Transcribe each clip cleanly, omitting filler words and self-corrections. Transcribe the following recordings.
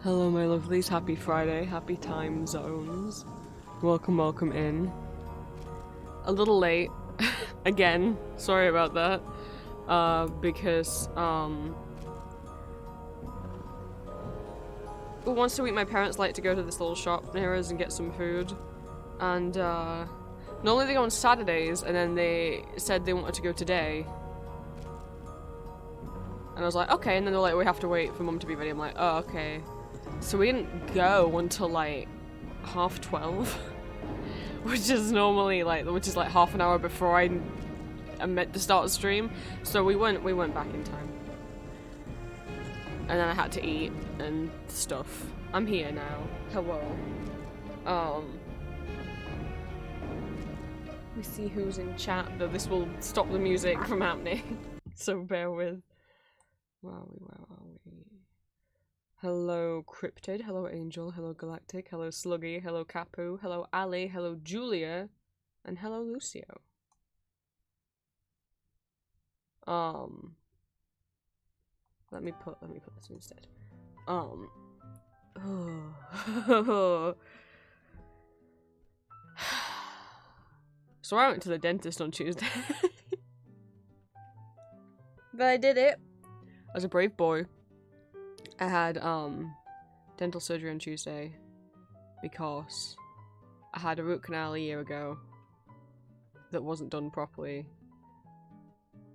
Hello my lovelies, happy Friday, happy time zones. Welcome, welcome in. A little late, again, sorry about that. Because, once a week my parents like to go to this little shop near us and get some food. And, normally they go on Saturdays, and then they said they wanted to go today. And I was like, okay, and then they're like, we have to wait for mum to be ready. I'm like, oh, okay. So we didn't go until like 12:30, which is normally like, which is like half an hour before I'm meant to start the stream. So we went back in time. And then I had to eat and stuff. I'm here now. Hello. Let me see who's in chat, though this will stop the music from happening. So bear with. Where are we? Hello Cryptid, hello Angel, hello Galactic, hello Sluggy, hello Capu, hello Ali, hello Julia, and hello Lucio. Let me put this instead. So I went to the dentist on Tuesday. But I did it. I was a brave boy. I had dental surgery on Tuesday because I had a root canal a year ago that wasn't done properly.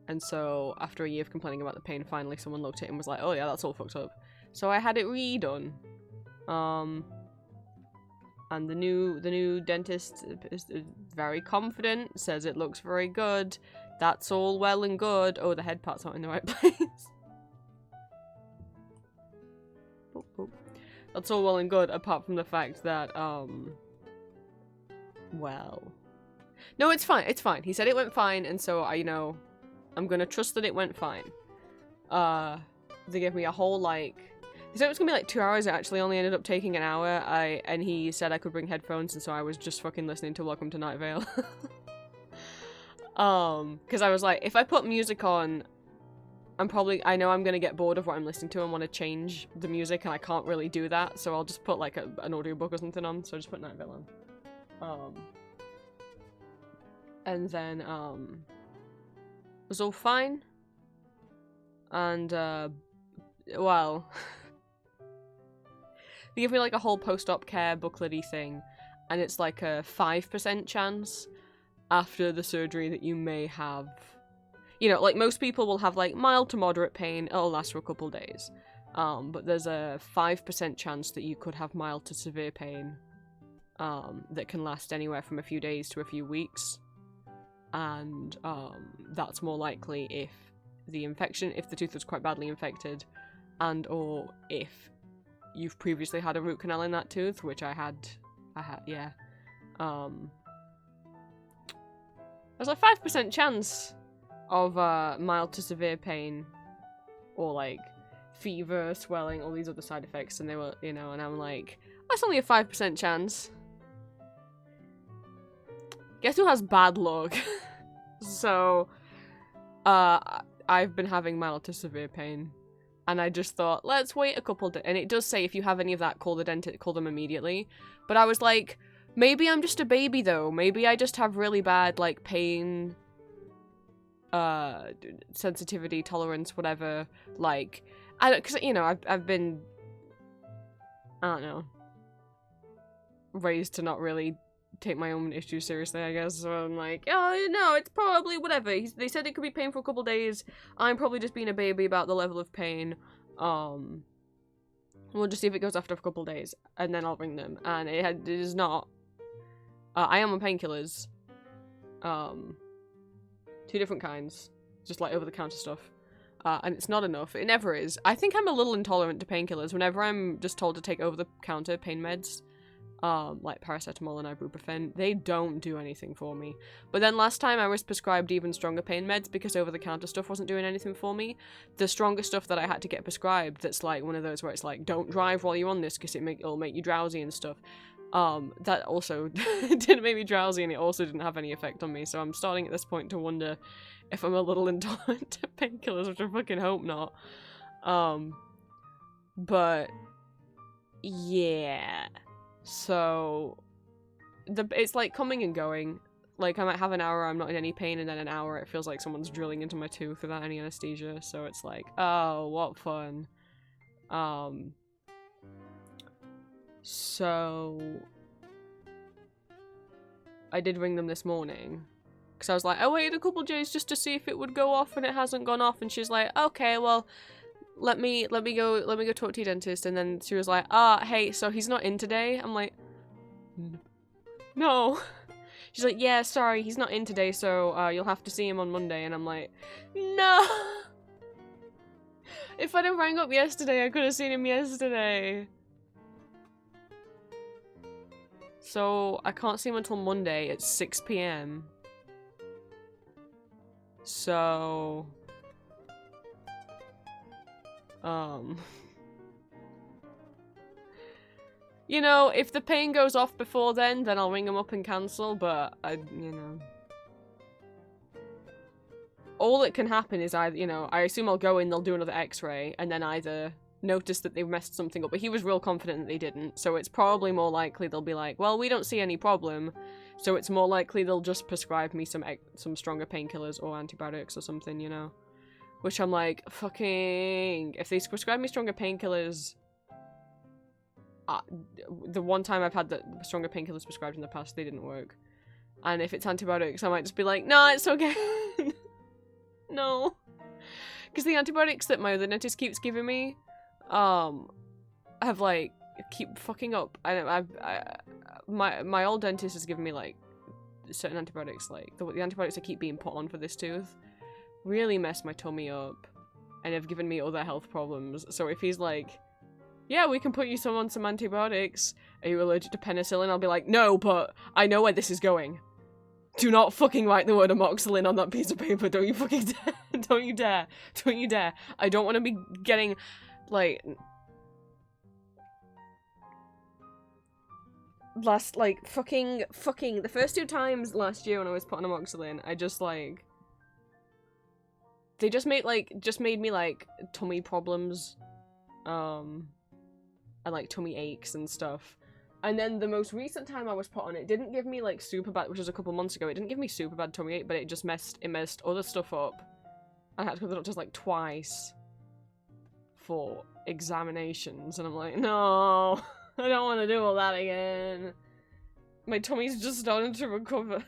And so after a year of complaining about the pain, finally someone looked at it and was like, oh yeah, that's all fucked up. So I had it redone. And the new dentist is very confident, says it looks very good. That's all well and good. Oh, the head part's not in the right place. That's all well and good, apart from the fact that, well... No, it's fine, it's fine. He said it went fine, and so, I'm gonna trust that it went fine. They gave me a whole, they said it was gonna be 2 hours, it actually only ended up taking an hour, and he said I could bring headphones, and so I was just fucking listening to Welcome to Night Vale. Because I was like, if I put music on, I know I'm gonna get bored of what I'm listening to and want to change the music, and I can't really do that, so I'll just put an audiobook or something on, so I just put Night Vale on. And then, it was all fine. And, well, they give me a whole post-op care booklet-y thing, and it's a 5% chance after the surgery that you may have... most people will have, mild to moderate pain, it'll last for a couple days. But there's a 5% chance that you could have mild to severe pain, that can last anywhere from a few days to a few weeks. And, that's more likely if the tooth was quite badly infected, and or if you've previously had a root canal in that tooth, which I had, yeah. There's a 5% chance of mild to severe pain, or fever, swelling, all these other side effects, and they were, and I'm like, that's only a 5% chance. Guess who has bad luck? So, I've been having mild to severe pain, and I just thought, let's wait a couple days, and it does say if you have any of that, call the dentist, call them immediately, but I was like, maybe I'm just a baby though, maybe I just have really bad, pain, sensitivity, tolerance, whatever, because, I've been, I don't know, raised to not really take my own issues seriously, I guess, so I'm like, oh, no, it's probably whatever, they said it could be pain for a couple days, I'm probably just being a baby about the level of pain, we'll just see if it goes after a couple days, and then I'll ring them, and it is not, I am on painkillers, 2 different kinds, just over-the-counter stuff, and it's not enough, it never is. I think I'm a little intolerant to painkillers. Whenever I'm just told to take over-the-counter pain meds, like paracetamol and ibuprofen, they don't do anything for me. But then last time I was prescribed even stronger pain meds because over-the-counter stuff wasn't doing anything for me. The stronger stuff that I had to get prescribed, that's one of those where it's don't drive while you're on this because it'll make you drowsy and stuff. That also didn't make me drowsy, and it also didn't have any effect on me, so I'm starting at this point to wonder if I'm a little intolerant to painkillers, which I fucking hope not. But yeah. So, it's like coming and going. Like, I might have an hour I'm not in any pain, and then an hour it feels like someone's drilling into my tooth without any anesthesia, so it's like, oh, what fun. So... I did ring them this morning. Because I was like, I waited a couple days just to see if it would go off, and it hasn't gone off, and she's like, okay, well, let me go talk to your dentist, and then she was like, hey, so he's not in today? I'm like, no. She's like, yeah, sorry, he's not in today, so you'll have to see him on Monday. And I'm like, no! If I'd have rang up yesterday, I could have seen him yesterday. So, I can't see him until Monday at 6 PM. So... You know, if the pain goes off before then I'll ring them up and cancel, but, you know. All that can happen is either, you know, I assume I'll go in, they'll do another x-ray, and then either notice that they've messed something up, but he was real confident that they didn't, so it's probably more likely they'll be like, well, we don't see any problem, so it's more likely they'll just prescribe me some stronger painkillers or antibiotics or something, you know? Which I'm like, fucking... If they prescribe me stronger painkillers... the one time I've had the stronger painkillers prescribed in the past, they didn't work. And if it's antibiotics, I might just be like, no, it's okay. No. Because the antibiotics that my other dentist keeps giving me, have, like, keep fucking up. My old dentist has given me, like, certain antibiotics, like, the antibiotics that keep being put on for this tooth really messed my tummy up and have given me other health problems. So if he's like, yeah, we can put you on some antibiotics. Are you allergic to penicillin? I'll be like, no, but I know where this is going. Do not fucking write the word amoxicillin on that piece of paper. Don't you fucking dare. Don't you dare. Don't you dare. I don't want to be getting, like... fucking, the first 2 times last year when I was put on amoxicillin, I just, like... They just made me, like, tummy problems. And, like, tummy aches and stuff. And then the most recent time I was put on it didn't give me, like, super bad, which was a couple months ago, it didn't give me super bad tummy ache, but it just messed other stuff up. I had to go to the doctors, like, twice for examinations, and I'm like, no, I don't want to do all that again. My tummy's just starting to recover.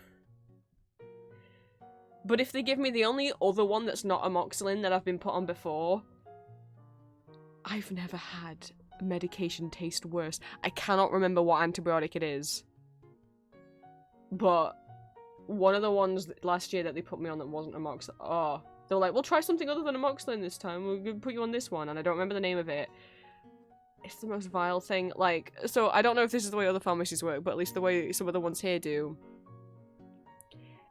But if they give me the only other one that's not amoxicillin that I've been put on before, I've never had medication taste worse. I cannot remember what antibiotic it is. But one of the ones last year that they put me on that wasn't amoxicillin, oh, they were like, we'll try something other than amoxicillin this time. We're gonna put you on this one, and I don't remember the name of it. It's the most vile thing. Like, so I don't know if this is the way other pharmacies work, but at least the way some of the ones here do.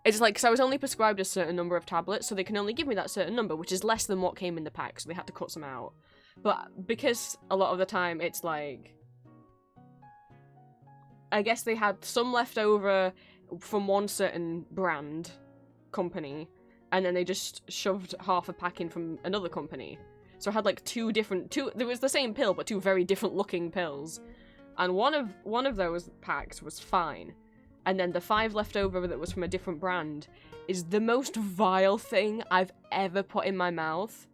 It's like, because I was only prescribed a certain number of tablets, so they can only give me that certain number, which is less than what came in the pack, so they had to cut some out. But because a lot of the time it's like... I guess they had some left over from one certain brand company, and then they just shoved half a pack in from another company. So I had like two, there was the same pill, but 2 very different looking pills. And one of those packs was fine. And then the 5 left over that was from a different brand is the most vile thing I've ever put in my mouth.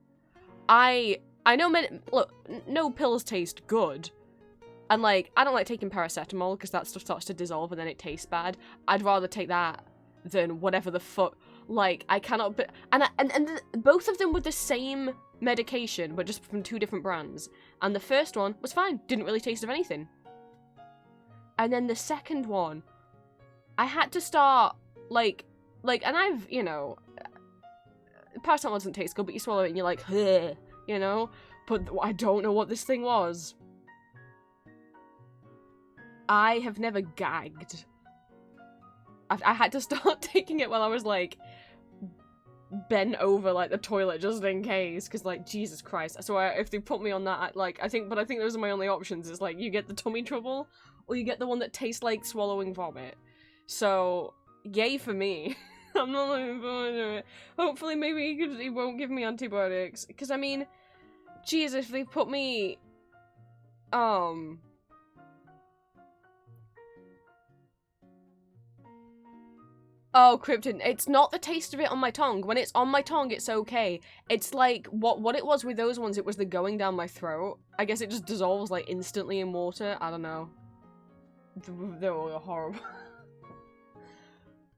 I know look, no pills taste good. And, like, I don't like taking paracetamol because that stuff starts to dissolve and then it tastes bad. I'd rather take that than whatever the fuck. Like, I cannot... And both of them were the same medication, but just from 2 different brands. And the first one was fine. Didn't really taste of anything. And then the second one, I had to start, and I've, you know... Paracetamol doesn't taste good, but you swallow it and you're like, ugh, you know? But I don't know what this thing was. I have never gagged. I had to start taking it while I was, like, bent over, like, the toilet just in case, because, like, Jesus Christ. So if they put me on that, I think those are my only options. It's, like, you get the tummy trouble, or you get the one that tastes like swallowing vomit. So, yay for me. I'm not looking forward to it. Hopefully, maybe he won't give me antibiotics, because, I mean, geez, if they put me, Oh, Krypton. It's not the taste of it on my tongue. When it's on my tongue, it's okay. It's like, what it was with those ones, it was the going down my throat. I guess it just dissolves, like, instantly in water. I don't know. They were horrible.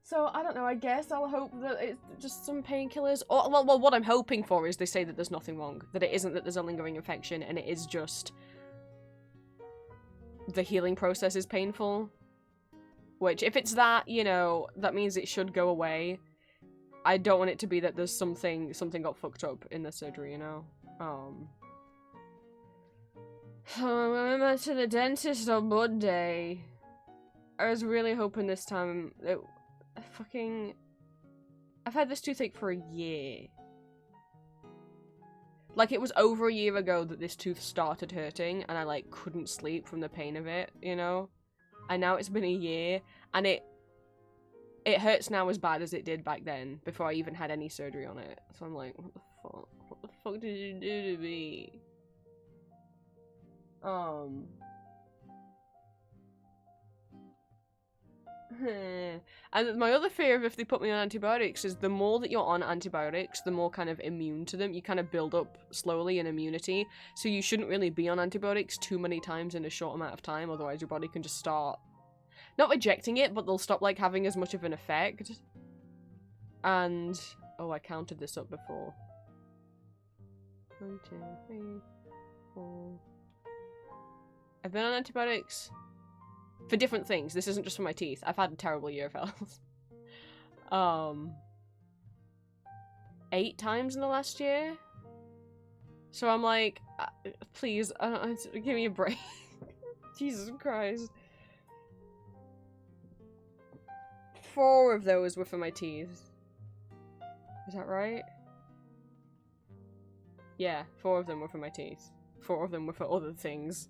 So, I don't know, I guess I'll hope that it's just some painkillers. Or, well, what I'm hoping for is they say that there's nothing wrong. That it isn't that there's a lingering infection, and it is just... the healing process is painful. Which, if it's that, you know, that means it should go away. I don't want it to be that there's something got fucked up in the surgery, you know? I went to the dentist on Monday. I was really hoping this time that I've had this toothache for a year. Like, it was over a year ago that this tooth started hurting, and I, like, couldn't sleep from the pain of it, you know? And now it's been a year, and it hurts now as bad as it did back then, before I even had any surgery on it. So I'm like, what the fuck? What the fuck did you do to me? And my other fear of if they put me on antibiotics is the more that you're on antibiotics, the more kind of immune to them. You kind of build up slowly an immunity, so you shouldn't really be on antibiotics too many times in a short amount of time, otherwise your body can just start not rejecting it, but they'll stop like having as much of an effect. And oh, I counted this up before. 1, 2, 3, 4. I've been on antibiotics for different things. This isn't just for my teeth. I've had a terrible year of health. 8 times in the last year. So I'm like, please, give me a break. Jesus Christ. 4 of those were for my teeth. Is that right? Yeah, 4 of them were for my teeth. 4 of them were for other things.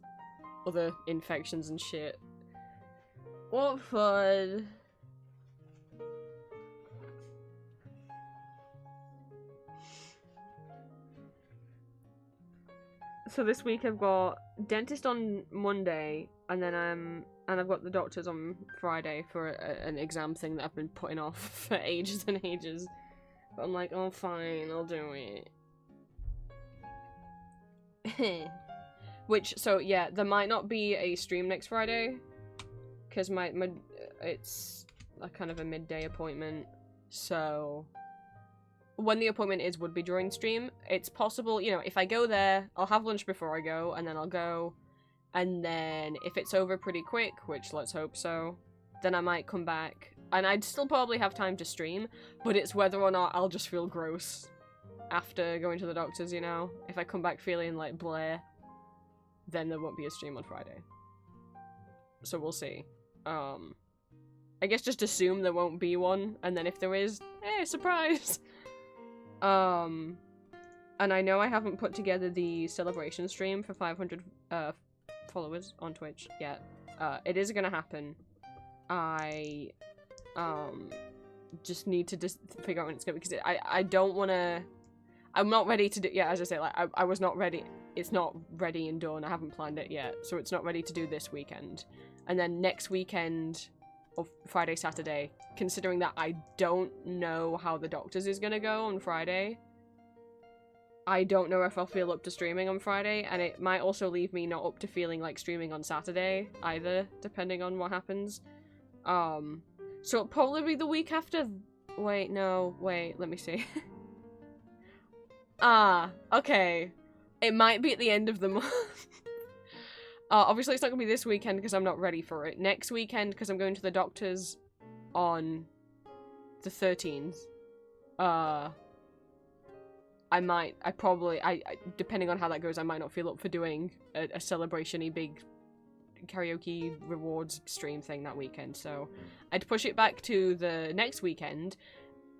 Other infections and shit. What fun. So this week I've got dentist on Monday, and then and I've got the doctors on Friday for an exam thing that I've been putting off for ages and ages. But I'm like, oh fine, I'll do it. Which, so yeah, there might not be a stream next Friday, because it's a kind of a midday appointment, so when the appointment would be during stream. It's possible, you know, if I go there, I'll have lunch before I go, and then I'll go, and then if it's over pretty quick, which let's hope so, then I might come back, and I'd still probably have time to stream, but it's whether or not I'll just feel gross after going to the doctors, you know? If I come back feeling like bleh, then there won't be a stream on Friday. So we'll see. I guess just assume there won't be one, and then if there is, hey, surprise! And I know I haven't put together the celebration stream for 500 followers on Twitch yet. It is gonna happen. I just need to figure out when it's gonna be, because I don't wanna... I'm not ready to do... Yeah, as I say, like, I was not ready. It's not ready and done. I haven't planned it yet, so it's not ready to do this weekend. And then next weekend, or Friday, Saturday, considering that I don't know how the doctors is gonna go on Friday, I don't know if I'll feel up to streaming on Friday, and it might also leave me not up to feeling like streaming on Saturday, either, depending on what happens. So it'll probably be the week after... Wait, no, wait, let me see. Okay. It might be at the end of the month. Obviously it's not gonna be this weekend because I'm not ready for it. Next weekend, because I'm going to the doctor's on the 13th. Depending on how that goes, I might not feel up for doing a celebration-y big karaoke rewards stream thing that weekend, so I'd push it back to the next weekend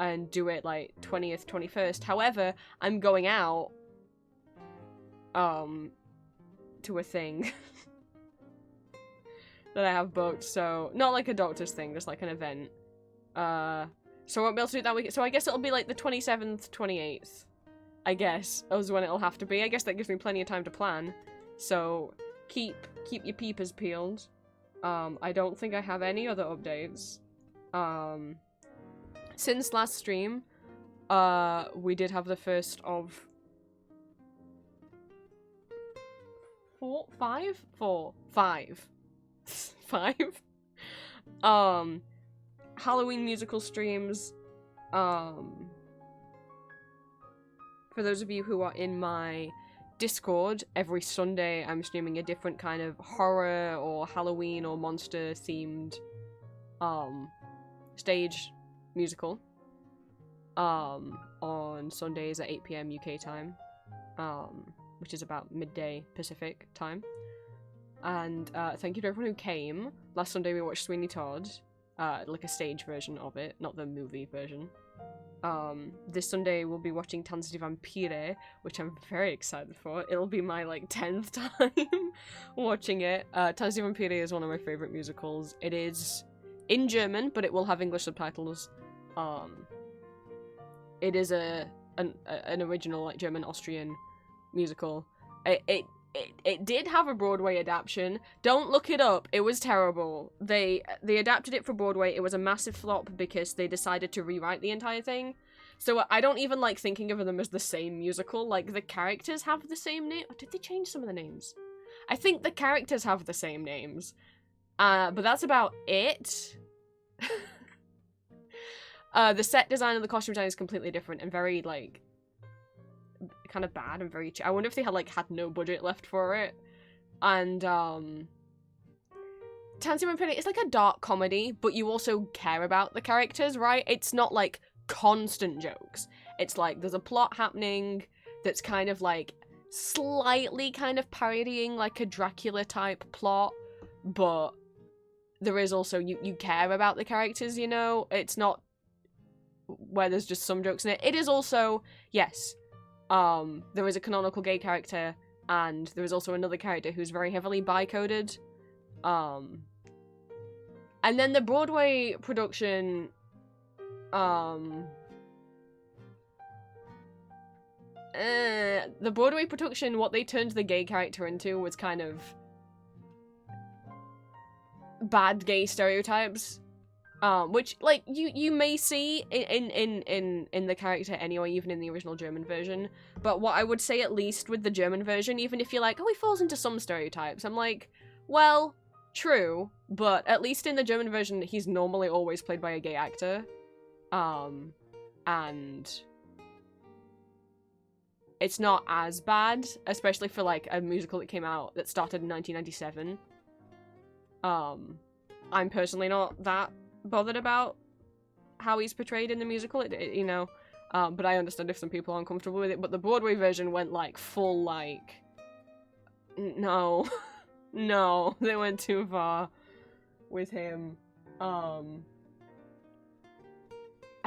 and do it like 20th, 21st. However, I'm going out to a thing that I have booked, so not like a doctor's thing, just like an event. So I won't be able to do it that week. So I guess it'll be like the 27th, 28th. I guess is when it'll have to be. I guess that gives me plenty of time to plan. So keep your peepers peeled. I don't think I have any other updates. Since last stream, we did have the first of five Halloween musical streams. For those of you who are in my Discord, every Sunday I'm streaming a different kind of horror or Halloween or monster themed stage musical on Sundays at 8 PM UK time, which is about midday Pacific time. And thank you to everyone who came. Last Sunday we watched Sweeney Todd, like a stage version of it, not the movie version. This Sunday we'll be watching Tanz die Vampire, which I'm very excited for. It'll be my, like, 10th time watching it. Tanz die Vampire is one of my favourite musicals. It is in German, but it will have English subtitles. It is an original, like, German-Austrian musical. It did have a Broadway adaptation. Don't look it up. It was terrible. They adapted it for Broadway. It was a massive flop because they decided to rewrite the entire thing. So I don't even like thinking of them as the same musical. Like, the characters have the same name. Or did they change some of the names? I think the characters have the same names. But that's about it. The set design and the costume design is completely different and very, like, kind of bad and very I wonder if they had no budget left for it. And Tanz die Vampire is like a dark comedy, but you also care about the characters, right? It's not like constant jokes. It's like there's a plot happening that's kind of like slightly kind of parodying like a Dracula type plot, but there is also you care about the characters, you know? It's not where there's just some jokes in it. It is also, yes, there is a canonical gay character, and there is also another character who's very heavily bi-coded. And then the Broadway production, the Broadway production, what they turned the gay character into was kind of bad gay stereotypes. Which, like, you may see in the character anyway, even in the original German version. But what I would say, at least with the German version, even if you're like, oh, he falls into some stereotypes, I'm like, well, true, but at least in the German version, he's normally always played by a gay actor. And it's not as bad, especially for, like, a musical that came out that started in 1997. I'm personally not that bothered about how he's portrayed in the musical, you know, but I understand if some people are uncomfortable with it. But the Broadway version went like full like, no, no, they went too far with him, and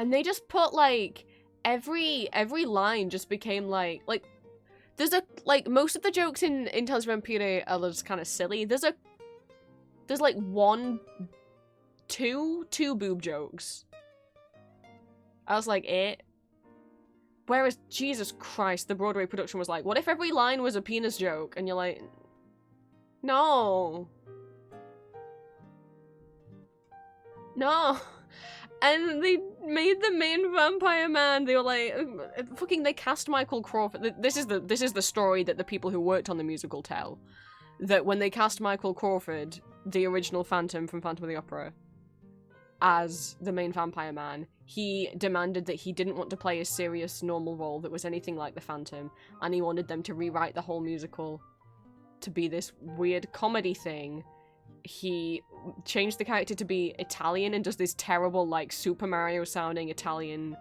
they just put like every line just became like there's a like most of the jokes in Tanz die Vampire are just kind of silly. There's like two boob jokes. I was like, it. Whereas, Jesus Christ, the Broadway production was like, what if every line was a penis joke? And you're like, no. No. And they made the main vampire man, they were like, they cast Michael Crawford. This is the story that the people who worked on the musical tell. That when they cast Michael Crawford, the original Phantom from Phantom of the Opera, as the main vampire man, he demanded that he didn't want to play a serious, normal role that was anything like the Phantom, and he wanted them to rewrite the whole musical to be this weird comedy thing. He changed the character to be Italian and does this terrible, like, Super Mario sounding Italian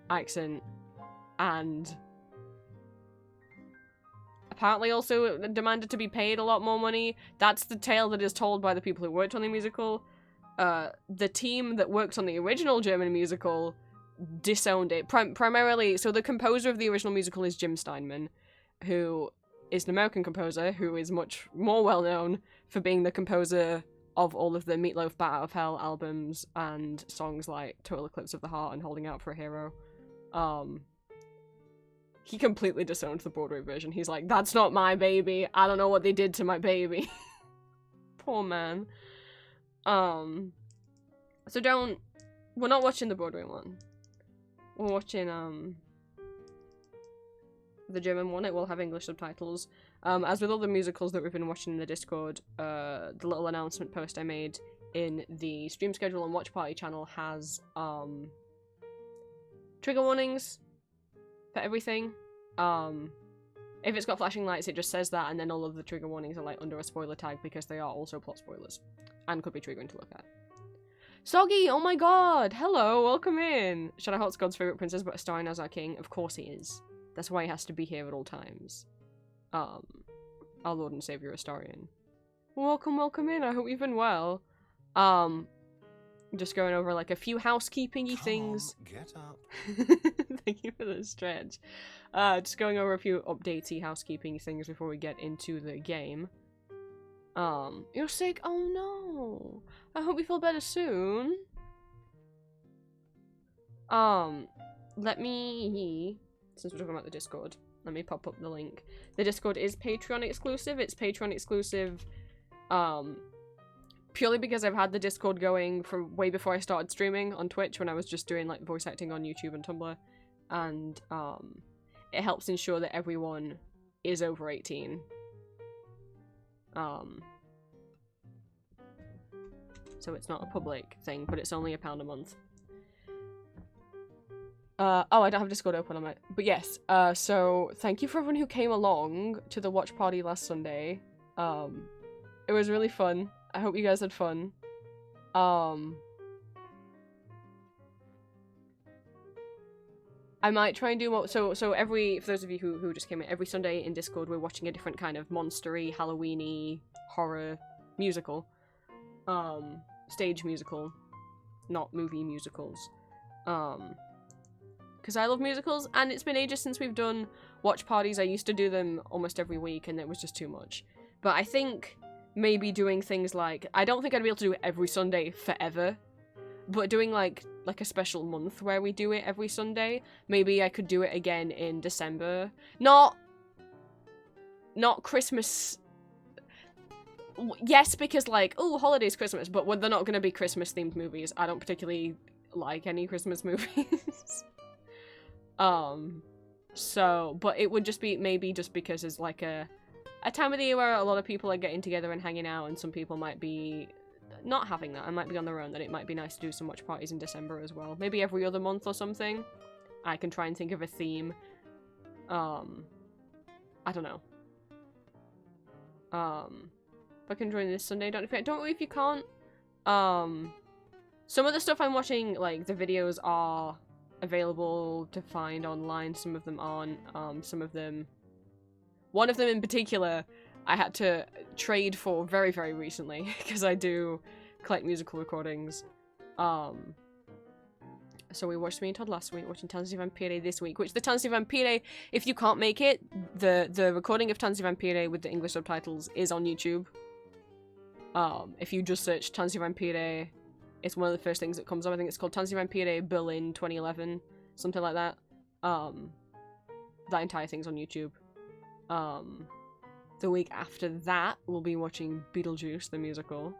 accent, and apparently also demanded to be paid a lot more money. That's the tale that is told by the people who worked on the musical. The team that worked on the original German musical disowned it. Primarily, so the composer of the original musical is Jim Steinman, who is an American composer who is much more well known for being the composer of all of the Meatloaf Bat Out of Hell albums and songs like Total Eclipse of the Heart and Holding Out for a Hero. He completely disowned the Broadway version. He's like, that's not my baby. I don't know what they did to my baby. Poor man. So don't We're not watching the Broadway one. We're watching, the German one. It will have English subtitles. As with all the musicals that we've been watching in the Discord, the little announcement post I made in the stream schedule and watch party channel has, trigger warnings for everything. If it's got flashing lights, it just says that, and then all of the trigger warnings are like under a spoiler tag because they are also plot spoilers and could be triggering to look at. Soggy, oh my god! Hello, welcome in! Shadowheart's God's favourite princess, but Astarion as our king. Of course he is. That's why he has to be here at all times. Our Lord and Saviour Astarion. Welcome, welcome in. I hope you've been well. Just going over like a few housekeeping-y things. Get up. Thank you for the stretch. Just going over a few updatey housekeeping things before we get into the game. You're sick? Oh no. I hope you feel better soon. Let me, since we're talking about the Discord, let me pop up the link. The Discord is Patreon exclusive. It's Patreon exclusive, purely because I've had the Discord going from way before I started streaming on Twitch when I was just doing like voice acting on YouTube and Tumblr, and it helps ensure that everyone is over 18. So it's not a public thing, but it's only £1 a month. Oh, I don't have Discord open on my... But yes, so thank you for everyone who came along to the watch party last Sunday. It was really fun. I hope you guys had fun. I might try and do more. So every, for those of you who just came in, every Sunday in Discord we're watching a different kind of monstery, Halloween-y, horror musical. Stage musical, not movie musicals. Because I love musicals, and it's been ages since we've done watch parties. I used to do them almost every week, and it was just too much. But I think maybe doing things like, I don't think I'd be able to do it every Sunday forever, but doing like a special month where we do it every Sunday, maybe I could do it again in December. Not Christmas. Yes, because like, oh, holidays, Christmas, but they're not going to be Christmas themed movies. I don't particularly like any Christmas movies. So, but it would just be maybe just because it's like a time of the year where a lot of people are getting together and hanging out, and some people might be not having that and might be on their own, then it might be nice to do some watch parties in December as well. Maybe every other month or something. I can try and think of a theme. I don't know. If I can join this Sunday, don't worry if you can't. Some of the stuff I'm watching, like, the videos are available to find online, some of them aren't. Some of them... One of them in particular, I had to trade for very, very recently, because I do collect musical recordings. So we watched Me and Todd last week, watching Tanzi Vampire this week, which the Tanzi Vampire, if you can't make it, the recording of Tanzi Vampire with the English subtitles is on YouTube. If you just search Tanzi Vampire, it's one of the first things that comes up. I think it's called Tanzi Vampire Berlin 2011, something like that. That entire thing's on YouTube. The week after that, we'll be watching Beetlejuice, the musical.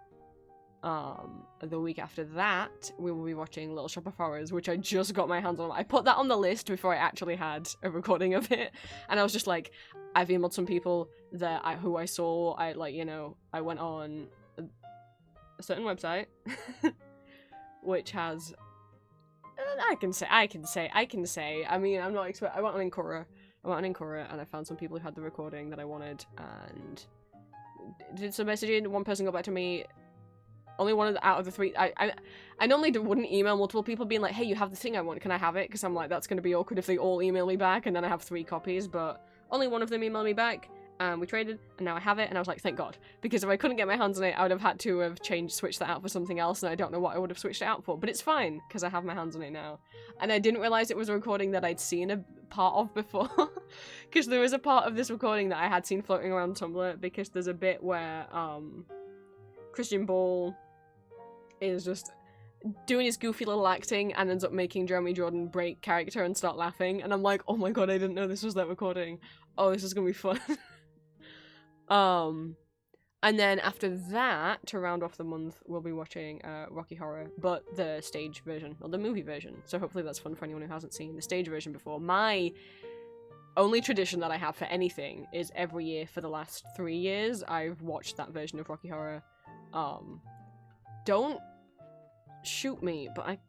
The week after that, we will be watching Little Shop of Horrors, which I just got my hands on. I put that on the list before I actually had a recording of it, and I was just like, I've emailed some people that who I saw. I went on a certain website, which has, I can say. I mean, I'm not expert. I went on Incora, and I found some people who had the recording that I wanted, and did some messaging. One person got back to me. Only one out of the three. I normally wouldn't email multiple people being like, hey, you have the thing I want, can I have it? Because I'm like, that's going to be awkward if they all email me back and then I have 3 copies, but only one of them emailed me back, and we traded, and now I have it, and I was like, thank God. Because if I couldn't get my hands on it, I would have had to have switched that out for something else, and I don't know what I would have switched it out for, but it's fine, because I have my hands on it now. And I didn't realize it was a recording that I'd seen a part of before, because there was a part of this recording that I had seen floating around Tumblr, because there's a bit where, Christian Bale is just doing his goofy little acting and ends up making Jeremy Jordan break character and start laughing, and I'm like, oh my god, I didn't know this was that recording. Oh, this is gonna be fun. And And then after that, to round off the month, we'll be watching Rocky Horror, but the stage version, or the movie version. So hopefully that's fun for anyone who hasn't seen the stage version before. My only tradition that I have for anything is every year for the last 3 years, I've watched that version of Rocky Horror. Don't shoot me, but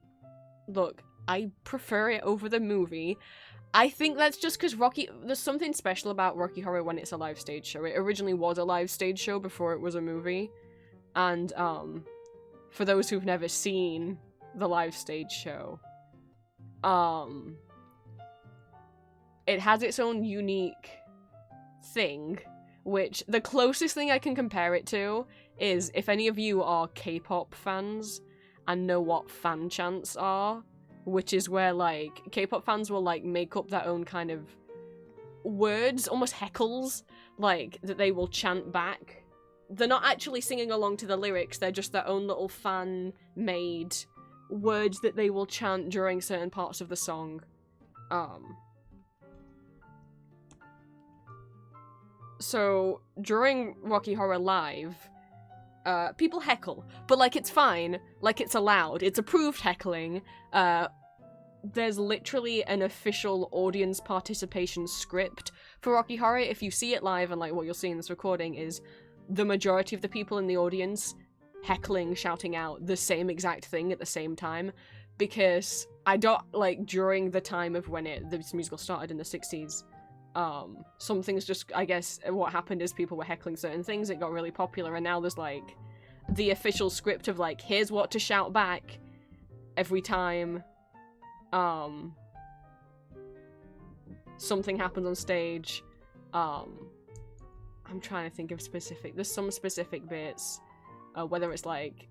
I prefer it over the movie. I think that's just because there's something special about Rocky Horror when it's a live stage show. It originally was a live stage show before it was a movie. And, for those who've never seen the live stage show, it has its own unique thing, which the closest thing I can compare it to is if any of you are K-pop fans and know what fan chants are, which is where, like, K-pop fans will, like, make up their own kind of words, almost heckles, like, that they will chant back. They're not actually singing along to the lyrics, they're just their own little fan-made words that they will chant during certain parts of the song. So, during Rocky Horror Live, people heckle, but, like, it's fine, like, it's allowed, it's approved heckling. There's literally an official audience participation script for Rocky Horror. If you see it live, and, like, what you'll see in this recording is the majority of the people in the audience heckling, shouting out the same exact thing at the same time, because during the time of when this musical started in the 60s, some things just, I guess, what happened is people were heckling certain things, it got really popular, and now there's, like, the official script of, like, here's what to shout back every time, something happens on stage. I'm trying to think of there's some specific bits, whether it's, like,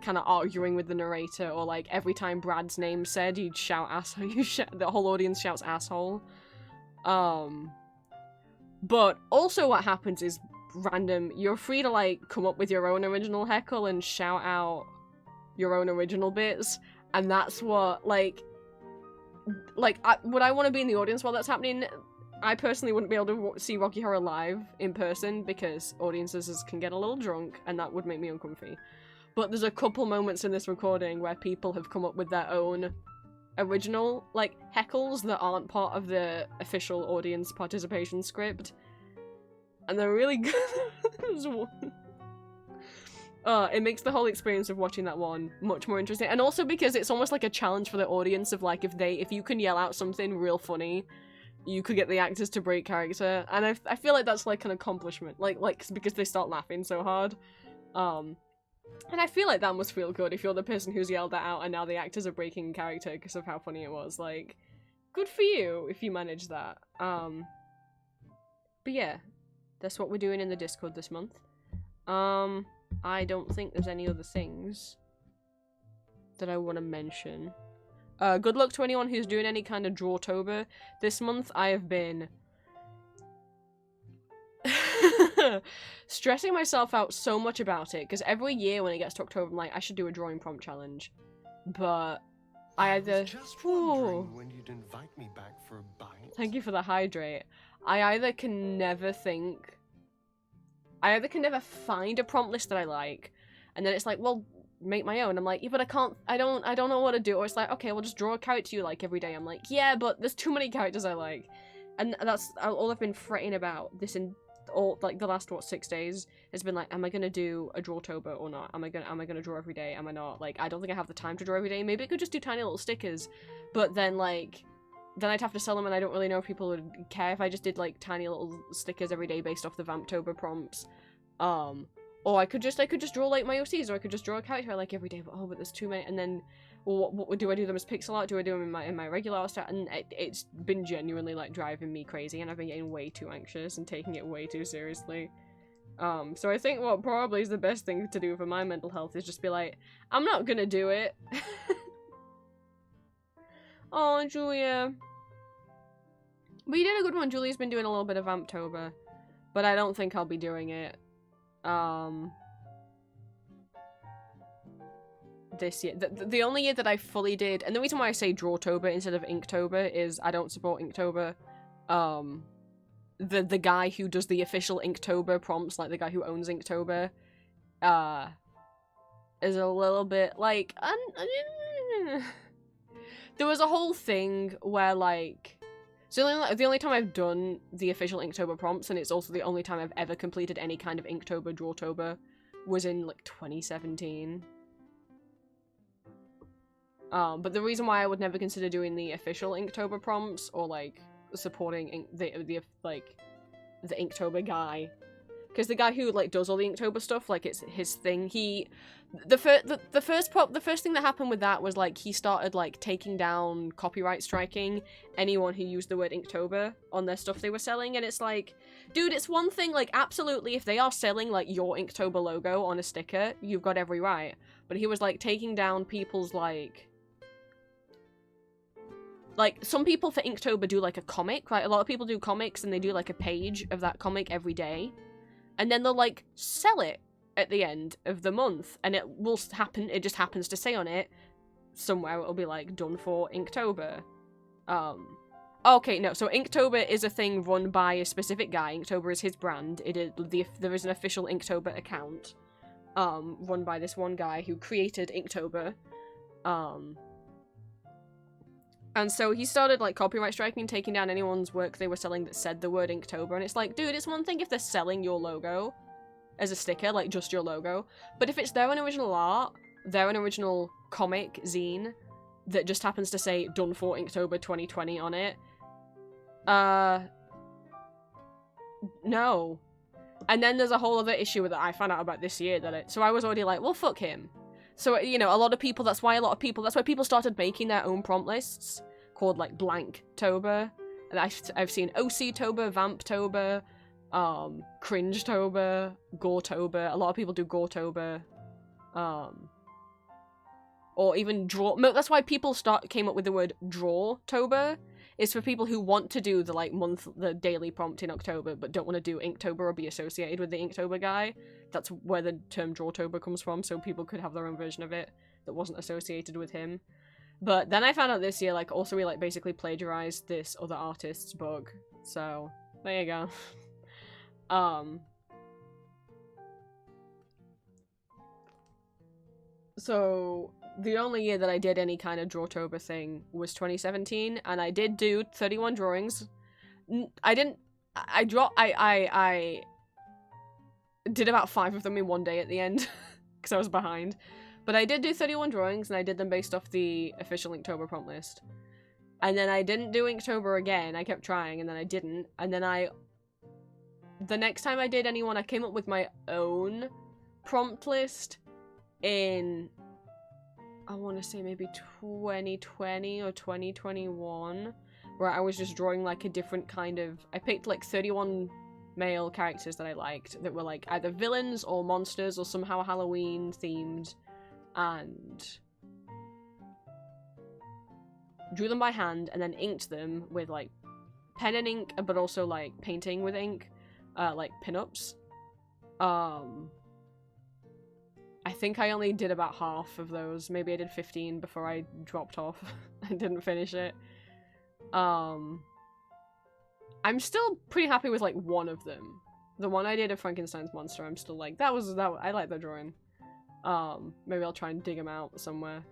kind of arguing with the narrator, or, like, every time Brad's name said, you'd shout asshole, the whole audience shouts asshole. But also what happens is random, you're free to, like, come up with your own original heckle and shout out your own original bits, and that's what, would I want to be in the audience while that's happening? I personally wouldn't be able to see Rocky Horror live in person, because audiences can get a little drunk, and that would make me uncomfy. But there's a couple moments in this recording where people have come up with their own original, like, heckles that aren't part of the official audience participation script, and they're really good. It makes the whole experience of watching that one much more interesting, and also because it's almost like a challenge for the audience of, like, if you can yell out something real funny, you could get the actors to break character, and I feel like that's, like, an accomplishment, like because they start laughing so hard, and I feel like that must feel good if you're the person who's yelled that out and now the actors are breaking character because of how funny it was. Like, good for you if you manage that. But yeah, that's what we're doing in the Discord this month. I don't think there's any other things that I want to mention. Good luck to anyone who's doing any kind of Drawtober this month. I have been stressing myself out so much about it, because every year when it gets to October, I'm like, I should do a drawing prompt challenge, but I either... when you'd invite me back for a bite. Thank you for the hydrate. I either can never find a prompt list that I like, and then it's like, well, make my own. I'm like, yeah, but I don't know what to do. Or it's like, okay, we'll just draw a character you like every day. I'm like, yeah, but there's too many characters I like. And that's all I've been fretting about this the last 6 days has been like, am I gonna do a Drawtober or not? Am I gonna draw every day? Am I not? Like, I don't think I have the time to draw every day. Maybe I could just do tiny little stickers, but then I'd have to sell them, and I don't really know if people would care if I just did, like, tiny little stickers every day based off the ENVtober prompts. Or I could just draw, like, my OCs, or I could just draw a character I like every day, but there's too many, and then, well, what do I do them as pixel art? Do I do them in my regular art style? And it's been genuinely, like, driving me crazy, and I've been getting way too anxious and taking it way too seriously. So I think what probably is the best thing to do for my mental health is just be like, I'm not gonna do it. Oh, Julia. But you did a good one. Julia's been doing a little bit of ENVtober, but I don't think I'll be doing it this year. The only year that I fully did, and the reason why I say Drawtober instead of Inktober is I don't support Inktober. the guy who does the official Inktober prompts, like the guy who owns Inktober, is a little bit like there was a whole thing where like the only time I've done the official Inktober prompts, and it's also the only time I've ever completed any kind of Inktober Drawtober, was in like 2017. But the reason why I would never consider doing the official Inktober prompts or like supporting the Inktober guy, because the guy who like does all the Inktober stuff, like it's his thing. The first thing that happened with that was like he started like taking down copyright striking anyone who used the word Inktober on their stuff they were selling, and it's like, dude, it's one thing, like absolutely if they are selling like your Inktober logo on a sticker, you've got every right. But he was like taking down people's like some people for Inktober do like a comic, right? A lot of people do comics and they do like a page of that comic every day, and then they'll like sell it at the end of the month, and it will happen, it just happens to say on it somewhere, it'll be like done for Inktober. Okay, no, so Inktober is a thing run by a specific guy. Inktober is his brand. There is an official Inktober account run by this one guy who created Inktober. And so he started like copyright striking and taking down anyone's work they were selling that said the word Inktober, and it's like, dude, it's one thing if they're selling your logo as a sticker, like just your logo, but if it's their own original art, their own original comic zine that just happens to say done for Inktober 2020 on it, no. And then there's a whole other issue that I found out about this year so I was already like, well, fuck him. So, you know, that's why people started making their own prompt lists called, like, Blanktober. And I've seen OCtober, Vamptober, Cringetober, Goretober. A lot of people do Goretober. Or even Draw... That's why people came up with the word Drawtober. Is for people who want to do the daily prompt in October, but don't want to do Inktober or be associated with the Inktober guy. That's where the term Drawtober comes from, so people could have their own version of it that wasn't associated with him. But then I found out this year, like, also we, like, basically plagiarized this other artist's bug. So, there you go. So, the only year that I did any kind of Drawtober thing was 2017, and I did do 31 drawings. I did about 5 of them in one day at the end, because I was behind. But I did do 31 drawings, and I did them based off the official Inktober prompt list. And then I didn't do Inktober again, I kept trying, and then I didn't. And then the next time I did anyone, I came up with my own prompt list in, I want to say maybe 2020 or 2021, where I was just drawing like a different kind of, I picked like 31 male characters that I liked that were like either villains or monsters or somehow Halloween themed, and drew them by hand and then inked them with like pen and ink, but also like painting with ink, like pinups. I think I only did about half of those. Maybe I did 15 before I dropped off and didn't finish it. I'm still pretty happy with like one of them. The one I did of Frankenstein's monster, I'm still like, I like that drawing. Maybe I'll try and dig him out somewhere.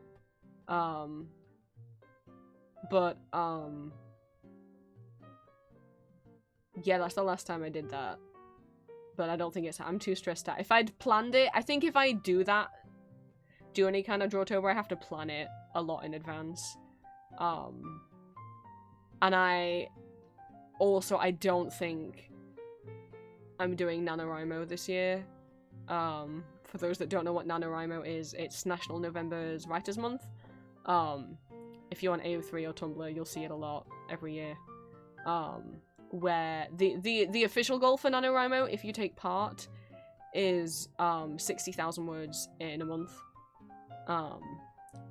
Yeah, that's the last time I did that. But I don't think I'm too stressed out. If I'd planned it, I think if I do any kind of Drawtober, I have to plan it a lot in advance. And I don't think I'm doing NaNoWriMo this year. For those that don't know what NaNoWriMo is, it's National November's Writers Month. If you're on AO3 or Tumblr, you'll see it a lot every year. Where the official goal for NaNoWriMo, if you take part, is 60,000 words in a month.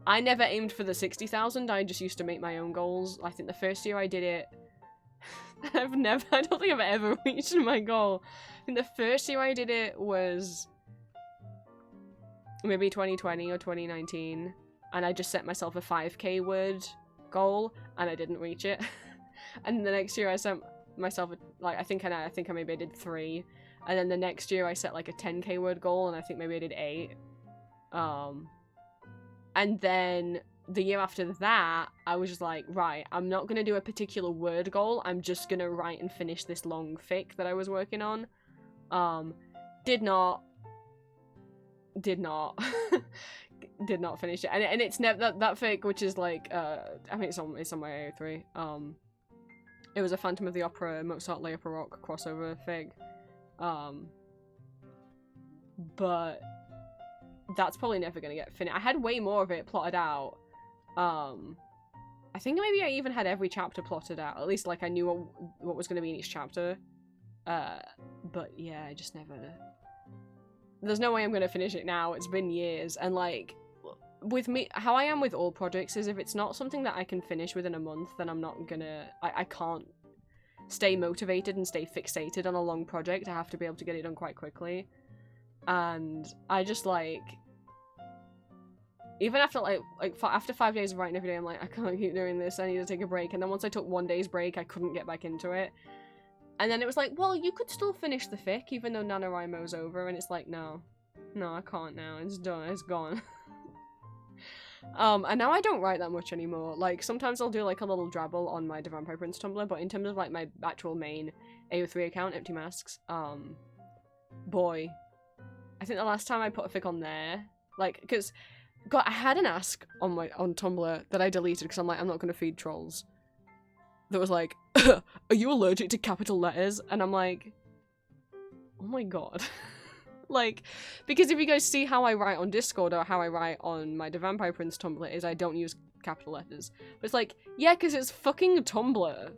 I never aimed for the 60,000, I just used to make my own goals. I think the first year I did it, I don't think I've ever reached my goal. I think the first year I did it was maybe 2020 or 2019, and I just set myself a 5k word goal, and I didn't reach it. And the next year I set myself, like, I think I maybe did 3. And then the next year I set like a 10k word goal, and I think maybe I did 8. And then the year after that, I was just like, right, I'm not gonna do a particular word goal, I'm just gonna write and finish this long fic that I was working on. Did not did not finish it, and it's never that fic, which is like I mean it's on my AO3. It was a Phantom of the Opera Mozart Le Opera Rock crossover fic, but that's probably never gonna get finished. I had way more of it plotted out. I think maybe I even had every chapter plotted out, at least like I knew what was gonna be in each chapter, but yeah, I just never. There's no way I'm gonna finish it now. It's been years, and like, with me, how I am with all projects is if it's not something that I can finish within a month, then I'm not gonna, I can't stay motivated and stay fixated on a long project. I have to be able to get it done quite quickly. And I just like, even after after 5 days of writing every day, I'm like, I can't keep doing this, I need to take a break. And then once I took 1 day's break, I couldn't get back into it. And then it was like, well, you could still finish the fic even though NaNoWriMo's over, and it's like, no, I can't now, it's done, it's gone. And now I don't write that much anymore. Like, sometimes I'll do like a little drabble on my The Vampire Prince Tumblr, but in terms of like my actual main AO3 account, Empty Masks, boy, I think the last time I put a fic on there, like, because, God, I had an ask on Tumblr that I deleted because I'm like, I'm not gonna feed trolls. That was like, are you allergic to capital letters? And I'm like, oh my god. Like, because if you guys see how I write on Discord or how I write on my The Vampire Prince Tumblr is I don't use capital letters. But it's like, yeah, because it's fucking Tumblr.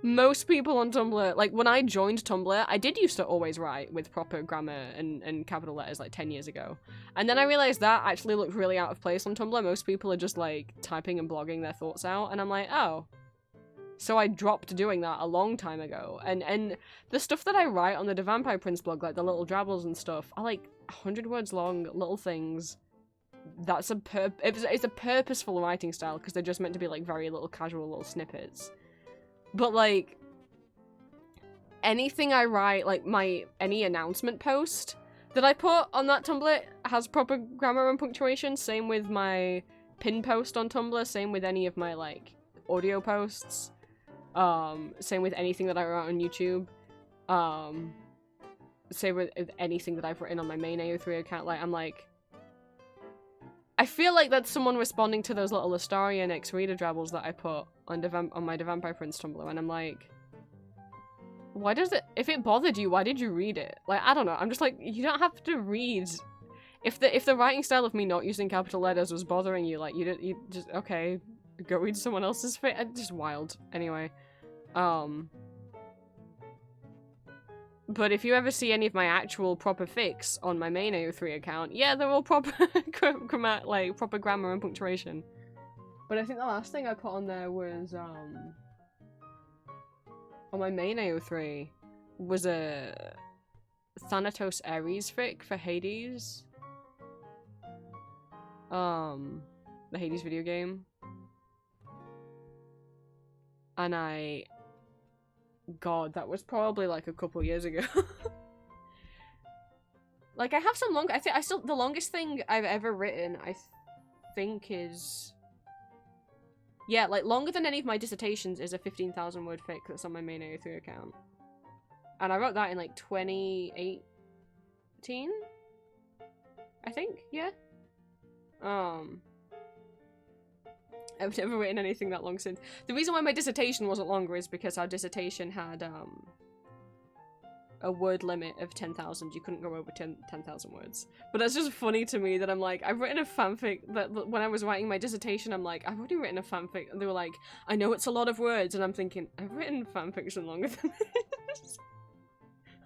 Most people on Tumblr, like, when I joined Tumblr, I did used to always write with proper grammar and capital letters, like, 10 years ago. And then I realized that actually looked really out of place on Tumblr. Most people are just, like, typing and blogging their thoughts out, and I'm like, oh. So I dropped doing that a long time ago. And the stuff that I write on the Vampire Prince blog, like the little drabbles and stuff, are, like, 100 words long, little things. That's it's a purposeful writing style, because they're just meant to be, like, very little casual little snippets. But, like, anything I write, like, any announcement post that I put on that Tumblr has proper grammar and punctuation. Same with my pin post on Tumblr. Same with any of my, like, audio posts. Same with anything that I write on YouTube. Same with anything that I've written on my main AO3 account. Like, I'm like, I feel like that's someone responding to those little Astarian X-Reader drabbles that I put on my The Vampire Prince Tumblr, and I'm like, why does it, if it bothered you, why did you read it? Like, I don't know, I'm just like, you don't have to read. If the writing style of me not using capital letters was bothering you, like, you just, okay, go read someone else's just wild. Anyway, but if you ever see any of my actual proper fics on my main AO3 account, yeah, they're all proper proper grammar and punctuation. But I think the last thing I put on there was, on my main AO3, was a Thanatos Ares fic for Hades. The Hades video game. And God, that was probably like a couple years ago. Like, I have some long. The longest thing I've ever written, I think, is, yeah, like, longer than any of my dissertations is a 15,000 word fic that's on my main AO3 account. And I wrote that in, like, 2018? I think, yeah. I've never written anything that long since. The reason why my dissertation wasn't longer is because our dissertation had, a word limit of 10,000. You couldn't go over 10,000 words. But that's just funny to me that I'm like, I've written a fanfic that when I was writing my dissertation, I'm like, I've already written a fanfic. And they were like, I know it's a lot of words. And I'm thinking, I've written fanfiction longer than this.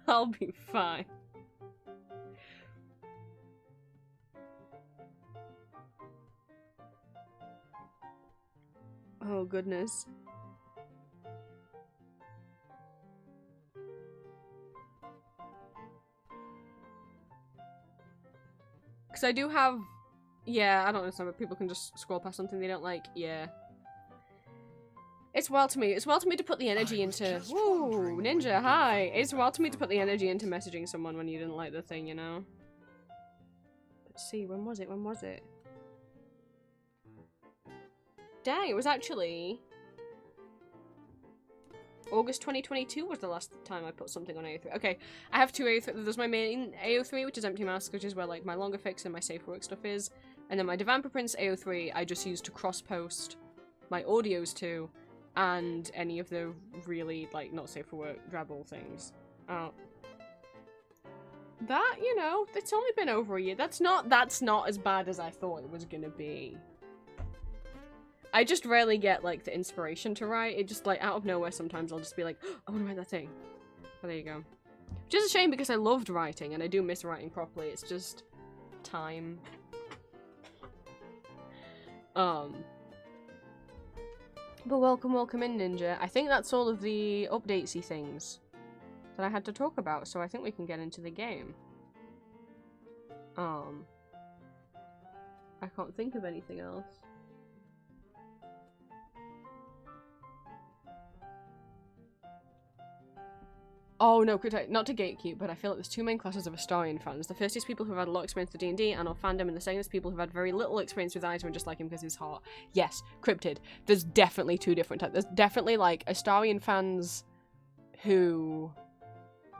I'll be fine. Oh, goodness. Because I do have... Yeah, I don't understand, but people can just scroll past something they don't like. Yeah. It's wild to me. It's wild to me to put the energy into... Woo! Ninja, hi! It's wild to me to put the energy into messaging someone when you didn't like the thing, you know? Let's see, when was it? When was it? Dang, it was actually... August 2022 was the last time I put something on AO3. Okay, I have two AO3. There's my main AO3, which is Empty Mask, which is where like my longer fix and my safe work stuff is. And then my Devamper Prince AO3 I just use to cross-post my audios to, and any of the really, like, not safe for work Drabble things. That, you know, it's only been over a year. That's not as bad as I thought it was gonna be. I just rarely get, like, the inspiration to write. It just, like, out of nowhere sometimes I'll just be like, oh, I wanna write that thing. Oh, there you go. Which is a shame because I loved writing, and I do miss writing properly. It's just... time. But welcome in, Ninja. I think that's all of the updatesy things that I had to talk about, so I think we can get into the game. I can't think of anything else. Oh no, not to gatekeep, but I feel like there's two main classes of Astarion fans. The first is people who've had a lot of experience with D&D and or fandom, and the second is people who've had very little experience with Aizo and just like him because he's hot. Yes, Cryptid. There's definitely two different types. There's definitely like Astarion fans who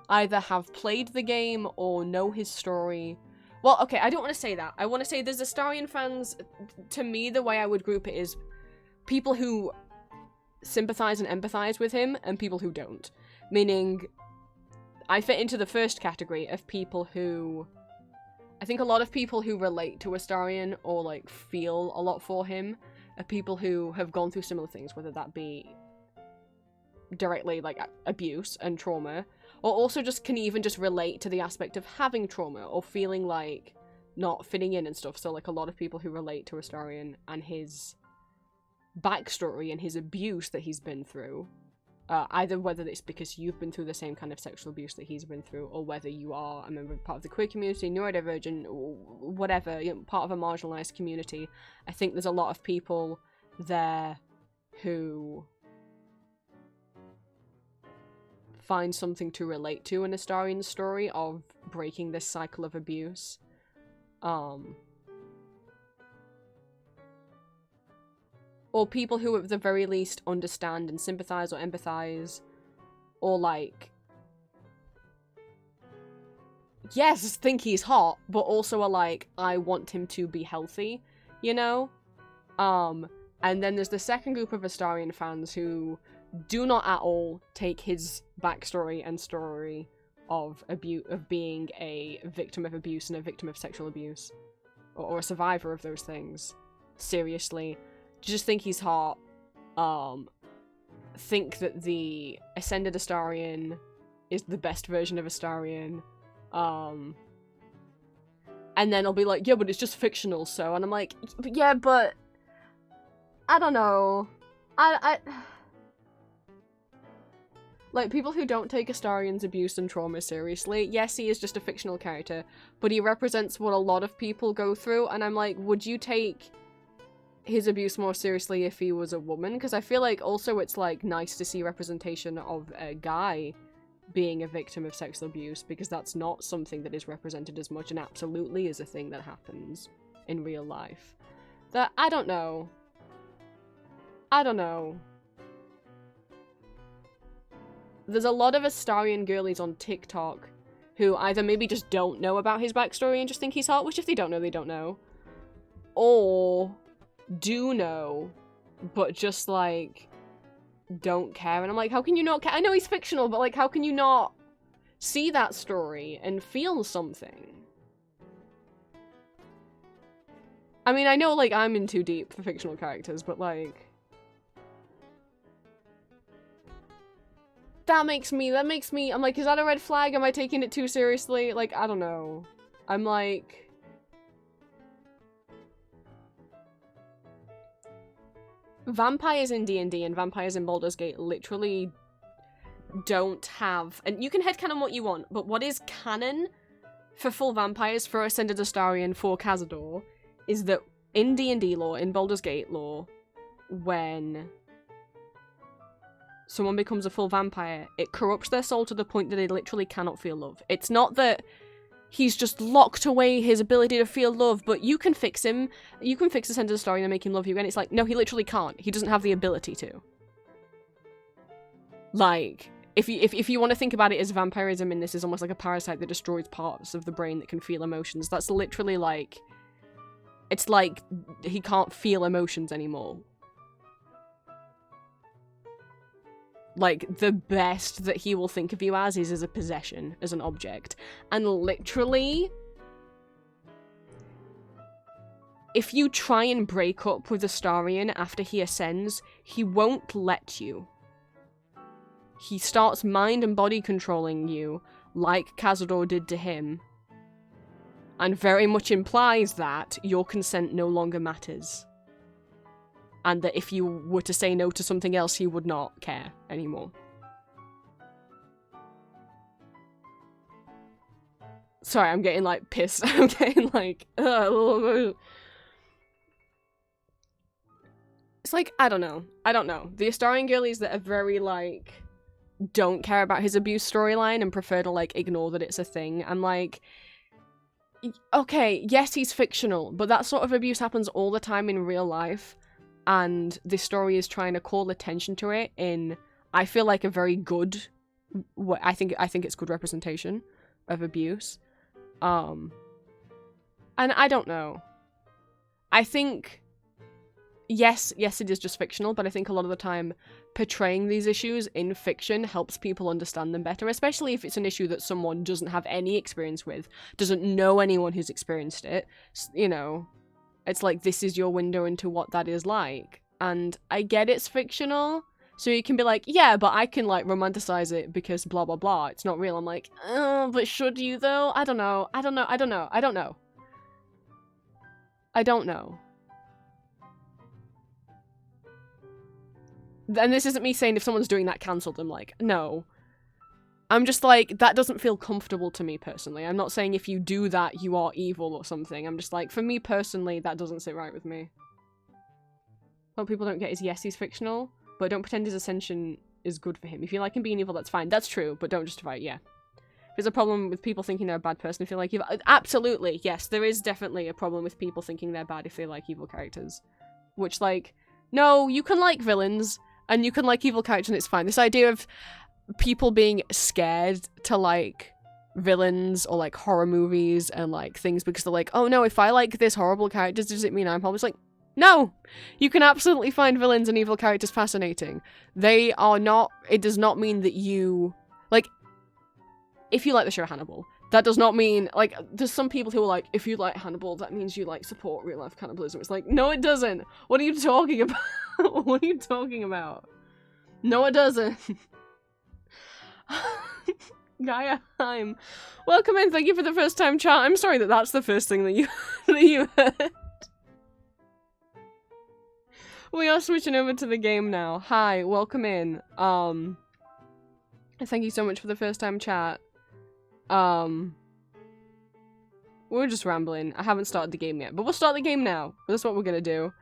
either have played the game or know his story. Well, okay, I don't want to say that. I want to say there's Astarion fans, to me the way I would group it is people who sympathize and empathize with him and people who don't. Meaning... I fit into the first category of people who... I think a lot of people who relate to Astarion or, like, feel a lot for him are people who have gone through similar things, whether that be directly, like, abuse and trauma, or also just can even just relate to the aspect of having trauma or feeling like not fitting in and stuff. So, like, a lot of people who relate to Astarion and his backstory and his abuse that he's been through. Either whether it's because you've been through the same kind of sexual abuse that he's been through, or whether you are a member of part of the queer community, neurodivergent, whatever, you know, part of a marginalized community. I think there's a lot of people there who find something to relate to in Astarion's story of breaking this cycle of abuse. Or people who at the very least understand and sympathize or empathize, or like, yes, think he's hot, but also are like, I want him to be healthy, you know? And then there's the second group of Astarion fans who do not at all take his backstory and story of being a victim of abuse and a victim of sexual abuse, or a survivor of those things, seriously. Just think he's hot, think that the Ascended Astarion is the best version of Astarion, and then I'll be like, yeah, but it's just fictional, so, and I'm like, yeah, but, I don't know, like, people who don't take Astarion's abuse and trauma seriously, yes, he is just a fictional character, but he represents what a lot of people go through, and I'm like, would you take his abuse more seriously if he was a woman? Because I feel like also it's like nice to see representation of a guy being a victim of sexual abuse, because that's not something that is represented as much and absolutely is a thing that happens in real life. That, I don't know. There's a lot of Astarion girlies on TikTok who either maybe just don't know about his backstory and just think he's hot, which if they don't know, they don't know. Or do know, but just, like, don't care. And I'm like, how can you not care? I know he's fictional, but, like, how can you not see that story and feel something? I mean, I know, like, I'm in too deep for fictional characters, but, like, that makes me, I'm like, is that a red flag? Am I taking it too seriously? Like, I don't know. I'm like... Vampires in D&D and vampires in Baldur's Gate literally don't have... And you can headcanon what you want, but what is canon for full vampires, for Ascended Astarion, for Cazador, is that in D&D lore, in Baldur's Gate lore, when someone becomes a full vampire, it corrupts their soul to the point that they literally cannot feel love. It's not that he's just locked away his ability to feel love, but you can fix him. You can fix this end of the story and make him love you again. It's like, no, he literally can't. He doesn't have the ability to. Like, if you want to think about it as vampirism, and this is almost like a parasite that destroys parts of the brain that can feel emotions, that's literally like, it's like he can't feel emotions anymore. Like, the best that he will think of you as is as a possession, as an object. And literally, if you try and break up with Astarion after he ascends, he won't let you. He starts mind and body controlling you, like Cazador did to him, and very much implies that your consent no longer matters. And that if you were to say no to something else, he would not care anymore. Sorry, I'm getting, like, pissed. I'm getting, like, it's like, I don't know. I don't know. The Astarion girlies that are very, like, don't care about his abuse storyline and prefer to, like, ignore that it's a thing. I'm like, okay, yes, he's fictional, but that sort of abuse happens all the time in real life. And this story is trying to call attention to it in, I feel like, a very good, I think it's good representation of abuse. And I don't know. I think, yes, it is just fictional, but I think a lot of the time portraying these issues in fiction helps people understand them better, especially if it's an issue that someone doesn't have any experience with, doesn't know anyone who's experienced it, you know. It's like, this is your window into what that is like. And I get it's fictional, so you can be like, yeah, but I can, like, romanticize it because blah, blah, blah. It's not real. I'm like, but should you, though? I don't know. I don't know. And this isn't me saying if someone's doing that, cancel them. Like, no. I'm just like, that doesn't feel comfortable to me personally. I'm not saying if you do that, you are evil or something. I'm just like, for me personally, that doesn't sit right with me. What people don't get is, yes, he's fictional, but don't pretend his ascension is good for him. If you like him being evil, that's fine. That's true, but don't justify it, yeah. If there's a problem with people thinking they're a bad person if they like evil, absolutely, yes, there is definitely a problem with people thinking they're bad if they like evil characters. Which, like, no, you can like villains, and you can like evil characters, and it's fine. This idea of people being scared to like villains or like horror movies and like things because they're like, oh no, if I like this horrible characters, does it mean I'm horrible? It's like, no! You can absolutely find villains and evil characters fascinating. They are not, it does not mean that you, like, if you like the show Hannibal, that does not mean, like, there's some people who are like, if you like Hannibal, that means you like support real life cannibalism. It's like, no it doesn't! What are you talking about? What are you talking about? No it doesn't! Gaia Heim, welcome in. Thank you for the first time chat. I'm sorry that that's the first thing that you that you heard. We are switching over to the game now. Hi, welcome in. Thank you so much for the first time chat. We're just rambling. I haven't started the game yet, but we'll start the game now. That's what we're gonna do.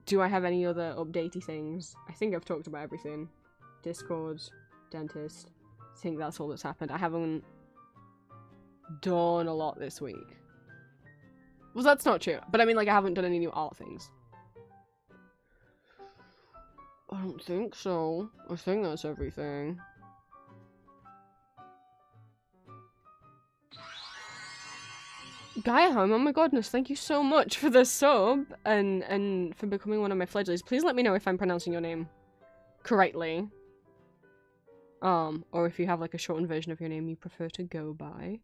Do I have any other updatey things? I think I've talked about everything. Discord, dentist. I think that's all that's happened. I haven't done a lot this week. Well, that's not true. But I mean, like, I haven't done any new art things. I don't think so. I think that's everything. Gaia Home, oh my goodness, thank you so much for the sub and for becoming one of my fledglings. Please let me know if I'm pronouncing your name correctly. Or if you have like a shortened version of your name you prefer to go by.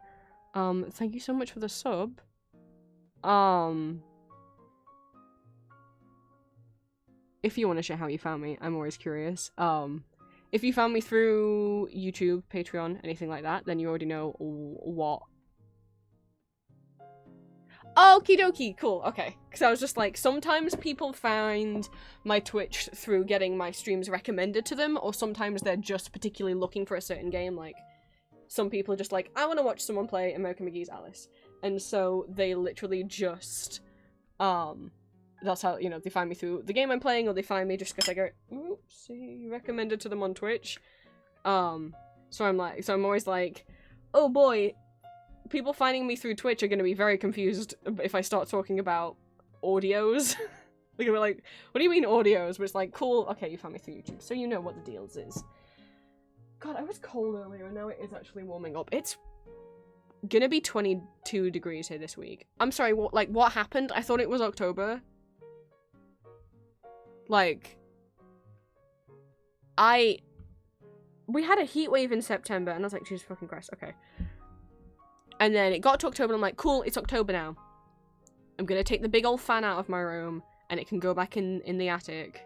Thank you so much for the sub. If you want to share how you found me, I'm always curious. If you found me through YouTube, Patreon, anything like that, then you already know what. Okie dokie, cool, okay. Because I was just like, sometimes people find my Twitch through getting my streams recommended to them, or sometimes they're just particularly looking for a certain game, like, some people are just like, I want to watch someone play American McGee's Alice. And so they literally just, that's how, you know, they find me through the game I'm playing, or they find me just because I go, oopsie, recommended to them on Twitch. So I'm always like, oh boy, people finding me through Twitch are going to be very confused if I start talking about audios. They're gonna be like, what do you mean audios? But it's like, cool, okay, you found me through YouTube, so you know what the deals is. God, I was cold earlier, and now it is actually warming up. It's gonna be 22 degrees here this week. I'm sorry, what happened? I thought it was October. Like, we had a heat wave in September, and I was like, Jesus fucking Christ, okay. And then it got to October, and I'm like, cool, it's October now. I'm gonna take the big old fan out of my room, and it can go back in the attic.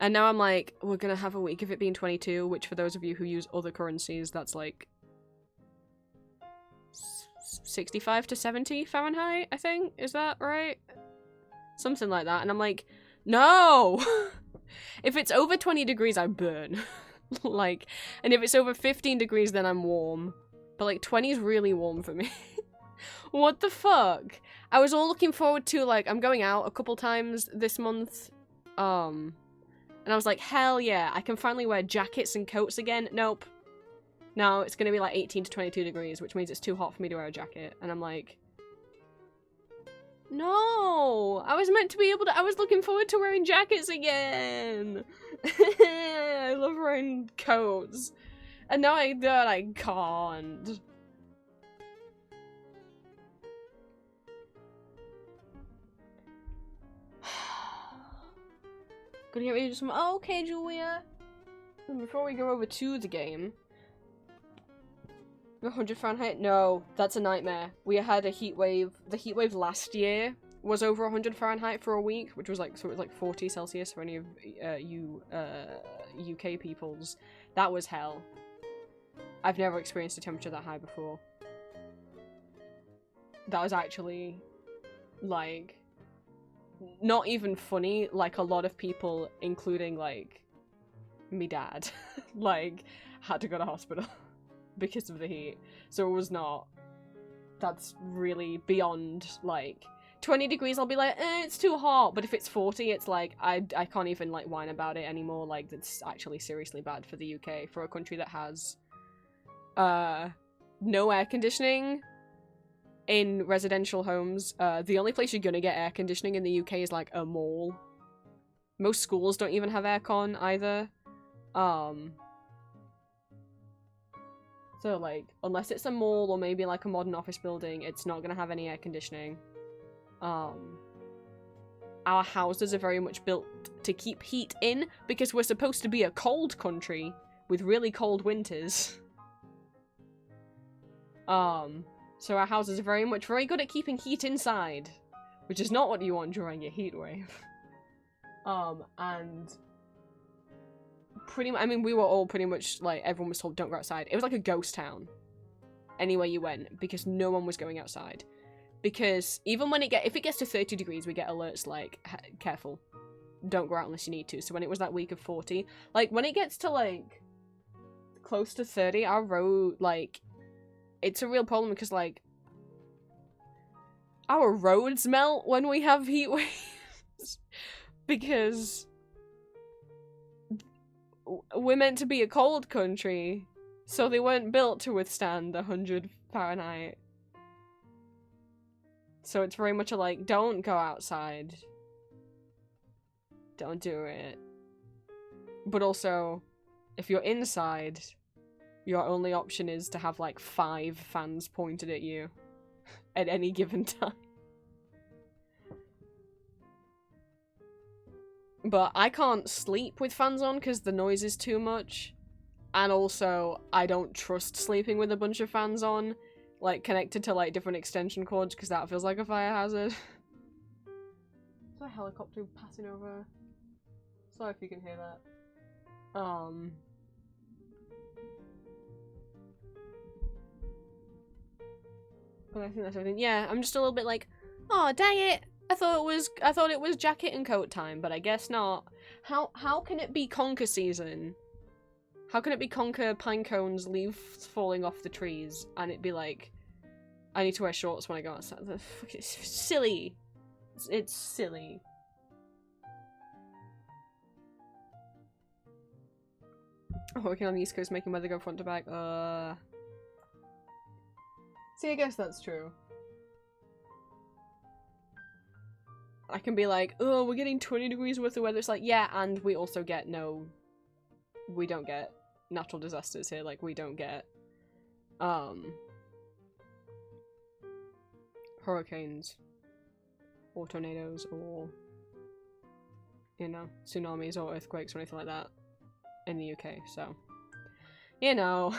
And now I'm like, we're gonna have a week of it being 22, which for those of you who use other currencies, that's like 65 to 70 Fahrenheit, I think? Is that right? Something like that. And I'm like, no! If it's over 20 degrees, I burn. Like, and if it's over 15 degrees, then I'm warm. But like, 20 is really warm for me. What the fuck? I was all looking forward to, like, I'm going out a couple times this month. And I was like, hell yeah, I can finally wear jackets and coats again. Nope. No, it's gonna be like 18 to 22 degrees, which means it's too hot for me to wear a jacket. And I'm like, no, I was meant to be able to, I was looking forward to wearing jackets again. I love wearing coats. And now I can't. Gonna get ready to do some. Oh, okay, Julia. And before we go over to the game, 100 Fahrenheit. No, that's a nightmare. We had a heat wave. The heat wave last year was over 100 Fahrenheit for a week, which was like, so it was like 40 Celsius for any of you UK peoples. That was hell. I've never experienced a temperature that high before. That was actually like not even funny. Like, a lot of people, including like me dad, like had to go to hospital because of the heat. So it was not, that's really beyond, like 20 degrees I'll be like, it's too hot, but if it's 40 it's like I can't even like whine about it anymore. Like, that's actually seriously bad for the UK, for a country that has no air conditioning in residential homes. The only place you're gonna get air conditioning in the UK is like a mall. Most schools don't even have aircon either. So like, unless it's a mall or maybe like a modern office building, it's not gonna have any air conditioning. Our houses are very much built to keep heat in because we're supposed to be a cold country with really cold winters. So our houses are very good at keeping heat inside, which is not what you want during a heat wave. And pretty much, I mean, we were all pretty much like, everyone was told don't go outside. It was like a ghost town anywhere you went because no one was going outside. Because even when if it gets to 30 degrees, we get alerts like, careful, don't go out unless you need to. So when it was that week of 40, like when it gets to like close to 30, our road, like, it's a real problem because like our roads melt when we have heat waves because we're meant to be a cold country, so they weren't built to withstand 100 Fahrenheit. So it's very much a like, don't go outside. Don't do it. But also, if you're inside, your only option is to have like 5 fans pointed at you at any given time. But I can't sleep with fans on because the noise is too much. And also, I don't trust sleeping with a bunch of fans on, like connected to like different extension cords, because that feels like a fire hazard. There's a helicopter passing over. Sorry if you can hear that. But I think that's everything. Yeah, I'm just a little bit like, oh dang it! I thought it was jacket and coat time, but I guess not. How can it be conker season? How can it be conker, pine cones, leaves falling off the trees, and it be like, I need to wear shorts when I go outside? It's silly. It's silly. Working on the East Coast, making weather go front to back. See, I guess that's true. I can be like, oh, we're getting 20 degrees worth of weather. It's like, yeah, and we also get we don't get natural disasters here. Like, we don't get, hurricanes, or tornadoes, or, you know, tsunamis or earthquakes or anything like that in the UK, so, you know,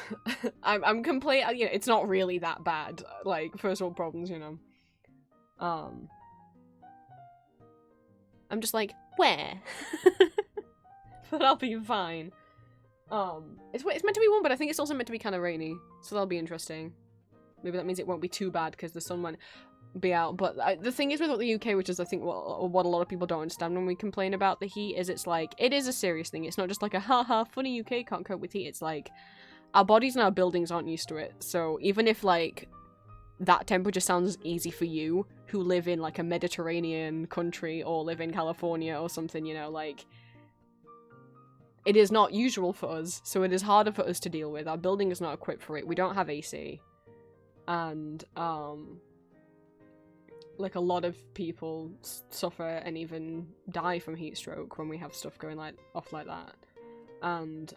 I'm complete, you know, it's not really that bad, like, first world problems, you know, I'm just like, where? But I'll be fine. It's meant to be warm, but I think it's also meant to be kind of rainy, so that'll be interesting. Maybe that means it won't be too bad because the sun won't be out. But the thing is with the UK, which is I think what a lot of people don't understand when we complain about the heat, is it's like, it is a serious thing. It's not just like a haha funny UK can't cope with heat. It's like our bodies and our buildings aren't used to it. So even if like that temperature sounds easy for you who live in like a Mediterranean country or live in California or something, you know, like it is not usual for us, so it is harder for us to deal with. Our building is not equipped for it. We don't have AC. And like a lot of people suffer and even die from heat stroke when we have stuff going like off like that. And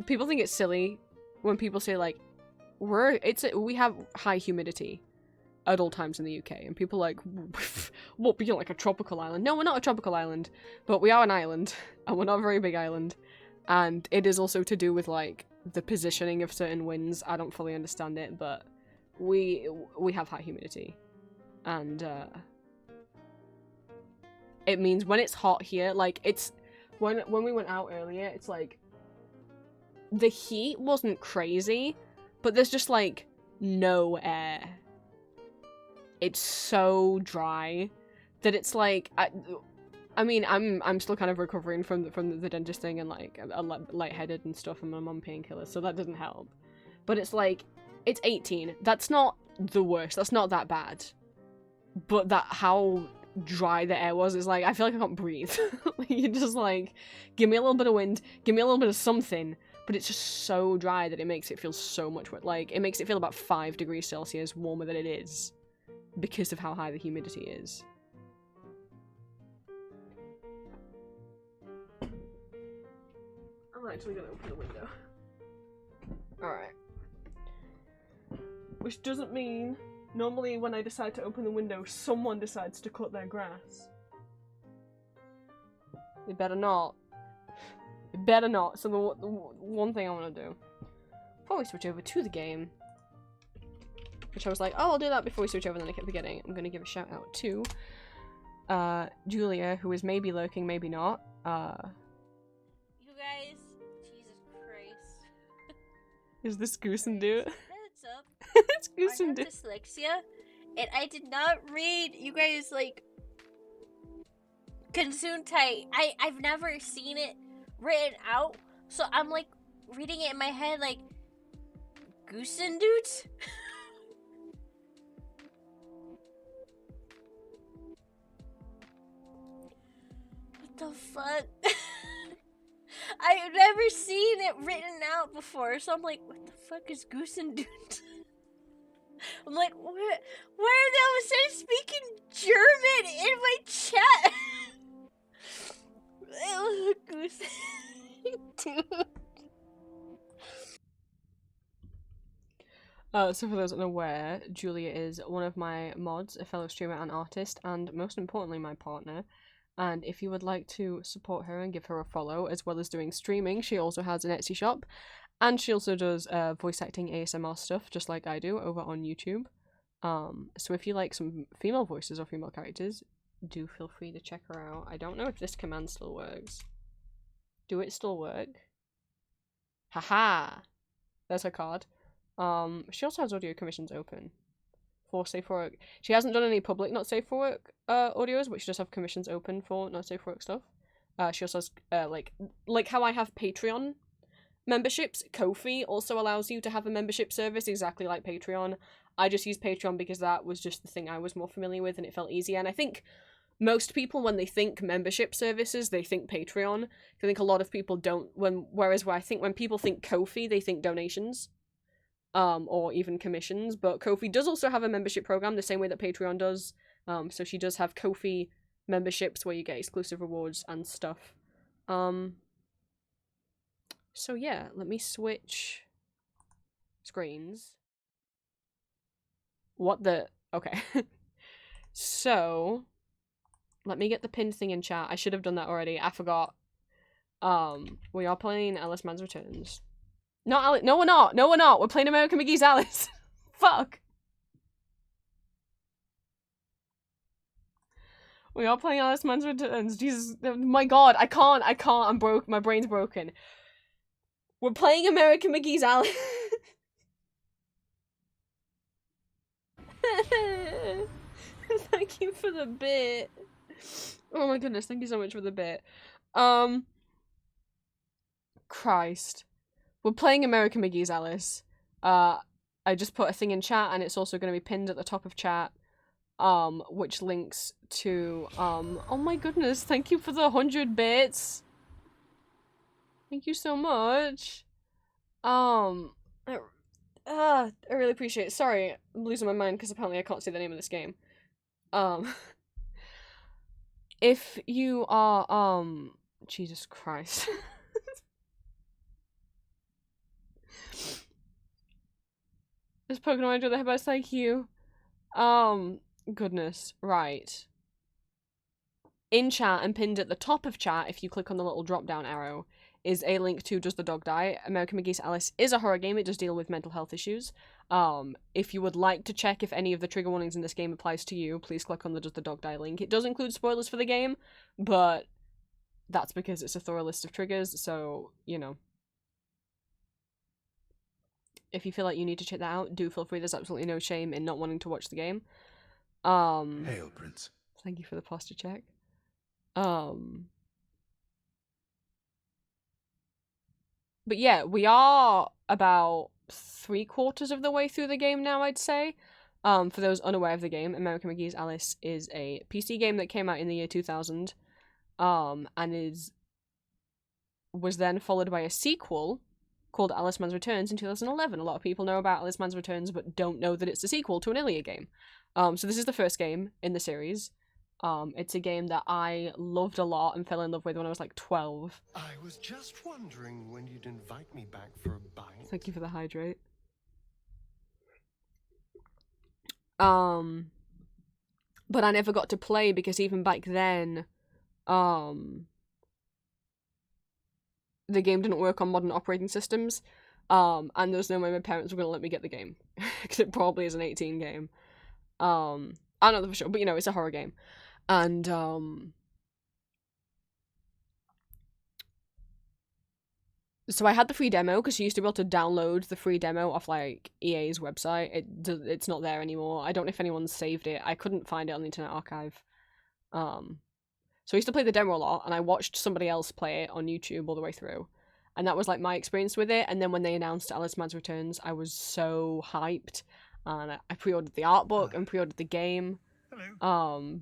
people think it's silly when people say like we have high humidity at all times in the UK, and people are like, what, you're like a tropical island? No, we're not a tropical island, but we are an island, and we're not a very big island, and it is also to do with like the positioning of certain winds. I don't fully understand it, but we have high humidity, and it means when it's hot here, like it's when we went out earlier, it's like the heat wasn't crazy, but there's just like no air. It's so dry that it's like I mean I'm still kind of recovering from the dentist thing and like lightheaded and stuff, and I'm on painkillers, so that doesn't help. But it's like it's 18. That's not the worst. That's not that bad. But that how dry the air was is like I feel like I can't breathe. Like, you just like give me a little bit of wind, give me a little bit of something. But it's just so dry that it makes it feel so much like it makes it feel about 5 degrees Celsius warmer than it is. Because of how high the humidity is. I'm actually gonna open the window. Alright. Which doesn't mean, normally when I decide to open the window, someone decides to cut their grass. They better not. They better not. So the one thing I want to do, before we switch over to the game, which I was like, oh, I'll do that before we switch over, and then I kept forgetting. I'm gonna give a shout out to Julia, who is maybe lurking, maybe not. You guys, Jesus Christ. Is this Goose and Do? Heads up. It's Goose I and have Do. dyslexia, and I did not read you guys like Gesundheit. I've never seen it written out, so I'm like reading it in my head like Goosendut. What the fuck? I've never seen it written out before, so I'm like, what the fuck is Goosendut? I'm like, where the hell was I speaking German in my chat? Goosendut. So for those unaware, Julia is one of my mods, a fellow streamer and artist, and most importantly my partner. And if you would like to support her and give her a follow, as well as doing streaming, she also has an Etsy shop. And she also does voice acting ASMR stuff, just like I do, over on YouTube. So if you like some female voices or female characters, do feel free to check her out. I don't know if this command still works. Do it still work? Haha! There's her card. She also has audio commissions open for Safe for Work. She hasn't done any public Not Safe for Work audios, but she does have commissions open for Not Safe for Work stuff. She also has like how I have Patreon memberships. Ko-fi also allows you to have a membership service exactly like Patreon. I just use Patreon because that was just the thing I was more familiar with and it felt easier. And I think most people, when they think membership services, they think Patreon. I think a lot of people don't. Whereas I think when people think Ko-fi, they think donations, or even commissions. But Ko-fi does also have a membership program, the same way that Patreon does. So she does have Ko-fi memberships where you get exclusive rewards and stuff. So yeah, let me switch screens. What the? Okay. So, let me get the pinned thing in chat. I should have done that already. I forgot. We are playing Alice Man's Returns. Not Alice. No, we're not. No, we're not. We're playing American McGee's Alice. Fuck. We are playing Alice Man's Returns. Jesus. My god. I can't. I'm broke. My brain's broken. We're playing American McGee's Alice. Thank you for the bit. Oh my goodness, thank you so much for the bit. Christ. We're playing American McGee's Alice. I just put a thing in chat and it's also going to be pinned at the top of chat. Which links to, oh my goodness, thank you for the 100 bits. Thank you so much. I really appreciate it. Sorry, I'm losing my mind because apparently I can't see the name of this game. If you are, Jesus Christ. This Pokemon enjoy the headbutts, thank you. Goodness, right. In chat and pinned at the top of chat, if you click on the little drop down arrow, is a link to Does the Dog Die? American McGee's Alice is a horror game. It does deal with mental health issues. If you would like to check if any of the trigger warnings in this game applies to you, please click on the Does the Dog Die link. It does include spoilers for the game, but that's because it's a thorough list of triggers, so, you know. If you feel like you need to check that out, do feel free. There's absolutely no shame in not wanting to watch the game. Hail, Prince. Thank you for the posture check. But yeah, we are about 3/4 of the way through the game now, I'd say. For those unaware of the game, American McGee's Alice is a PC game that came out in the year 2000, and was then followed by a sequel called Alice Man's Returns in 2011. A lot of people know about Alice Man's Returns, but don't know that it's a sequel to an earlier game. So this is the first game in the series. It's a game that I loved a lot and fell in love with when I was like 12. I was just wondering when you'd invite me back for a bite. Thank you for the hydrate. But I never got to play because even back then, the game didn't work on modern operating systems. And there was no way my parents were going to let me get the game. Because it probably is an 18 game. I don't know for sure, but you know, it's a horror game. And, so I had the free demo, because you used to be able to download the free demo off, like, EA's website. It's not there anymore. I don't know if anyone's saved it. I couldn't find it on the Internet Archive. So I used to play the demo a lot, and I watched somebody else play it on YouTube all the way through. And that was, like, my experience with it. And then when they announced Alice Man's Returns, I was so hyped. And I pre-ordered the art book and pre-ordered the game. Hello.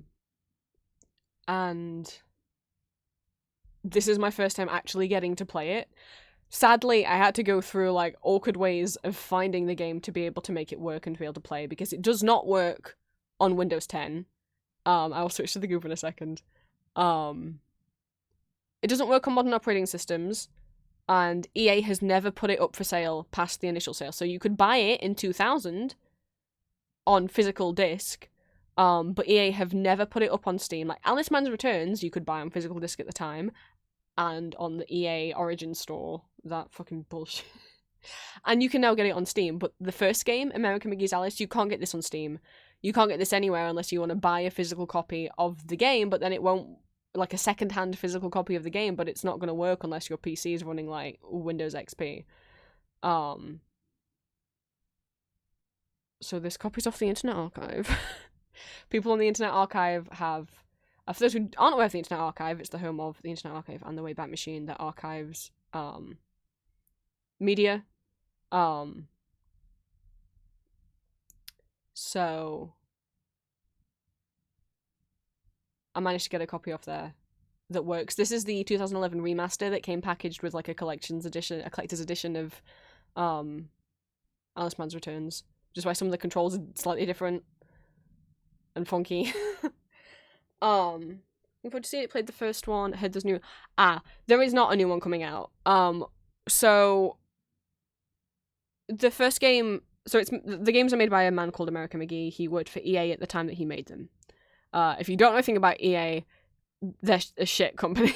And this is my first time actually getting to play it. Sadly, I had to go through, like, awkward ways of finding the game to be able to make it work and to be able to play, because it does not work on Windows 10. I'll switch to the group in a second. It doesn't work on modern operating systems, and EA has never put it up for sale past the initial sale. So you could buy it in 2000 on physical disc, but EA have never put it up on Steam. Like, Alice Man's Returns, you could buy on physical disc at the time, and on the EA Origin store. That fucking bullshit. And you can now get it on Steam, but the first game, American McGee's Alice, you can't get this on Steam. You can't get this anywhere unless you want to buy a physical copy of the game, but then it won't, like a second-hand physical copy of the game, but it's not going to work unless your PC is running, like, Windows XP. So this copy's off the Internet Archive. People on the Internet Archive have... for those who aren't aware of the Internet Archive, it's the home of the Internet Archive and the Wayback Machine that archives media. So I managed to get a copy off there that works. This is the 2011 remaster that came packaged with like a collector's edition of Alice Man's Returns, which is why some of the controls are slightly different and funky. If I see it, played the first one, heard there's new. There is not a new one coming out. So the first game, so the games are made by a man called American McGee. He worked for EA at the time that he made them. If you don't know anything about EA, they're a shit company.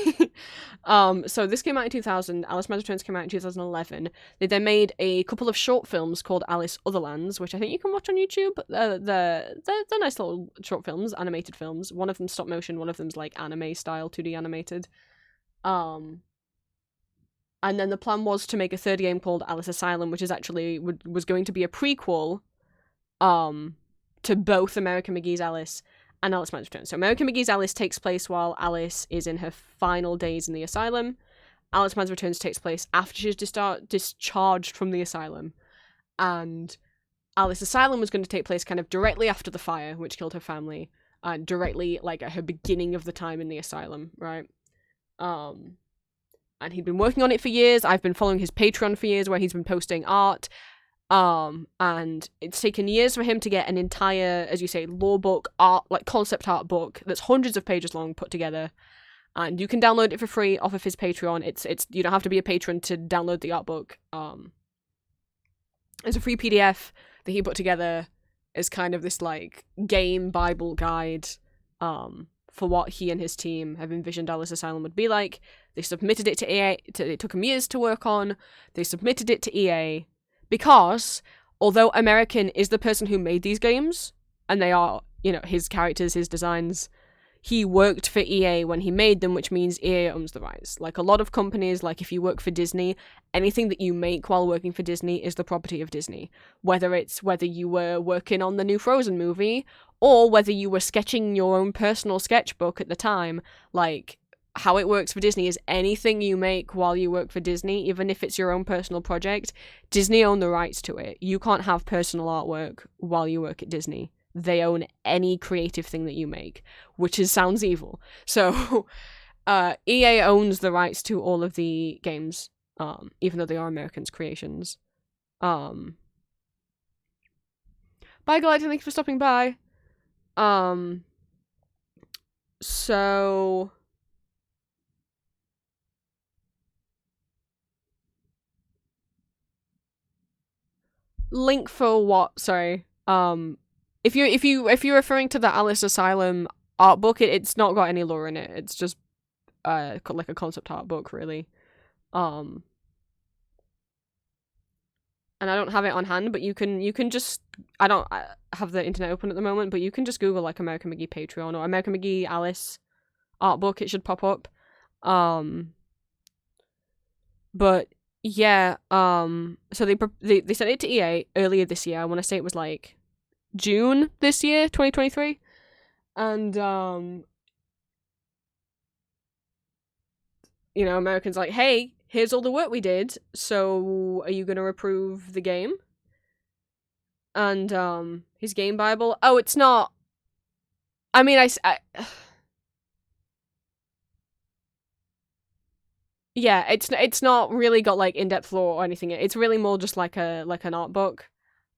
So this came out in 2000. Alice Man's Returns came out in 2011. They then made a couple of short films called Alice Otherlands, which I think you can watch on YouTube. They're nice little short films, animated films. One of them's stop motion, one of them's like anime style, 2D animated. And then the plan was to make a third game called Alice Asylum, which is actually was going to be a prequel to both American McGee's Alice and Alice Man's Returns. So American McGee's Alice takes place while Alice is in her final days in the asylum. Alice Man's Returns takes place after she's discharged from the asylum. And Alice Asylum was going to take place kind of directly after the fire, which killed her family, and directly like at her beginning of the time in the asylum, right? And he'd been working on it for years. I've been following his Patreon for years where he's been posting art. And it's taken years for him to get an entire, as you say, lore book, art, like concept art book that's hundreds of pages long put together. And you can download it for free off of his Patreon. It's you don't have to be a patron to download the art book. It's a free PDF that he put together as kind of this like game Bible guide for what he and his team have envisioned Alice Asylum would be like. They submitted it to EA. It took them years to work on. They submitted it to EA. Because, although American is the person who made these games, and they are, you know, his characters, his designs, he worked for EA when he made them, which means EA owns the rights. Like a lot of companies, like if you work for Disney, anything that you make while working for Disney is the property of Disney. Whether you were working on the new Frozen movie, or whether you were sketching your own personal sketchbook at the time, like, how it works for Disney is anything you make while you work for Disney, even if it's your own personal project, Disney own the rights to it. You can't have personal artwork while you work at Disney. They own any creative thing that you make, which sounds evil. So EA owns the rights to all of the games, even though they are Americans' creations. Bye, Galactic, thanks for stopping by. So link for what? Sorry. If you're referring to the Alice Asylum art book, it's not got any lore in it. It's just like a concept art book, really. And I don't have it on hand, but you can just I have the internet open at the moment, but you can just Google like American McGee Patreon or American McGee Alice art book. It should pop up. But yeah, so they sent it to EA earlier this year. I want to say it was like June this year, 2023. And you know, Americans like, hey, here's all the work we did, so are you gonna approve the game? And his game Bible, oh, it's not, I mean, yeah, it's not really got like in-depth lore or anything. It's really more just like an art book.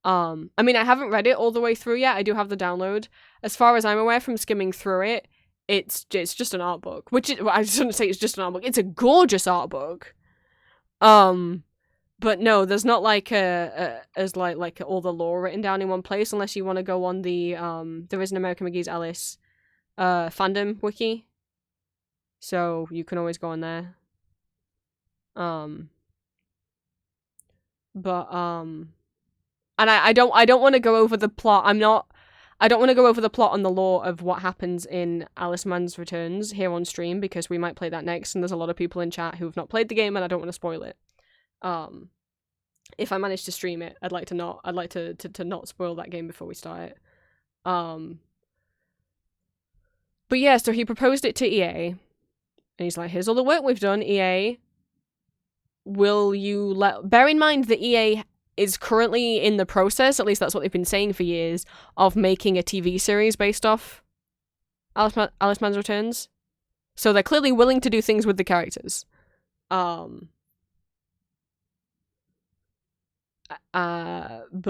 I mean, I haven't read it all the way through yet. I do have the download. As far as I'm aware from skimming through it, it's just an art book. I shouldn't say it's just an art book. It's a gorgeous art book. But no, there's not like as like all the lore written down in one place, unless you want to go on the there is an American McGee's Alice fandom wiki, so you can always go on there. And I don't want to go over the plot. I don't want to go over the plot and the lore of what happens in Alice Man's Returns here on stream, because we might play that next, and there's a lot of people in chat who have not played the game, and I don't want to spoil it. If I manage to stream it, I'd like to not spoil that game before we start it. But yeah, so he proposed it to EA, and he's like, here's all the work we've done, EA. Will you bear in mind that EA is currently in the process, at least that's what they've been saying for years, of making a TV series based off Alice Man's Returns. So they're clearly willing to do things with the characters. But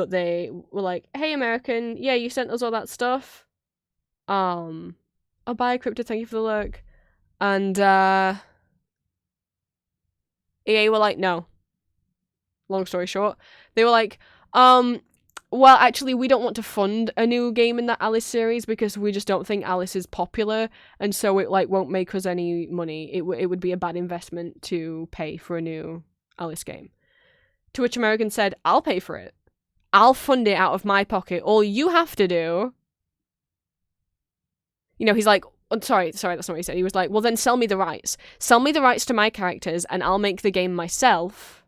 they were like, hey, American, yeah, you sent us all that stuff. I'll buy a crypto, thank you for the lurk. And, EA were like, no. Long story short. They were like, well, actually, we don't want to fund a new game in that Alice series because we just don't think Alice is popular, and so it, like, won't make us any money. It would be a bad investment to pay for a new Alice game. To which American said, I'll pay for it. I'll fund it out of my pocket. All you have to do... You know, he's like, oh, sorry, that's not what he said. He was like, well, then sell me the rights. Sell me the rights to my characters, and I'll make the game myself.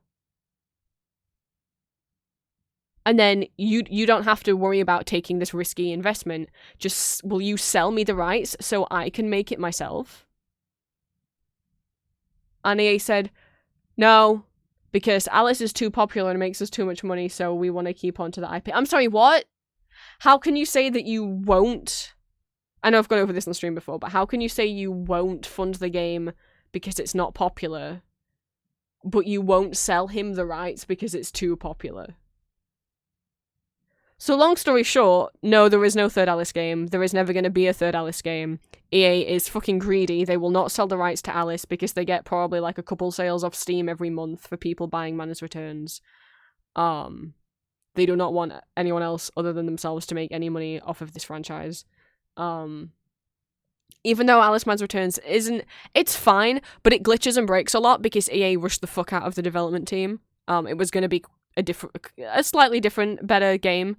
And then you don't have to worry about taking this risky investment. Just, will you sell me the rights so I can make it myself? And EA said, no, because Alice is too popular and makes us too much money, so we want to keep on to the IP. I'm sorry, what? How can you say that you won't... I know I've gone over this on stream before, but how can you say you won't fund the game because it's not popular, but you won't sell him the rights because it's too popular? So long story short, no, there is no third Alice game. There is never going to be a third Alice game. EA is fucking greedy. They will not sell the rights to Alice because they get probably like a couple sales off Steam every month for people buying Man's Returns. They do not want anyone else other than themselves to make any money off of this franchise. Even though Alice Man's Returns it's fine, but it glitches and breaks a lot because EA rushed the fuck out of the development team. It was going to be a slightly different, better game.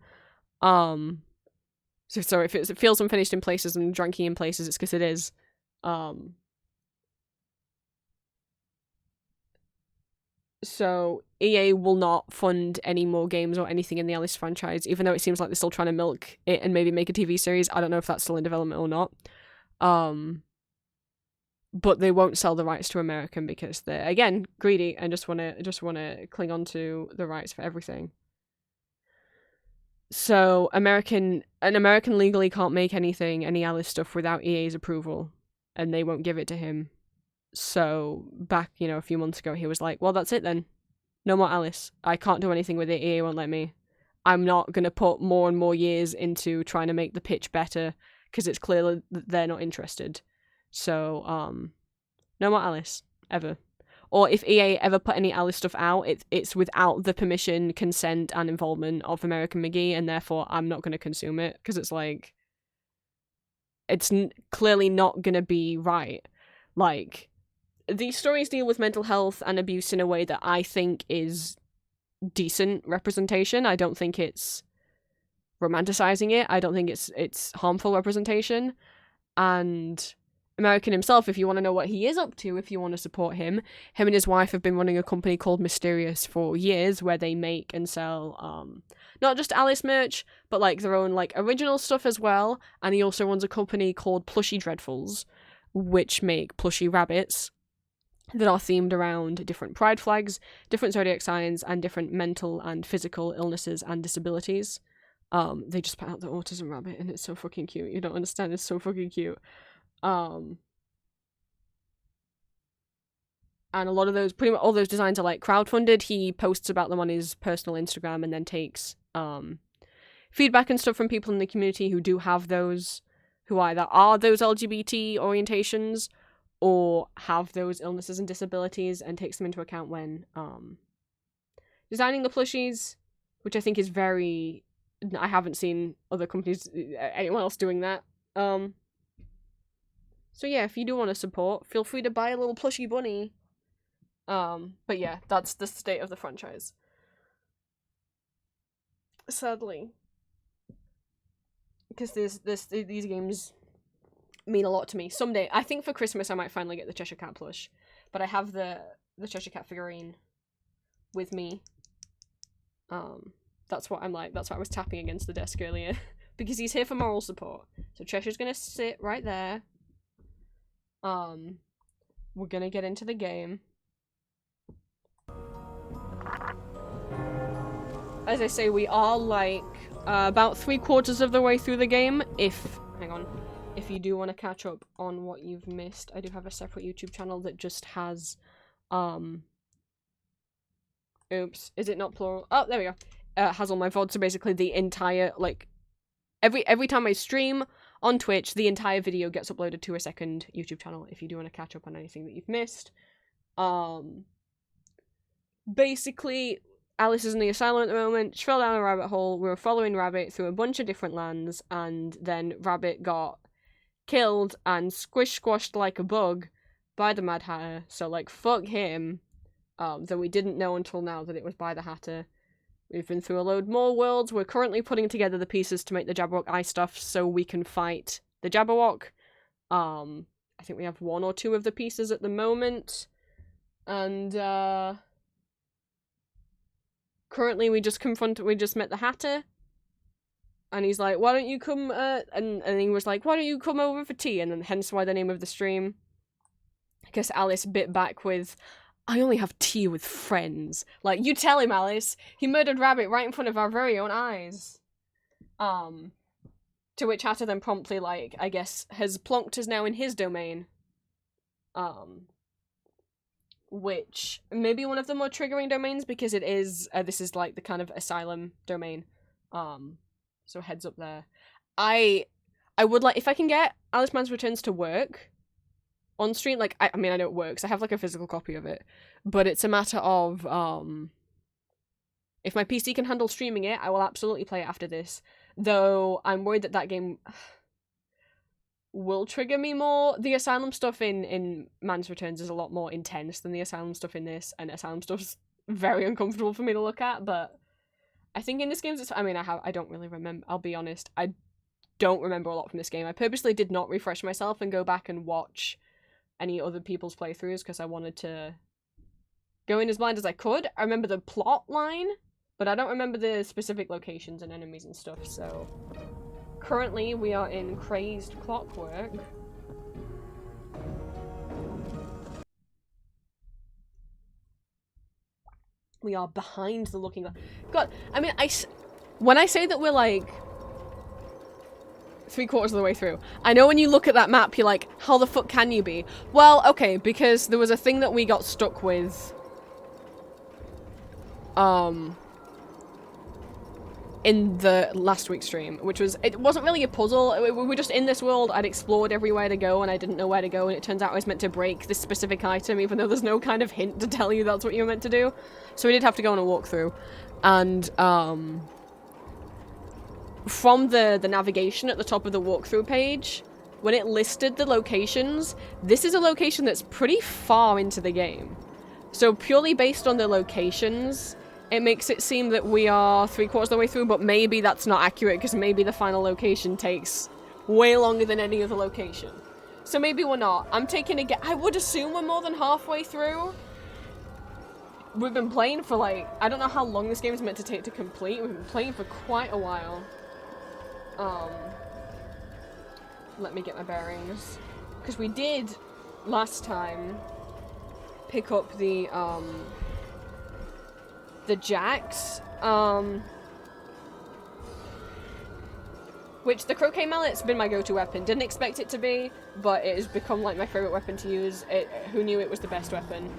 So sorry if it feels unfinished in places and drunky in places, it's because it is. So EA will not fund any more games or anything in the Alice franchise, even though it seems like they're still trying to milk it and maybe make a TV series. I don't know if that's still in development or not. But they won't sell the rights to American because they're, again, greedy and just wanna cling on to the rights for everything. So American legally can't make any Alice stuff without EA's approval, and they won't give it to him. So back, a few months ago, he was like, well, that's it then. No more Alice. I can't do anything with it. EA won't let me. I'm not going to put more and more years into trying to make the pitch better because it's clear that they're not interested. So, no more Alice. Ever. Or if EA ever put any Alice stuff out, it's without the permission, consent, and involvement of American McGee, and therefore I'm not going to consume it because it's like... It's clearly not going to be right. Like... These stories deal with mental health and abuse in a way that I think is decent representation. I don't think it's romanticizing it. I don't think it's harmful representation. And American himself, if you want to know what he is up to, if you want to support him and his wife have been running a company called Mysterious for years where they make and sell not just Alice merch, but like their own like original stuff as well. And he also runs a company called Plushy Dreadfuls, which make plushy rabbits that are themed around different pride flags, different zodiac signs, and different mental and physical illnesses and disabilities. They just put out the autism rabbit, and it's so fucking cute. You don't understand, it's so fucking cute. And a lot of those, pretty much all those designs are like crowdfunded. He posts about them on his personal Instagram and then takes feedback and stuff from people in the community who do have those, who either are those LGBT orientations or have those illnesses and disabilities, and takes them into account when designing the plushies, which I think is very... I haven't seen other companies, anyone else doing that. So yeah, if you do want to support, feel free to buy a little plushy bunny. But yeah, that's the state of the franchise. Sadly. Because these games mean a lot to me. Someday, I think for Christmas I might finally get the Cheshire Cat plush, but I have the Cheshire Cat figurine with me. That's what I'm like. That's why I was tapping against the desk earlier. Because he's here for moral support. So Cheshire's gonna sit right there. We're gonna get into the game. As I say, we are like about 3/4 of the way through the game. Hang on. if you do want to catch up on what you've missed, I do have a separate YouTube channel that just has, oops, is it not plural? Oh, there we go. Has all my VODs, so basically the entire, like, every time I stream on Twitch, the entire video gets uploaded to a second YouTube channel if you do want to catch up on anything that you've missed. Basically, Alice is in the asylum at the moment. She fell down a rabbit hole. We were following Rabbit through a bunch of different lands, and then Rabbit got killed and squashed like a bug by the Mad Hatter. So, like, fuck him. Though we didn't know until now that it was by the Hatter. We've been through a load more worlds. We're currently putting together the pieces to make the Jabberwock eye stuff so we can fight the Jabberwock. I think we have 1 or 2 of the pieces at the moment. And, currently we just met the Hatter. And he's like, why don't you come, and he was like, why don't you come over for tea? And then hence why the name of the stream. I guess Alice bit back with, I only have tea with friends. Like, you tell him, Alice. He murdered Rabbit right in front of our very own eyes. To which Hatter then promptly, like, I guess, has plonked us now in his domain. Which may be one of the more triggering domains because it is, this is like the kind of asylum domain. So heads up there. I would like, if I can get Alice Man's Returns to work on stream, like, I mean, I know it works. I have, like, a physical copy of it. But it's a matter of, if my PC can handle streaming it, I will absolutely play it after this. Though, I'm worried that that game will trigger me more. The Asylum stuff in Man's Returns is a lot more intense than the Asylum stuff in this, and Asylum stuff's very uncomfortable for me to look at, but I think in this game, I mean, I don't really remember, I'll be honest, I don't remember a lot from this game. I purposely did not refresh myself and go back and watch any other people's playthroughs because I wanted to go in as blind as I could. I remember the plot line, but I don't remember the specific locations and enemies and stuff, so currently we are in Crazed Clockwork. We are behind the looking glass. God, I mean, when I say that we're like 3/4 of the way through, I know when you look at that map, you're like, how the fuck can you be? Well, okay, because there was a thing that we got stuck with, in the last week's stream, which was, it wasn't really a puzzle. We were just in this world. I'd explored everywhere to go and I didn't know where to go, and it turns out I was meant to break this specific item even though there's no kind of hint to tell you that's what you were meant to do. So we did have to go on a walkthrough. And from the navigation at the top of the walkthrough page, when it listed the locations, this is a location that's pretty far into the game. So purely based on the locations, it makes it seem that we are 3/4 of the way through, but maybe that's not accurate because maybe the final location takes way longer than any other location. So maybe we're not. I'm taking a guess. I would assume we're more than halfway through. We've been playing for like, I don't know how long this game is meant to take to complete. We've been playing for quite a while. Let me get my bearings. Because we did, last time, pick up the jacks, which the croquet mallet's been my go-to weapon. Didn't expect it to be, but it has become like my favorite weapon to use. Who knew it was the best weapon?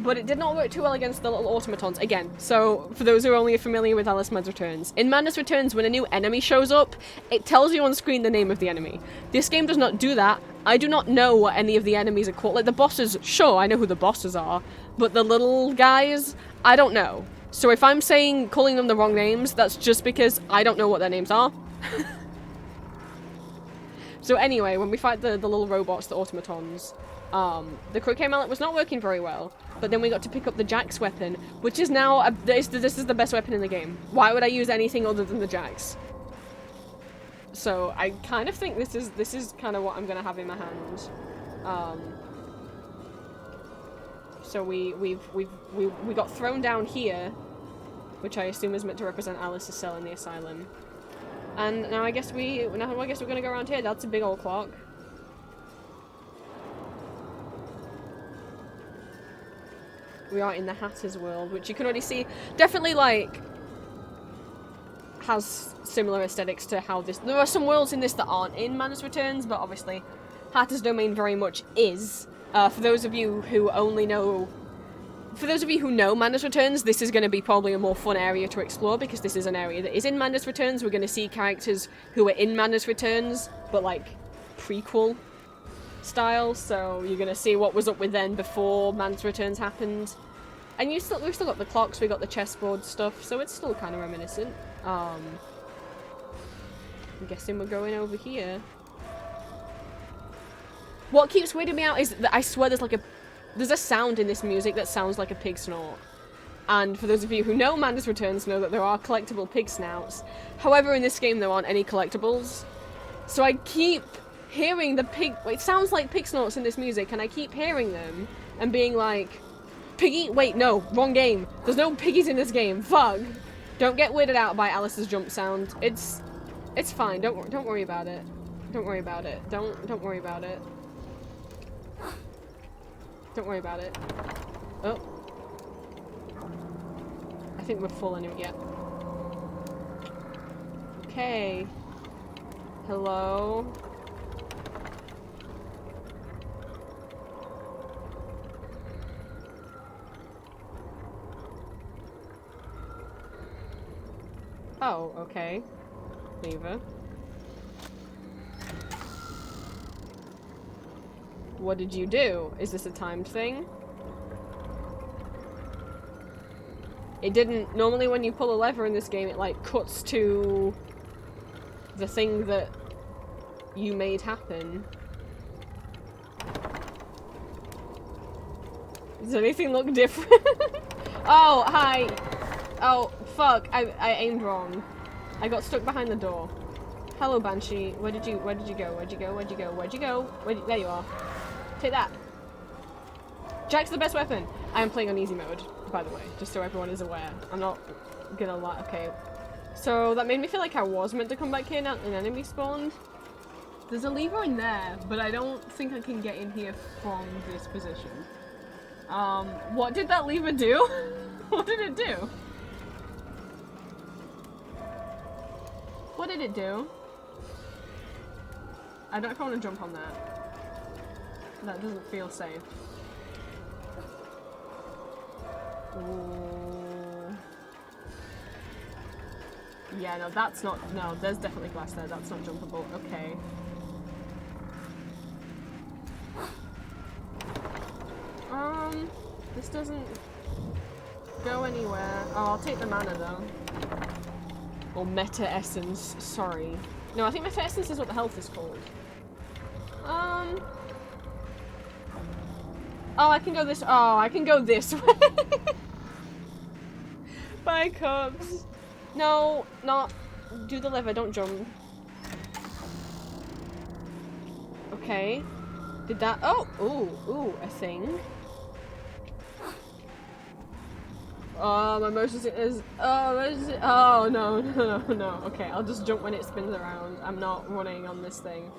But it did not work too well against the little automatons. Again, so for those who are only familiar with Alice Mad's Returns, in Madness Returns, when a new enemy shows up, it tells you on screen the name of the enemy. This game does not do that. I do not know what any of the enemies are called. Like, the bosses, sure, I know who the bosses are, but the little guys, I don't know. So if I'm calling them the wrong names, that's just because I don't know what their names are. So anyway, when we fight the little robots, the automatons, the croquet mallet was not working very well, but then we got to pick up the Jax weapon, which is now, this is the best weapon in the game. Why would I use anything other than the Jax? So I kind of think this is kind of what I'm gonna have in my hand. So we got thrown down here, which I assume is meant to represent Alice's cell in the asylum. And now I guess we're gonna go around here. That's a big old clock. We are in the Hatter's world, which you can already see. Definitely, like, has similar aesthetics to how this... There are some worlds in this that aren't in Mana's Returns, but obviously Hatter's Domain very much is. For those of you who only know... For those of you who know Mana's Returns, this is going to be probably a more fun area to explore, because this is an area that is in Mana's Returns. We're going to see characters who are in Mana's Returns, but like prequel style, so you're going to see what was up with them before Mana's Returns happened. And we've still got the clocks, we got the chessboard stuff, so it's still kind of reminiscent. I'm guessing we're going over here. What keeps weirding me out is that I swear there's a sound in this music that sounds like a pig snort. And for those of you who know Mana's Returns know that there are collectible pig snouts. However, in this game there aren't any collectibles. So I keep hearing the pig... It sounds like pig snorts in this music, and I keep hearing them and being like... Piggy? Wait, no, wrong game. There's no piggies in this game. Fuck. Don't get weirded out by Alice's jump sound. It's fine. Don't worry about it. Don't worry about it. Don't worry about it. Don't worry about it. Oh. I think we're full anyway. Yeah. Okay. Hello? Oh, okay. Lever. What did you do? Is this a timed thing? It didn't... Normally when you pull a lever in this game, it like cuts to the thing that you made happen. Does anything look different? Oh, hi! Oh, fuck. I aimed wrong. I got stuck behind the door. Hello, Banshee. Where did you go? Where'd you go? Where'd you go? There you are. Take that. Jack's the best weapon. I am playing on easy mode, by the way, just so everyone is aware. I'm not gonna lie. Okay. So that made me feel like I was meant to come back here now an enemy spawned. There's a lever in there, but I don't think I can get in here from this position. What did that lever do? What did it do? What did it do? I don't know if I want to jump on that. That doesn't feel safe. Ooh. Yeah, no, that's not... No, there's definitely glass there. That's not jumpable. Okay. This doesn't go anywhere. Oh, I'll take the mana, though. Or Meta Essence. Sorry. No, I think Meta Essence is what the health is called. Oh, I can go this... Oh, I can go this way. Bye, Cubs. No, not... Do the lever, don't jump. Okay. Did that... Oh! Ooh, a thing. Oh, my motion is... Oh, no. Okay, I'll just jump when it spins around. I'm not running on this thing.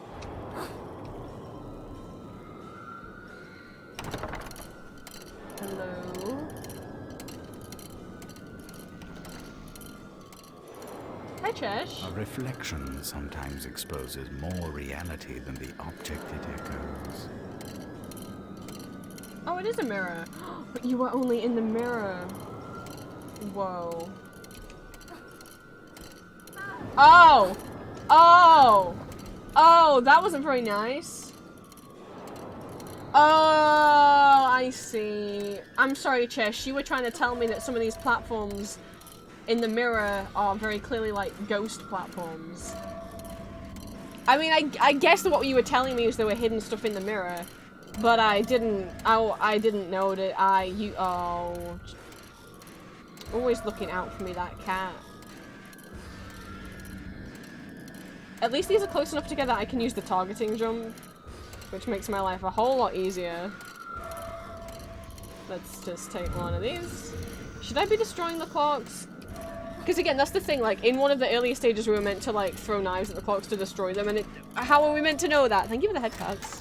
Hello? Hi, Chesh. A reflection sometimes exposes more reality than the object it echoes. Oh, it is a mirror. But you were only in the mirror. Whoa. Oh! Oh! Oh, that wasn't very nice. Oh, I see. I'm sorry, Chesh. You were trying to tell me that some of these platforms in the mirror are very clearly like ghost platforms. I mean, I guess that what you were telling me is there were hidden stuff in the mirror, but I didn't know that oh. Always looking out for me, that cat. At least these are close enough together I can use the targeting jump, which makes my life a whole lot easier. Let's just take one of these. Should I be destroying the clocks? Because again, that's the thing, like, in one of the earlier stages we were meant to, like, throw knives at the clocks to destroy them, and how are we meant to know that? Thank you for the head cards.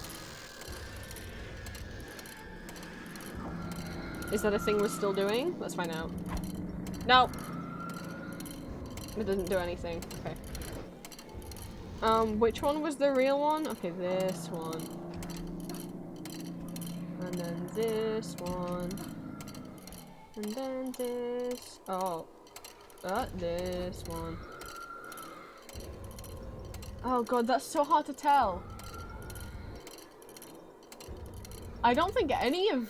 Is that a thing we're still doing? Let's find out. No. It doesn't do anything. Okay. Which one was the real one? Okay, this one. And then this one. And then this. Oh. This one. Oh god, that's so hard to tell. I don't think any of...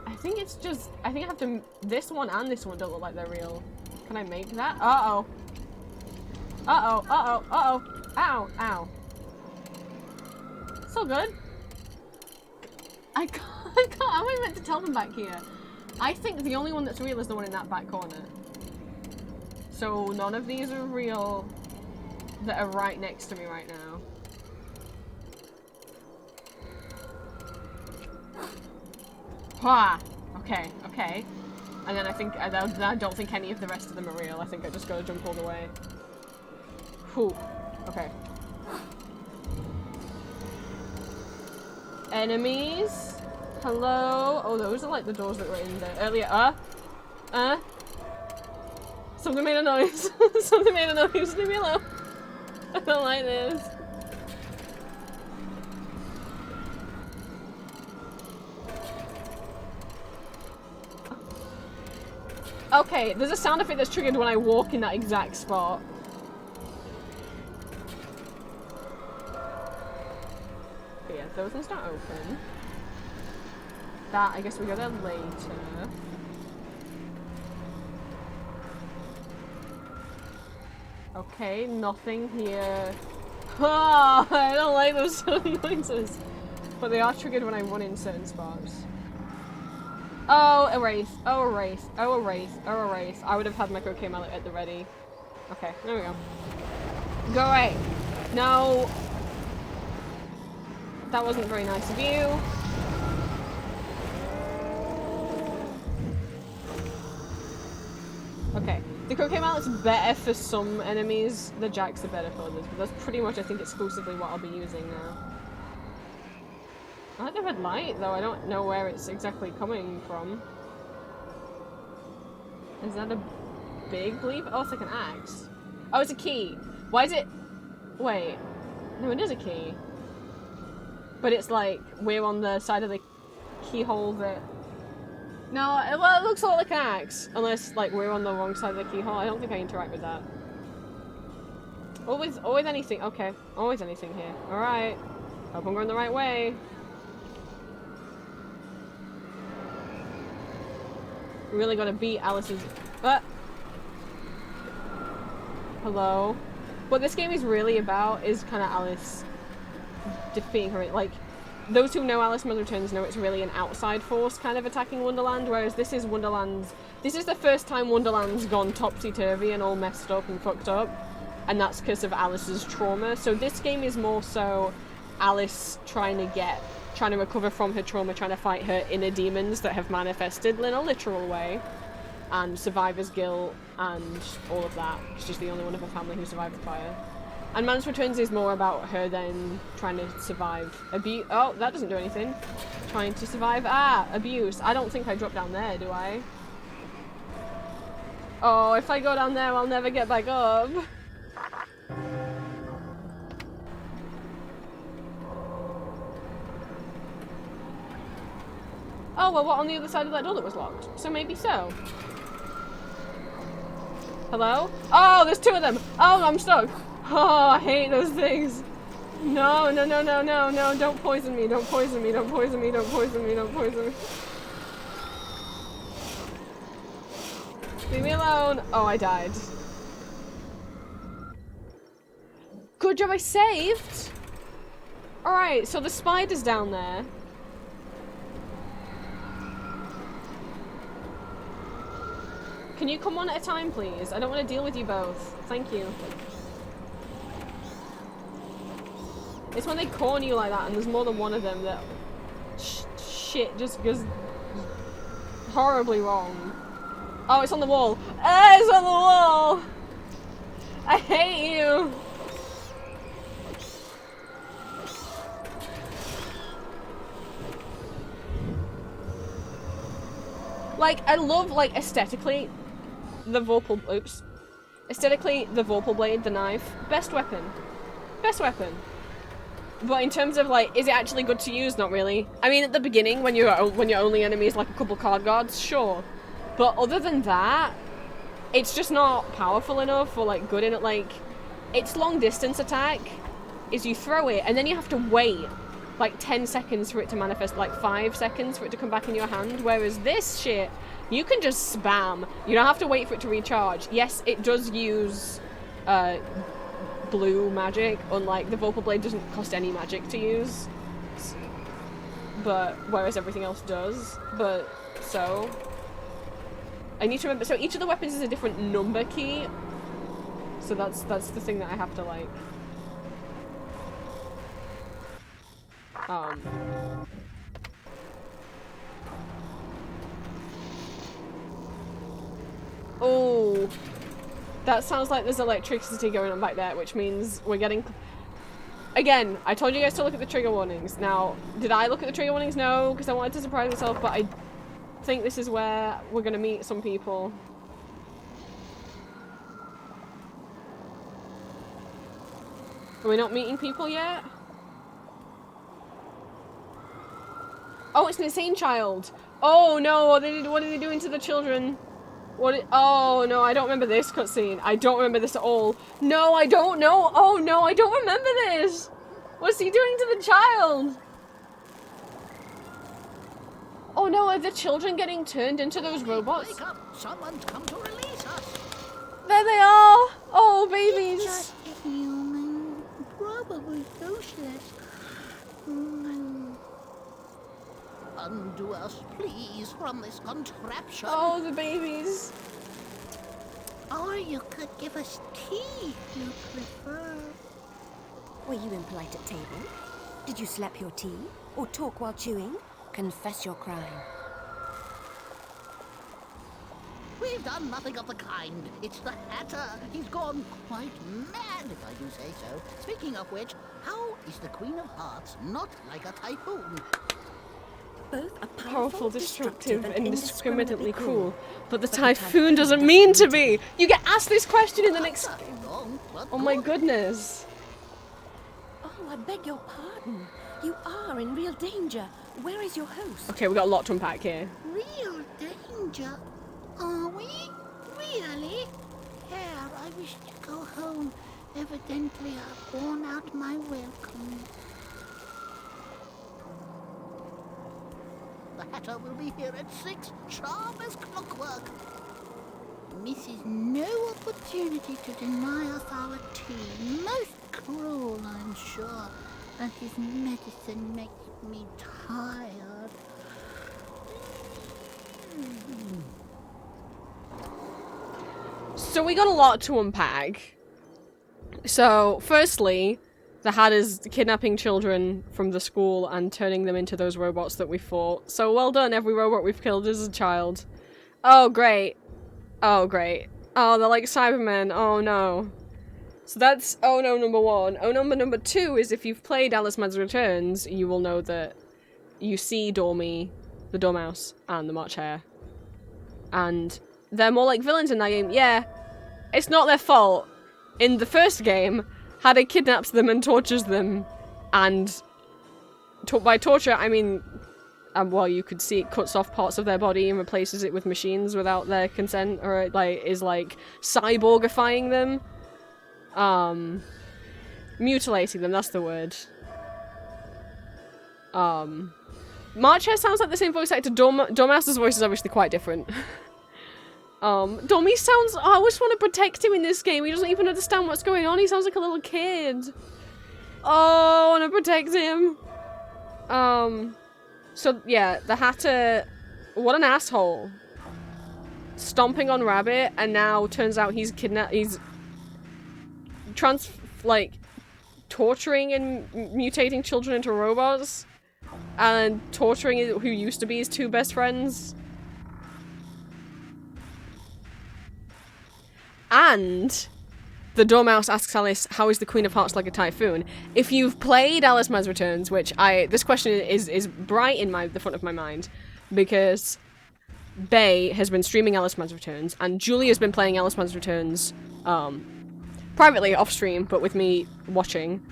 I think it's just... I think I have to... This one and this one don't look like they're real. Can I make that? Uh-oh. Uh-oh, uh-oh, uh-oh. Ow, ow. So good. I can't... How am I meant to tell them back here? I think the only one that's real is the one in that back corner. So none of these are real that are right next to me right now. Wah! Okay, okay. And then I think, I don't think any of the rest of them are real. I think I just gotta jump all the way. Whew. Okay. Enemies? Hello? Oh, those are like the doors that were in there earlier. Something made a noise. Something made a noise. Leave me alone. I don't like this. Okay, there's a sound effect that's triggered when I walk in that exact spot. Okay, yeah, those ones don't open. That, I guess we go there later. Okay, nothing here. Ah, I don't like those sort of noises. But they are triggered when I run in certain spots. Oh, erase. Oh, erase. Oh, erase. Oh, erase. I would have had my cocaine mallet at the ready. Okay, there we go. Go away. No. That wasn't very nice of you. Okay. The cocaine mallet's better for some enemies. The jacks are better for others. But that's pretty much, I think, exclusively what I'll be using now. I like the red light, though. I don't know where it's exactly coming from. Is that a big bleep? Oh, it's like an axe. Oh, it's a key. Why is it... Wait. No, it is a key. But it's like, we're on the side of the keyhole that... No, well, it looks a lot like an axe. Unless, like, we're on the wrong side of the keyhole. I don't think I interact with that. Always anything. Okay. Always anything here. Alright. Hope I'm going the right way. We really gotta beat Alice's... Hello? What this game is really about is kind of Alice defeating her. Like, those who know Alice Mother Returns know it's really an outside force kind of attacking Wonderland, whereas this is Wonderland's... This is the first time Wonderland's gone topsy-turvy and all messed up and fucked up, and that's because of Alice's trauma. So this game is more so Alice trying to recover from her trauma, trying to fight her inner demons that have manifested in a literal way, and survivor's guilt and all of that. She's the only one of her family who survived the fire. And Man's Returns is more about her then trying to survive abuse. Oh, that doesn't do anything. Trying to survive abuse. I don't think I drop down there, do I? Oh, if I go down there, I'll never get back up. Oh, well, what on the other side of that door that was locked? So maybe so. Hello? Oh, there's two of them! Oh, I'm stuck! Oh, I hate those things! No, no, no, no, no, no, don't poison me, don't poison me, don't poison me, don't poison me, don't poison me. Leave me alone! Oh, I died. Good job I saved! Alright, so the spider's down there. Can you come one at a time, please? I don't want to deal with you both. Thank you. It's when they corner you like that and there's more than one of them that shit just goes horribly wrong. Oh, it's on the wall. Ah, it's on the wall! I hate you! Like, I love, like, aesthetically, the vocal, oops. Aesthetically, the Vorpal Blade, the knife, best weapon. Best weapon. But in terms of, like, is it actually good to use? Not really. I mean, at the beginning, when your only enemy is, like, a couple card guards, sure. But other than that, it's just not powerful enough or, like, good in it. Like, its long distance attack is you throw it, and then you have to wait, like, 10 seconds for it to manifest, like, 5 seconds for it to come back in your hand. Whereas this shit, you can just spam. You don't have to wait for it to recharge. Yes, it does use, blue magic, unlike the Vorpal Blade doesn't cost any magic to use, but whereas everything else does. But so I need to remember, so each of the weapons is a different number key, so that's the thing that I have to like oh, that sounds like there's electricity going on back there, which means we're getting... Again, I told you guys to look at the trigger warnings. Now, did I look at the trigger warnings? No, because I wanted to surprise myself, but I think this is where we're going to meet some people. Are we not meeting people yet? Oh, it's an insane child! Oh no, what are they doing to the children? Oh no, I don't remember this cutscene. I don't remember this at all. No, I don't know. Oh no, I don't remember this. What's he doing to the child? Oh no, are the children getting turned into those robots? Wake up! Someone's come to release us. There they are. Oh, babies. Just a human, probably socialist. Undo us, please, from this contraption. Oh, the babies. Or you could give us tea, if you prefer. Were you impolite at table? Did you slap your tea? Or talk while chewing? Confess your crime. We've done nothing of the kind. It's the Hatter. He's gone quite mad, if I do say so. Speaking of which, how is the Queen of Hearts not like a typhoon? Both are Powerful, destructive, and indiscriminately cruel. But the typhoon doesn't mean to be! You get asked this question in the next... Oh my goodness. Oh, I beg your pardon. You are in real danger. Where is your host? Okay, we got a lot to unpack here. Real danger? Are we? Really? Here, I wish to go home. Evidently, I've worn out my welcome. The Hatter will be here at 6, sharp as clockwork. Misses no opportunity to deny us our tea. Most cruel, I'm sure. And his medicine makes me tired. So we got a lot to unpack. So, firstly, the Hatter's kidnapping children from the school and turning them into those robots that we fought. So well done, every robot we've killed as a child. Oh, great. Oh, great. Oh, they're like Cybermen. Oh, no. So that's oh no number 1. Oh no number 2 is if you've played Alice Mad's Returns, you will know that you see Dormy, the Dormouse, and the March Hare. And they're more like villains in that game. Yeah, it's not their fault. In the first game, Hatter kidnaps them and tortures them, and by torture, I mean, well, you could see it cuts off parts of their body and replaces it with machines without their consent, or it, like, is like cyborgifying them, mutilating them. That's the word. March Hare sounds like the same voice actor. Dormouse's voice is obviously quite different. Dormy sounds... Oh, I just want to protect him in this game. He doesn't even understand what's going on. He sounds like a little kid. Oh, I want to protect him. So, yeah, the Hatter... What an asshole. Stomping on Rabbit, and now turns out he's he's... torturing and mutating children into robots. And torturing who used to be his 2 best friends. And the Dormouse asks Alice, how is the Queen of Hearts like a typhoon? If you've played Alice Mad's Returns, which this question is bright in the front of my mind, because Bay has been streaming Alice Mad's Returns, and Julie has been playing Alice Mad's Returns privately off stream, but with me watching.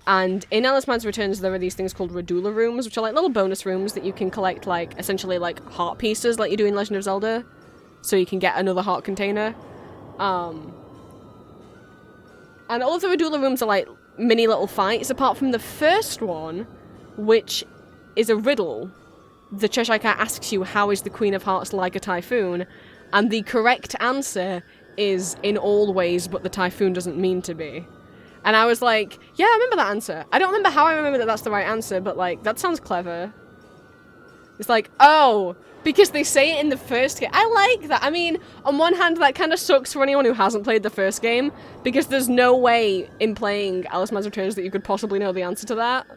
And in Alice Mad's Returns, there are these things called Radula rooms, which are like little bonus rooms that you can collect, like, essentially like heart pieces, like you do in Legend of Zelda, so you can get another heart container. And all of the Radula rooms are like mini little fights, apart from the first one, which is a riddle. The Cheshire Cat asks you, how is the Queen of Hearts like a typhoon? And the correct answer is, in all ways, but the typhoon doesn't mean to be. And I was like, yeah, I remember that answer. I don't remember how I remember that that's the right answer, but like, that sounds clever. It's like, oh, because they say it in the first game. I like that. I mean, on one hand, that kind of sucks for anyone who hasn't played the first game, because there's no way in playing Alice Mad's Returns that you could possibly know the answer to that.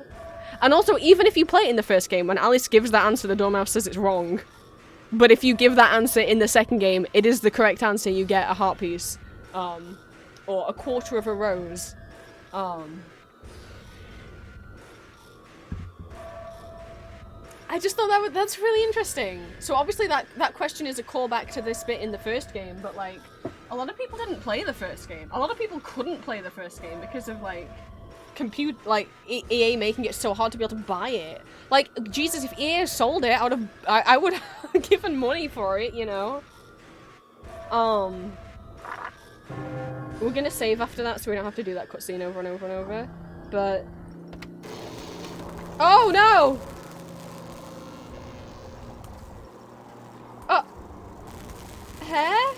And also, even if you play it in the first game, when Alice gives that answer, the Dormouse says it's wrong. But if you give that answer in the second game, it is the correct answer. You get a heart piece. Or a quarter of a rose. I just thought that's really interesting. So obviously that question is a callback to this bit in the first game, but like, a lot of people didn't play the first game. A lot of people couldn't play the first game because of like, EA making it so hard to be able to buy it. Like, Jesus, if EA sold it, I would have given money for it, you know? We're gonna save after that so we don't have to do that cutscene over and over and over. But... oh, no! Oh! Hair?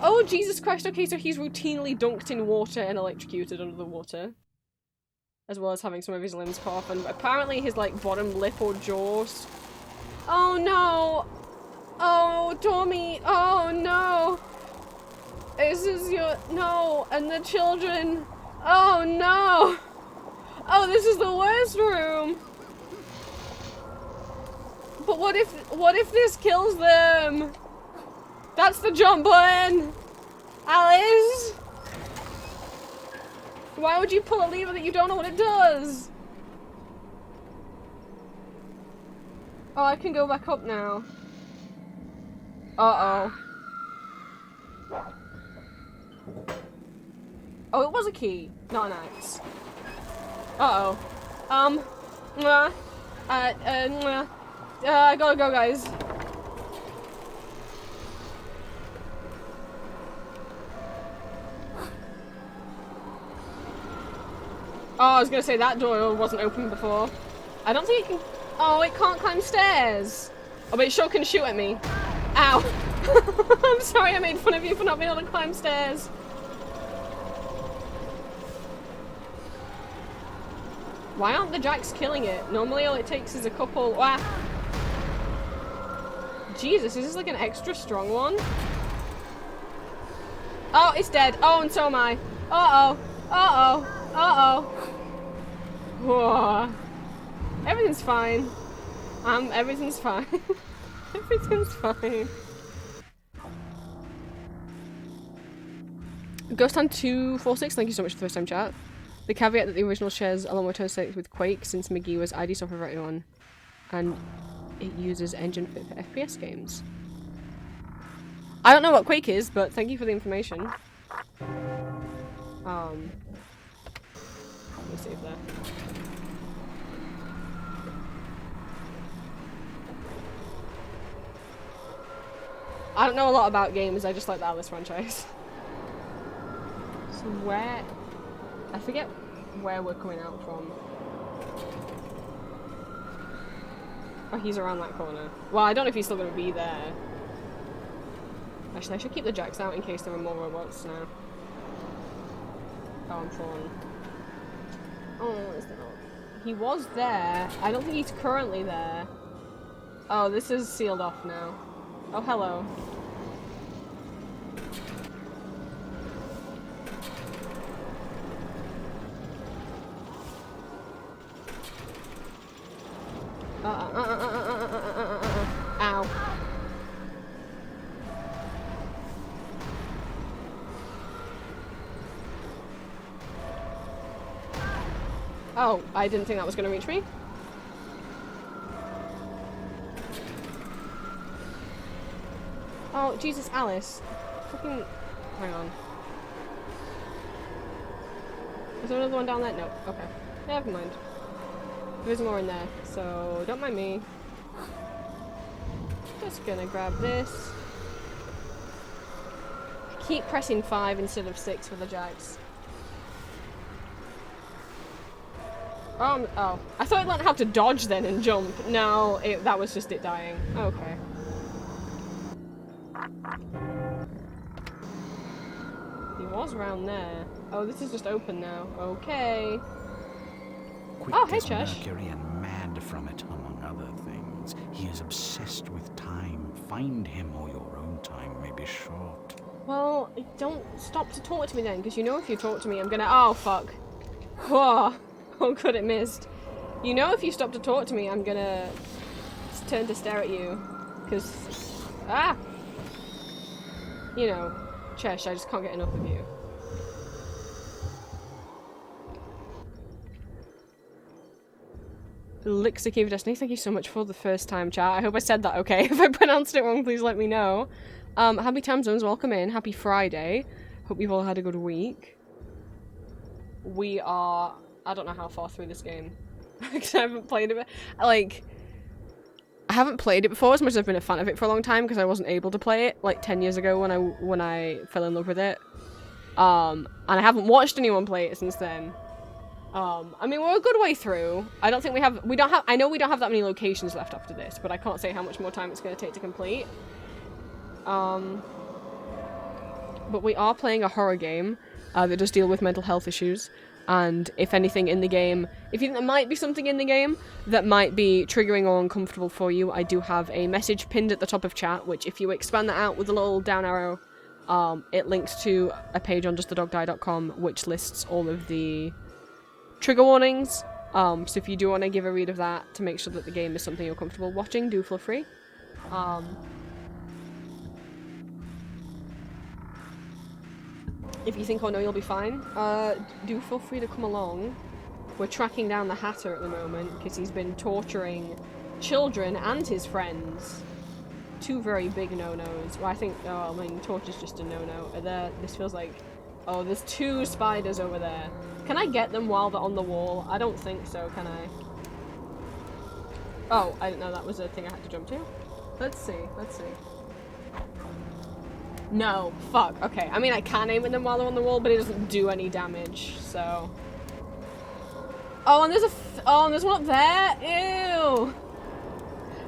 Oh, Jesus Christ, okay, so he's routinely dunked in water and electrocuted under the water. As well as having some of his limbs cut off, and apparently his, like, bottom lip or jaws. Oh, no! Oh, Tommy! Oh, no! This is your... no! And the children! Oh, no! Oh, this is the worst room! But what if this kills them? That's the jump button! Alice! Why would you pull a lever that you don't know what it does? Oh, I can go back up now. Uh-oh. Oh, it was a key, not an axe. Uh-oh. I gotta go, guys. Oh, I was gonna say that door wasn't open before. I don't think it can... oh, it can't climb stairs. Oh, but it sure can shoot at me. Ow. I'm sorry I made fun of you for not being able to climb stairs. Why aren't the jacks killing it? Normally all it takes is a couple... ah. Jesus, is this like an extra strong one? Oh, it's dead. Oh, and so am I. Uh-oh. Uh-oh. Uh-oh. Whoa. Everything's fine. Everything's fine. Everything's fine. Ghost Hand 246, thank you so much for the first time chat. The caveat that the original shares a lot more toast with Quake, since McGee was ID software for everyone, and it uses engine fit for FPS games. I don't know what Quake is, but thank you for the information. Let me save that. I don't know a lot about games, I just like the Alice franchise. So where... I forget where we're coming out from. Oh, he's around that corner. Well, I don't know if he's still going to be there. Actually, I should keep the jacks out in case there are more robots now. Oh, I'm falling. Oh, is there not? He was there. I don't think he's currently there. Oh, this is sealed off now. Oh, hello. Ow. Oh, I didn't think that was going to reach me. Oh, Jesus, Alice. Fucking... Hang on. Is there another one down there? No. Okay. Never mind. There's more in there, so don't mind me. Just gonna grab this. Keep pressing 5 instead of 6 for the jacks. Oh. I thought it learned how to dodge then and jump. No, that was just it dying. Okay. He was around there. Oh, this is just open now. Okay. Quick Oh, hey, as Josh. Mercury and mad from it, among other things. He is obsessed with time. Find him or your own time may be short. Well, don't stop to talk to me then, because you know if you talk to me, I'm gonna- Oh, fuck. Whoa. Oh, good, it missed. You know if you stop to talk to me, I'm gonna turn to stare at you. Because... Ah! You know, Chesh, I just can't get enough of you. Elixir Cave of Destiny, thank you so much for the first time chat. I hope I said that okay. If I pronounced it wrong, please let me know. Happy time zones, welcome in. Happy Friday. Hope you've all had a good week. We are... I don't know how far through this game. Because I haven't played it. Like, I haven't played it before as much as I've been a fan of it for a long time because I wasn't able to play it like 10 years ago when I fell in love with it. And I haven't watched anyone play it since then. I mean, we're a good way through. I don't think I know we don't have that many locations left after this, but I can't say how much more time it's going to take to complete. But we are playing a horror game that does deal with mental health issues. And if anything in the game, if you think there might be something in the game that might be triggering or uncomfortable for you, I do have a message pinned at the top of chat, which if you expand that out with a little down arrow, it links to a page on justthedogdie.com which lists all of the trigger warnings. So if you do want to give a read of that to make sure that the game is something you're comfortable watching, do feel free. If you think, oh no, you'll be fine, do feel free to come along. We're tracking down the Hatter at the moment, because he's been torturing children and his friends. Two very big no-nos. Well, I think, oh, I mean, torture's just a no-no. This feels like, oh, there's 2 spiders over there. Can I get them while they're on the wall? I don't think so, can I? Oh, I didn't know that was a thing I had to jump to. Let's see. No, fuck, okay. I mean, I can aim at them while they're on the wall, but it doesn't do any damage, so... Oh, and there's one up there? Ew!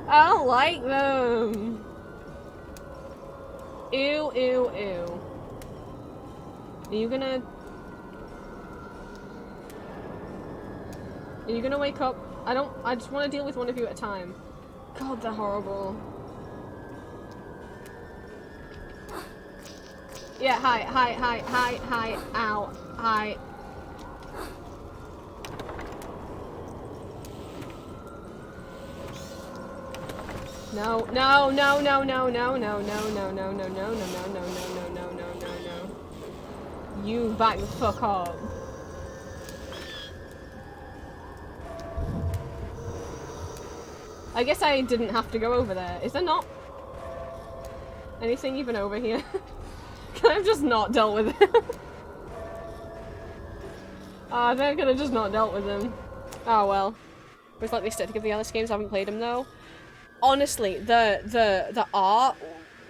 I don't like them! Ew. Are you gonna wake up? I just want to deal with one of you at a time. God, they're horrible. Yeah, hi, ow, hi. No. You back the fuck up. I guess I didn't have to go over there. Is there not anything even over here? Can I have just not dealt with him? I think I could have just not dealt with him. Oh well. It's like the aesthetic of the Alice games. I haven't played them though. Honestly, the art.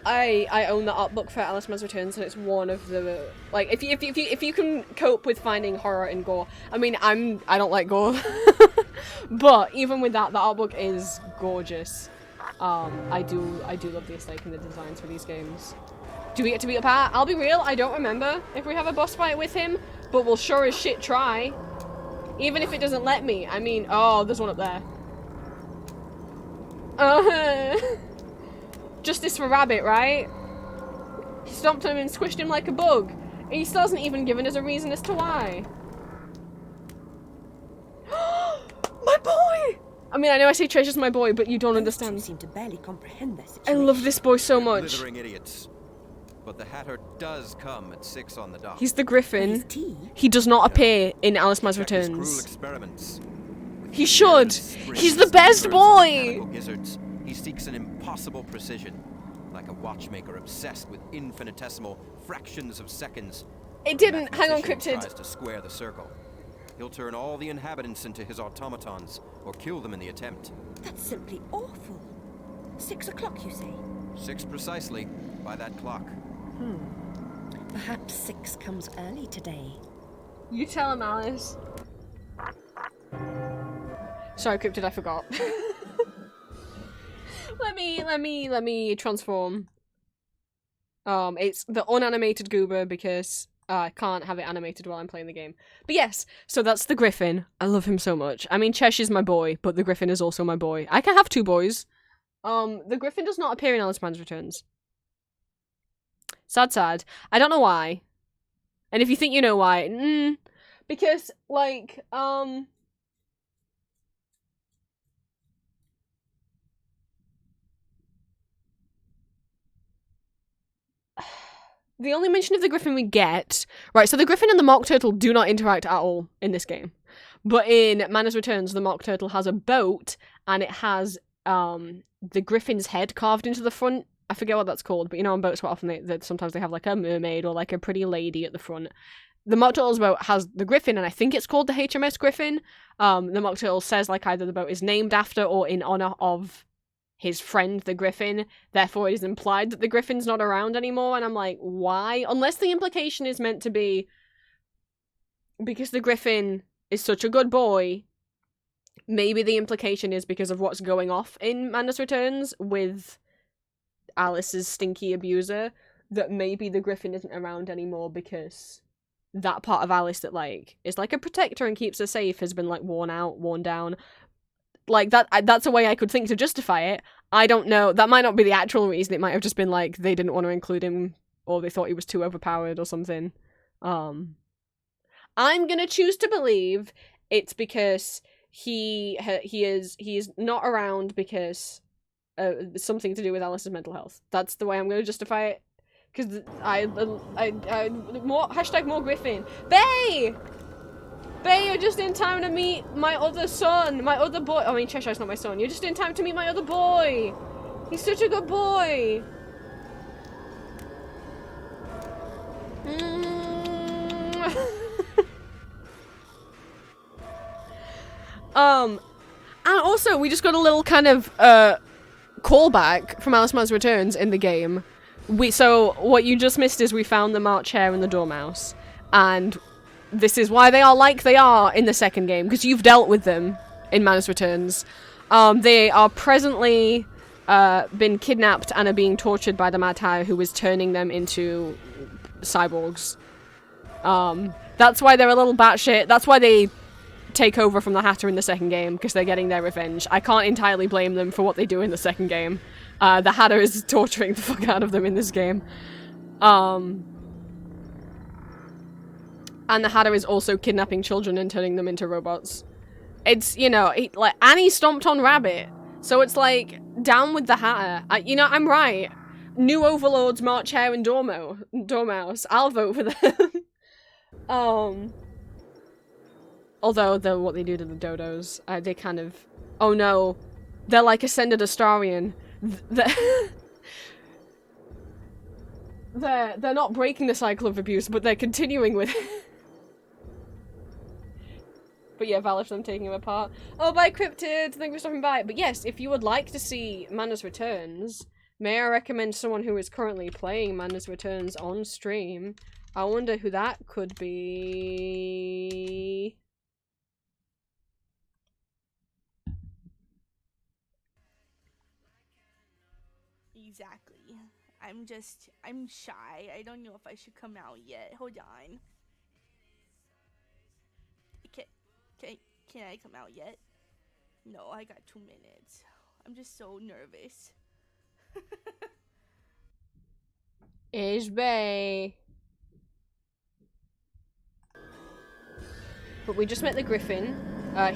I own the art book for Alice Maz Returns, and it's one of the like if you can cope with finding horror in gore. I mean, I don't like gore, but even with that, the art book is gorgeous. I do love the aesthetic and the designs for these games. Do we get to beat up Pat? I'll be real, I don't remember if we have a boss fight with him, but we'll sure as shit try. Even if it doesn't let me. I mean, oh, there's one up there. Justice for Rabbit, right? He stomped him and squished him like a bug. And he still hasn't even given us a reason as to why. My boy! I mean, I know I say Treasure's my boy, but you don't understand. You seem to barely comprehend their I situation. love this boy so much. Blithering idiots. But the Hatter does come at 6 on the dot. He's the Griffin. His tea? He does not appear in Alice Maz Check his cruel Returns. experiments. He should! He's the best boy! Gizzards. He seeks an impossible precision. like a watchmaker obsessed with infinitesimal fractions of seconds. It didn't. Hang on, Mathematician Cryptid. tries to square the circle. He'll turn all the inhabitants into his automatons, or kill them in the attempt. That's simply awful. 6 o'clock, you say? 6 precisely, by that clock. Perhaps 6 comes early today. You tell him, Alice. Sorry, Cryptid, I forgot. let me transform. It's the unanimated goober because I can't have it animated while I'm playing the game. But yes, so that's the Griffin. I love him so much. I mean, Cheshire's my boy, but the Griffin is also my boy. I can have 2 boys. The Griffin does not appear in Alice Man's Returns. Sad. I don't know why. And if you think you know why, because, like, the only mention of the Griffin we get... Right, so the Griffin and the Mock Turtle do not interact at all in this game. But in Mana's Returns, the Mock Turtle has a boat, and it has, the Griffin's head carved into the front. I forget what that's called, but you know on boats, what often they sometimes they have, like, a mermaid or, like, a pretty lady at the front. The Mock Turtle's boat has the Griffin, and I think it's called the HMS Griffin. The Mock Turtle says, like, either the boat is named after or in honor of his friend, the Griffin. Therefore, it is implied that the Griffin's not around anymore, and I'm like, why? Unless the implication is meant to be because the Griffin is such a good boy, maybe the implication is because of what's going off in Mana's Returns with Alice's stinky abuser, that maybe the Griffin isn't around anymore because that part of Alice that, like, is like a protector and keeps her safe has been, like, worn out, worn down. Like, that's a way I could think to justify it. I don't know. That might not be the actual reason. It might have just been, like, they didn't want to include him, or they thought he was too overpowered or something. I'm gonna choose to believe it's because he is not around because something to do with Alice's mental health. That's the way I'm gonna justify it. Because more Griffin. Bay! Bay, you're just in time to meet my other son, my other boy. I mean, Cheshire's not my son. You're just in time to meet my other boy. He's such a good boy. And also, we just got a little kind of, callback from Alice Man's Returns in the game. So, what you just missed is we found the March Hare and the Dormouse. And this is why they are like they are in the second game, because you've dealt with them in Mana's Returns. They are presently been kidnapped and are being tortured by the Mad Hare, who is turning them into cyborgs. That's why they're a little batshit. That's why they take over from the Hatter in the second game, because they're getting their revenge. I can't entirely blame them for what they do in the second game. The Hatter is torturing the fuck out of them in this game. And the Hatter is also kidnapping children and turning them into robots. It's, you know, like, Annie stomped on Rabbit. So it's like, down with the Hatter. You know, I'm right. New overlords, March Hare and Dormouse. I'll vote for them. Although, what they do to the dodos, they kind of... Oh no. They're like Ascended Astarian. They're not breaking the cycle of abuse, but they're continuing with it. But yeah, valid for them taking him apart. Oh, bye, Cryptid! Thank you for stopping by. But yes, if you would like to see Mana's Returns, may I recommend someone who is currently playing Mana's Returns on stream? I wonder who that could be... Exactly. I'm shy. I don't know if I should come out yet. Hold on. Can I come out yet? No, I got 2 minutes. I'm just so nervous. Is Bay. But we just met the Griffin.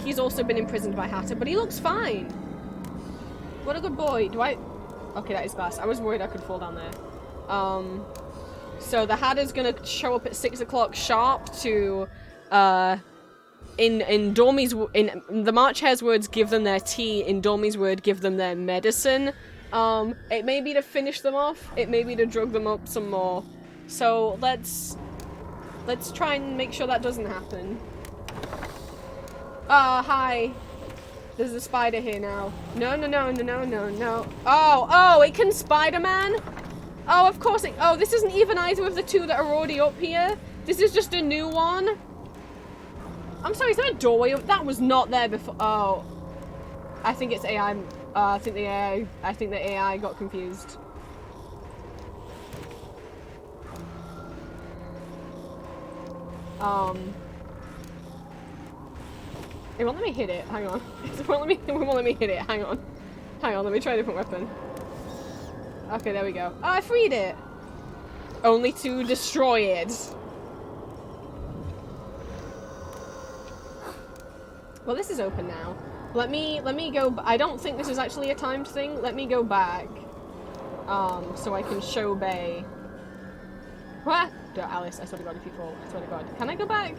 He's also been imprisoned by Hatter, but he looks fine. What a good boy. Do I... Okay, that is glass. I was worried I could fall down there. So the Hatter's gonna show up at 6 o'clock sharp to, in Dormy's, in the March Hare's words, give them their tea. In Dormy's word, give them their medicine. It may be to finish them off, it may be to drug them up some more. So let's try and make sure that doesn't happen. Hi. There's a spider here now. No, no, no, no, no, no, no. Oh, it can Spider-Man? Oh, of course it- oh, this isn't even either of the two that are already up here. This is just a new one. I'm sorry, is there a doorway up? That was not there before. Oh. I think it's AI. I think the AI got confused. It won't let me hit it. Hang on. It won't let me hit it. Hang on. Hang on, let me try a different weapon. Okay, there we go. Oh, I freed it! Only to destroy it. Well, this is open now. Let me go. I don't think this is actually a timed thing. Let me go back. So I can show Bay. What? Alice, I swear to God, if you fall. I swear to God. Can I go back?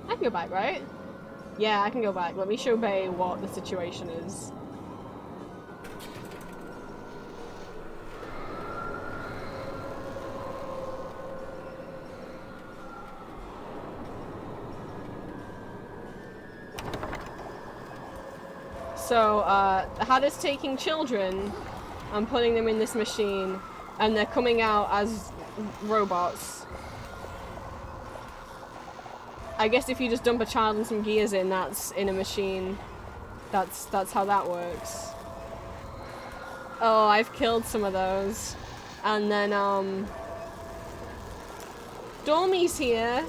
I can go back, right? Yeah, I can go back. Let me show Bay what the situation is. So, Hada's taking children and putting them in this machine, and they're coming out as robots. I guess if you just dump a child and some gears in, that's in a machine. That's how that works. Oh, I've killed some of those. And then, Dormy's here.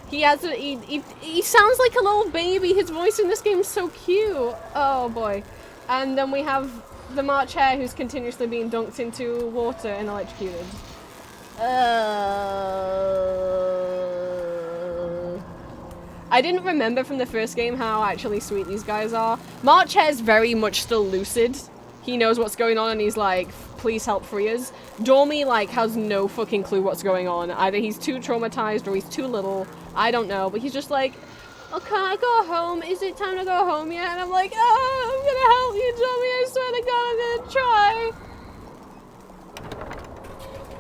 He has a- he sounds like a little baby. His voice in this game is so cute. Oh boy. And then we have the March Hare who's continuously being dunked into water and electrocuted. I didn't remember from the first game how actually sweet these guys are. March Hare's very much still lucid. He knows what's going on and he's like, please help free us. Dormy, like, has no fucking clue what's going on. Either he's too traumatized or he's too little. I don't know, but he's just like, oh, can I go home? Is it time to go home yet? And I'm like, oh, I'm gonna help you, Dormy. I swear to God, I'm gonna try.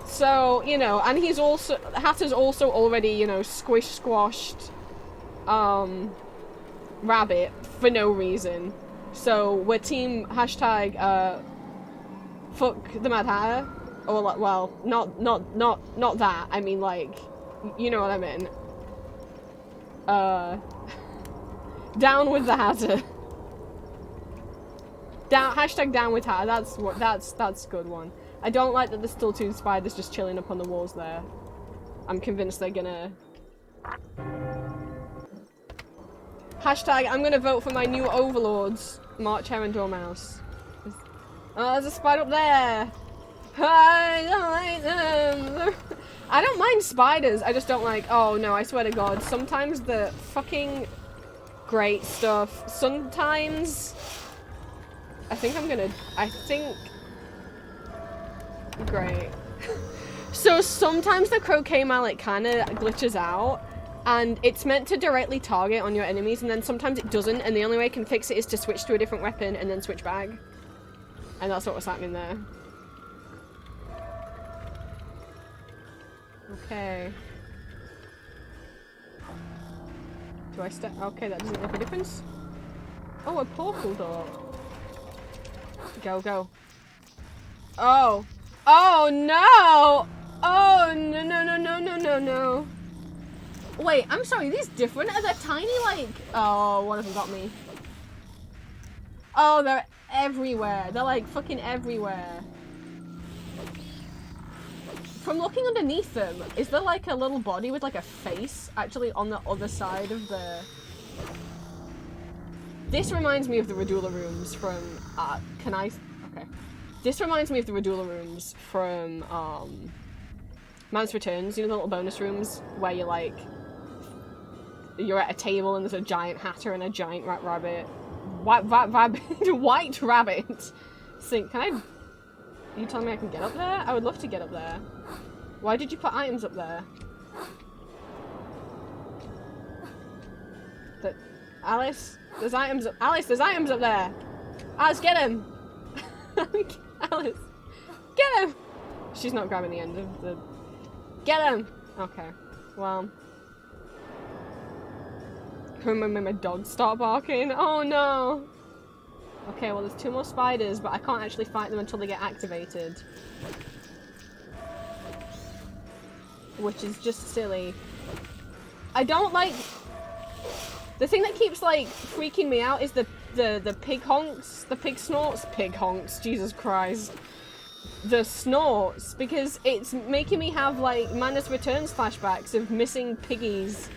So, you know, and he's also, Hatter's also already, you know, squashed, Rabbit for no reason. So, we're team hashtag, fuck the Mad Hatter. Or, like, well, not that. I mean, like, you know what I mean. Down with the Hatter. Hashtag down with Hatter. That's a good one. I don't like that there's still two spiders just chilling up on the walls there. I'm convinced they're gonna... Hashtag, I'm gonna vote for my new overlords, March Hare and Dormouse. Oh, there's a spider up there! I don't like them! I don't mind spiders, I just don't like- oh no, I swear to God, sometimes the fucking great stuff, sometimes... I think great. So sometimes the croquet mallet kinda glitches out, and it's meant to directly target on your enemies, and then sometimes it doesn't, and the only way I can fix it is to switch to a different weapon and then switch back. And that's what was happening there. Okay. Do I step? Okay, that doesn't make a difference. Oh, a portal door. Go, go. Oh. Oh, no! Oh, no, no, no, no, no, no, no. Wait, I'm sorry, are these different? Are they tiny, like... Oh, one of them got me. Oh, they're everywhere. They're, like, fucking everywhere. From looking underneath them, is there, like, a little body with, like, a face actually on the other side of the... This reminds me of the Radula rooms from... can I... Okay. This reminds me of the Radula rooms from, Man's Returns. You know the little bonus rooms where you're, like... You're at a table and there's a giant hatter and a giant rabbit. White rabbit. Think, can I... Are you telling me I can get up there? I would love to get up there. Why did you put items up there? Alice? There's items up. Alice, there's items up there. Alice, get him. Alice, get him. She's not grabbing the end of the... Get him. Okay. Well. Remember my dog start barking? Oh no. Okay, well there's 2 more spiders, but I can't actually fight them until they get activated. Which is just silly. I don't like... The thing that keeps, like, freaking me out is the pig honks, the pig snorts. Pig honks, Jesus Christ. The snorts, because it's making me have, like, Madness Returns flashbacks of missing piggies.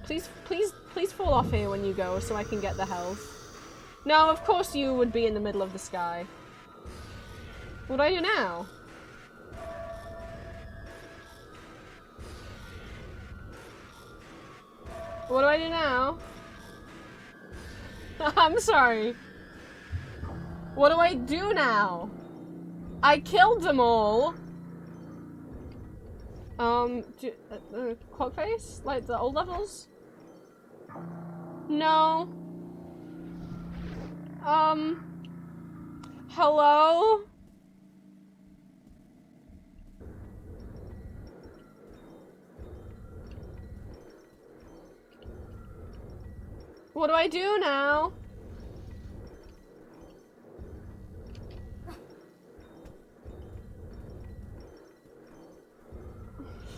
Please fall off here when you go so I can get the health. No, of course you would be in the middle of the sky. What do I do now? What do I do now? I'm sorry. What do I do now? I killed them all. Clock face? Like the old levels? No. Hello? What do I do now?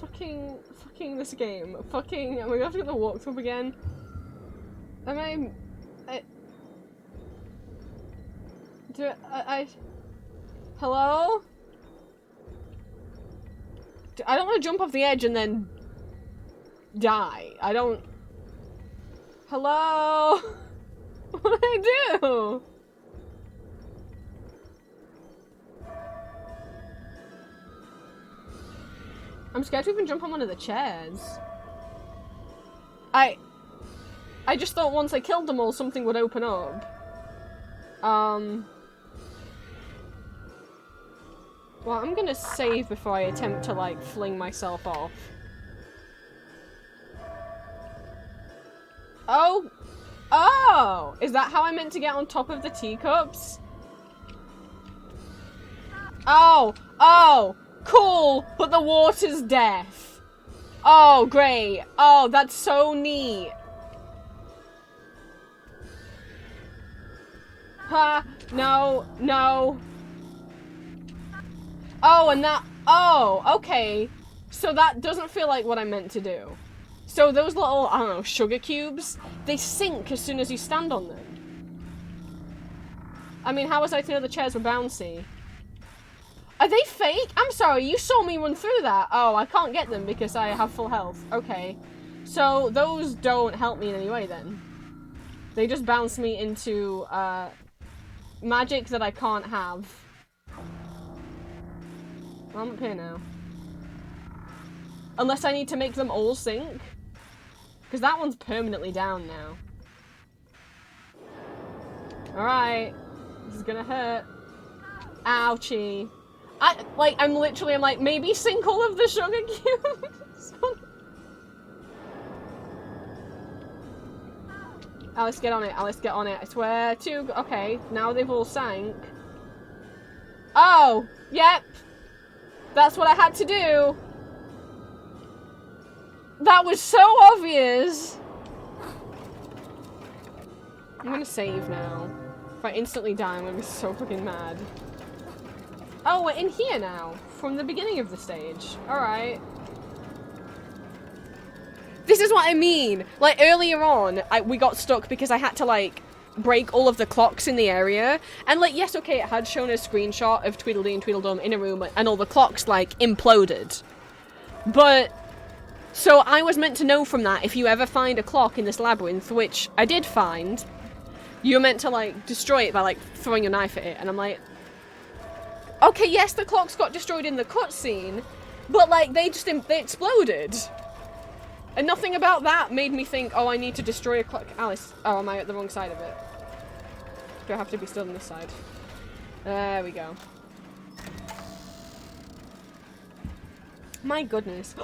Fucking this game. Fucking, am I gonna have to get the walkthrough again? Am hello? I don't want to jump off the edge and then die. I don't... Hello? What do I do? I'm scared to even jump on one of the chairs. I just thought once I killed them all, something would open up. Well, I'm gonna save before I attempt to, like, fling myself off. Oh! Oh! Is that how I meant to get on top of the teacups? Oh! Oh! Cool! But the water's death. Oh, great. Oh, that's so neat. Ha! No, no. Oh, and that... Oh, okay. So that doesn't feel like what I meant to do. So those little, I don't know, sugar cubes, they sink as soon as you stand on them. I mean, how was I to know the chairs were bouncy? Are they fake? I'm sorry, you saw me run through that. Oh, I can't get them because I have full health. Okay. So those don't help me in any way then. They just bounce me into, magic that I can't have. I'm up here now. Unless I need to make them all sink. Because that one's permanently down now. Alright. This is gonna hurt. Ouchie. I'm like, maybe sink all of the sugar cubes? Alice, get on it. Alice, get on it. I swear to... Okay, now they've all sank. Oh! Yep! That's what I had to do! That was so obvious! I'm gonna save now. If I instantly die, I'm gonna be so fucking mad. Oh, we're in here now. From the beginning of the stage. Alright. This is what I mean! Like, earlier on, we got stuck because I had to, like, break all of the clocks in the area. And, like, yes, okay, it had shown a screenshot of Tweedledee and Tweedledum in a room, and all the clocks, like, imploded. But... So I was meant to know from that, if you ever find a clock in this labyrinth, which I did find, you're meant to, like, destroy it by, like, throwing a knife at it. And I'm like... Okay, yes, the clocks got destroyed in the cutscene, but, like, they exploded. And nothing about that made me think, oh, I need to destroy a clock. Alice, oh, am I at the wrong side of it? Do I have to be still on this side? There we go. My goodness.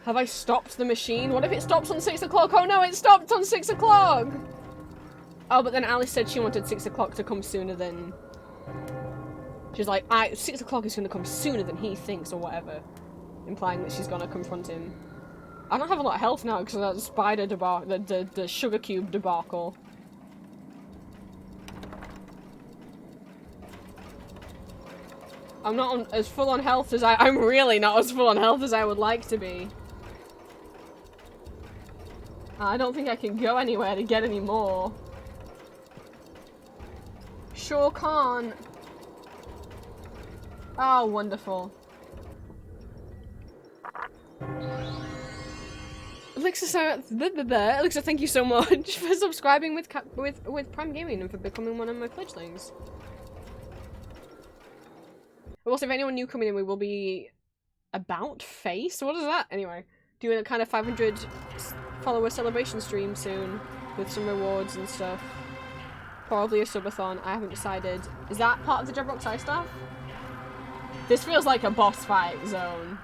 Have I stopped the machine? What if it stops on 6 o'clock? Oh no, it stopped on 6 o'clock! Oh, but then Alice said she wanted 6 o'clock to come sooner than... She's like, 6 o'clock is gonna come sooner than he thinks, or whatever. Implying that she's gonna confront him. I don't have a lot of health now because of that spider debacle, the sugar cube debacle. I'm not as full on health as I'm really not as full on health as I would like to be. I don't think I can go anywhere to get any more. Sure can't. Oh, wonderful. Alexa, thank you so much for subscribing with Prime Gaming and for becoming one of my fledglings. Also, if anyone new coming in, we will be about face. What is that? Anyway, doing a kind of 500 follower celebration stream soon with some rewards and stuff. Probably a subathon. I haven't decided. Is that part of the Jabrock's Eye stuff? This feels like a boss fight zone.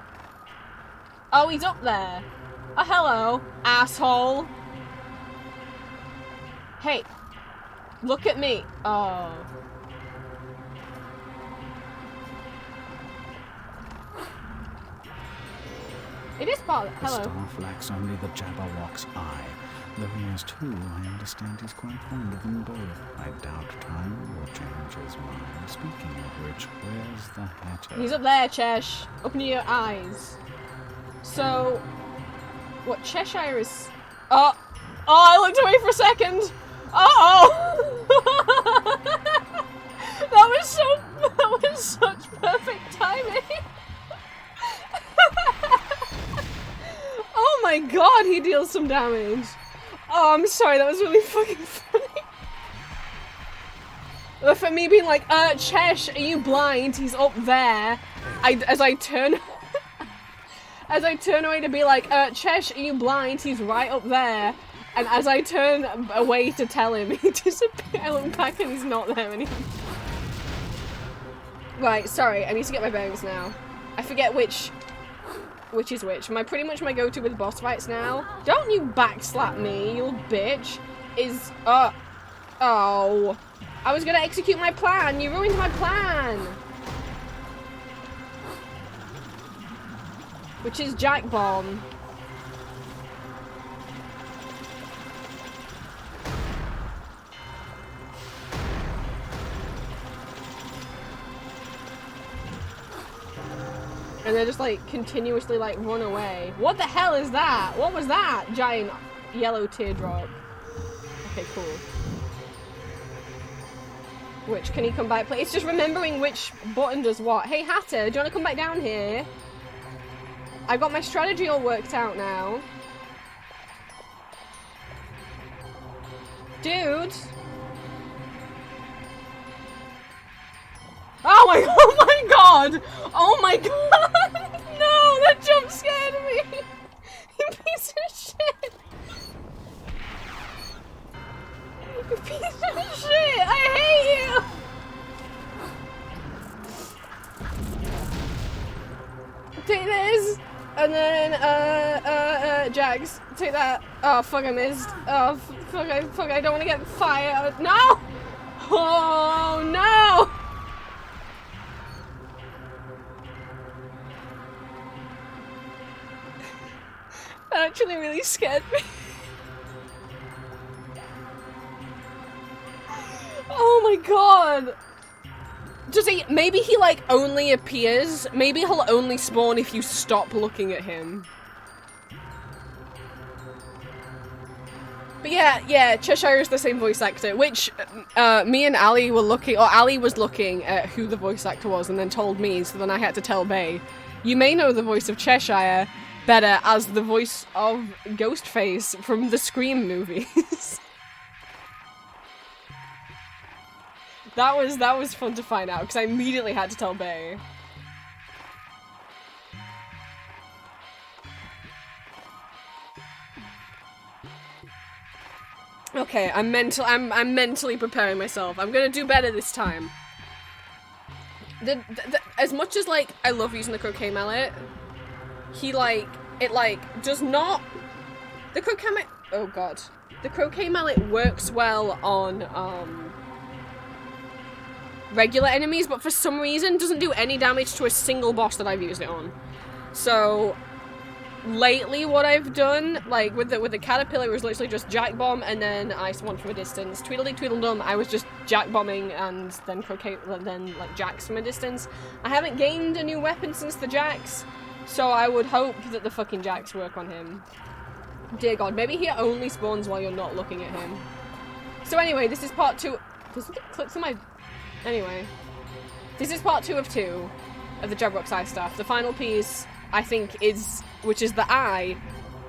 Oh, he's up there. Oh, hello, asshole. Hey, look at me. Oh. It is part of it. Hello. The staff lacks only the Jabberwock's eye. Though he has two, I understand he's quite fond of them both. I doubt time will change his mind. Speaking of which, where's the Hatter? He's up there, Chesh. Open your eyes. So, what Cheshire is... Oh! Oh, I looked away for a second! Uh-oh! That was such perfect timing! Oh my god, he deals some damage! Oh, I'm sorry, that was really fucking funny. But for me being like, Chesh, are you blind? He's up there. As I turn away to be like, Chesh, are you blind? He's right up there. And as I turn away to tell him, he disappears. I look back and he's not there anymore. Right, sorry, I need to get my bearings now. I forget which is which. Pretty much my go-to with boss fights now. Don't you backslap me, you little bitch. Is, oh. I was gonna execute my plan. You ruined my plan. Which is Jack Bomb. And they're just like continuously like run away. What the hell is that? What was that? Giant yellow teardrop. Okay, cool. Which, can he come back? It's just remembering which button does what. Hey Hatter, do you want to come back down here? I've got my strategy all worked out now. Dude! Oh my god! Oh my god! No, that jump scared me! You piece of shit! You piece of shit! I hate you! Take this! And then, Jags, take that. Oh, fuck, I missed. Oh, fuck, I don't want to get fired. No! Oh, no! That actually really scared me. Oh my god! Just maybe he like only appears. Maybe he'll only spawn if you stop looking at him. But yeah, Cheshire is the same voice actor, which me and Ali were looking, or Ali was looking at who the voice actor was and then told me, so then I had to tell Bay. You may know the voice of Cheshire better as the voice of Ghostface from the Scream movies. That was fun to find out, because I immediately had to tell Bay. Okay, I'm mentally preparing myself. I'm gonna do better this time. As much as like I love using the croquet mallet, he like it like does not. The croquet mallet. Oh god, the croquet mallet works well on regular enemies, but for some reason doesn't do any damage to a single boss that I've used it on. So lately, what I've done, like with the caterpillar, was literally just jack bomb and then ice one from a distance. Tweedledee Tweedledum, I was just jack bombing and then croquet, then like jacks from a distance. I haven't gained a new weapon since the jacks, so I would hope that the fucking jacks work on him. Dear God, maybe he only spawns while you're not looking at him. So anyway, this is part 2. Doesn't it click to my? Anyway, this is part 2 of 2 of the Jabberwock's eye stuff. The final piece, I think, is. Which is the eye.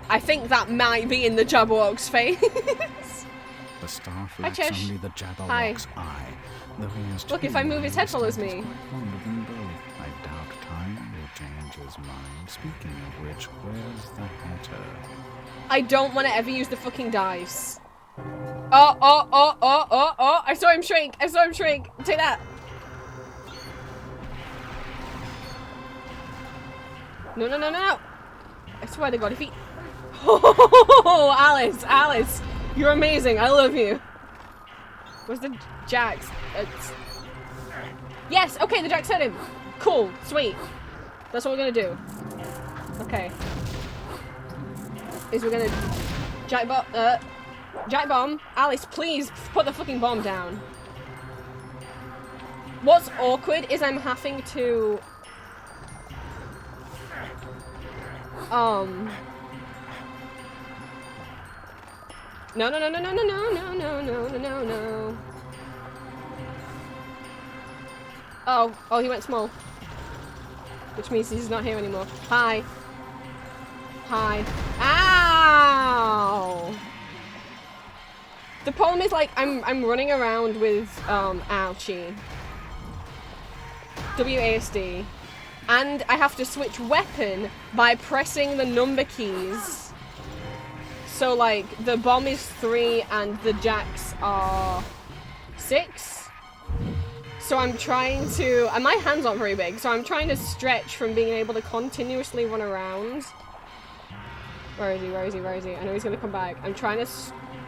I think that might be in the Jabberwock's face. The staff lacks only the Jabberwock's eye. Though he has Look, if I move his head follows me. Fond of them both. I doubt time will change his mind. Speaking of which, where's the hatter? I don't want to ever use the fucking dice. Oh. I saw him shrink. I saw him shrink. Take that. No. I swear to God, if he... Oh, Alice, you're amazing. I love you. Where's the jacks? Yes, okay, the jacks hit him. Cool, sweet. That's what we're gonna do. Okay. We're gonna jack bomb. Alice, please put the fucking bomb down. What's awkward is I'm having to... No. Oh, he went small. Which means he's not here anymore. Hi. Ow! The problem is, like, I'm running around with, ouchie. WASD. And I have to switch weapon by pressing the number keys. So, like, the bomb is 3 and the jacks are 6. So I'm trying to... And my hands aren't very big, so I'm trying to stretch from being able to continuously run around. Where is he? I know he's gonna come back. I'm trying to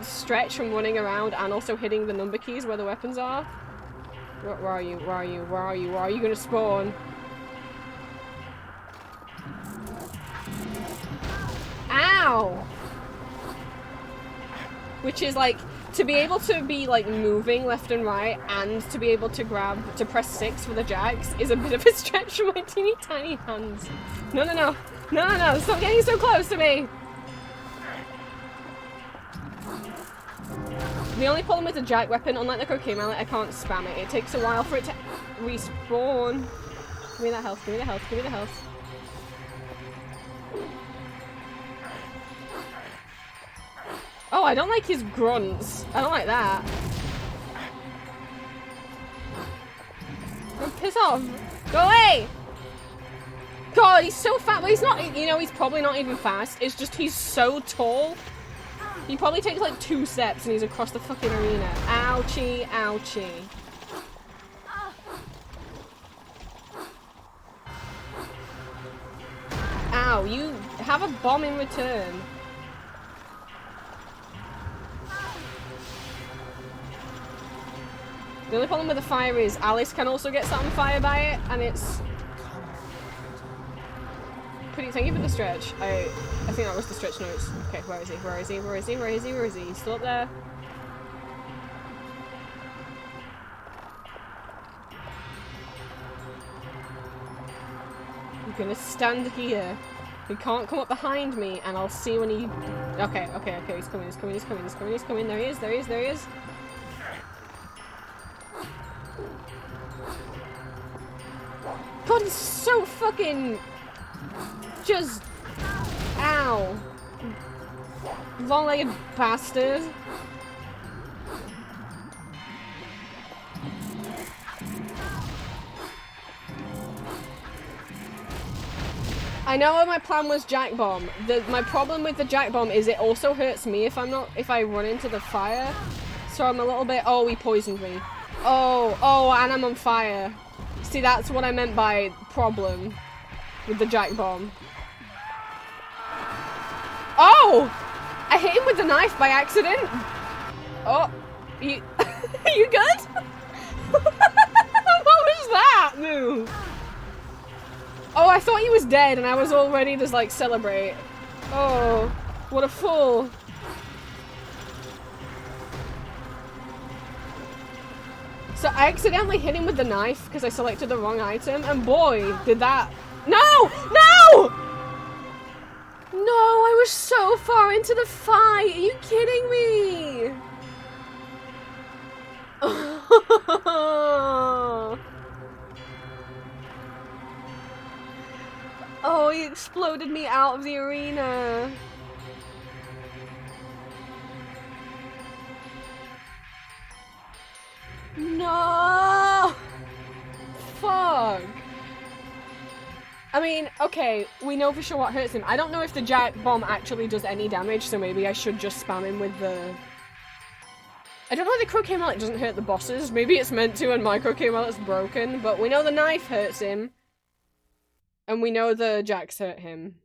stretch from running around and also hitting the number keys where the weapons are. Where are you? Where are you gonna spawn? Ow! Which is like, to be able to be like moving left and right and to be able to press 6 for the jacks is a bit of a stretch for my teeny tiny hands. No, stop getting so close to me! The only problem with the jack weapon, unlike the croquet mallet, I can't spam it. It takes a while for it to respawn. Give me that health, give me the health. Oh, I don't like his grunts. I don't like that. Oh, piss off. Go away! God, he's so fat. Well, he's not, you know, he's probably not even fast. It's just he's so tall. He probably takes like 2 steps and he's across the fucking arena. Ouchie, ouchie. Ow, you have a bomb in return. The only problem with the fire is Alice can also get set on fire by it, and it's pretty. Thank you for the stretch. I think that was the stretch notes. Okay, where is he? He's still up there. I'm gonna stand here. He can't come up behind me, and I'll see when he. Okay. He's coming. There he is. God, he's so fucking... Just... Ow. Long-legged bastard. I know my plan was jack bomb. My problem with the jack bomb is it also hurts me if I run into the fire. So I'm a little bit... Oh, he poisoned me. Oh, and I'm on fire. See, that's what I meant by problem with the jack bomb. Oh! I hit him with the knife by accident. Oh, you, you good? What was that move? Oh, I thought he was dead and I was all ready to like celebrate. Oh, what a fool. So I accidentally hit him with the knife because I selected the wrong item, and boy, did that... No! No! No, I was so far into the fight. Are you kidding me? Oh, he exploded me out of the arena. No! Fuck. I mean, okay, we know for sure what hurts him. I don't know if the jack bomb actually does any damage, so maybe I should just spam him with the... I don't know if the croquet mallet doesn't hurt the bosses. Maybe it's meant to and my croquet mallet's broken, but we know the knife hurts him. And we know the jacks hurt him.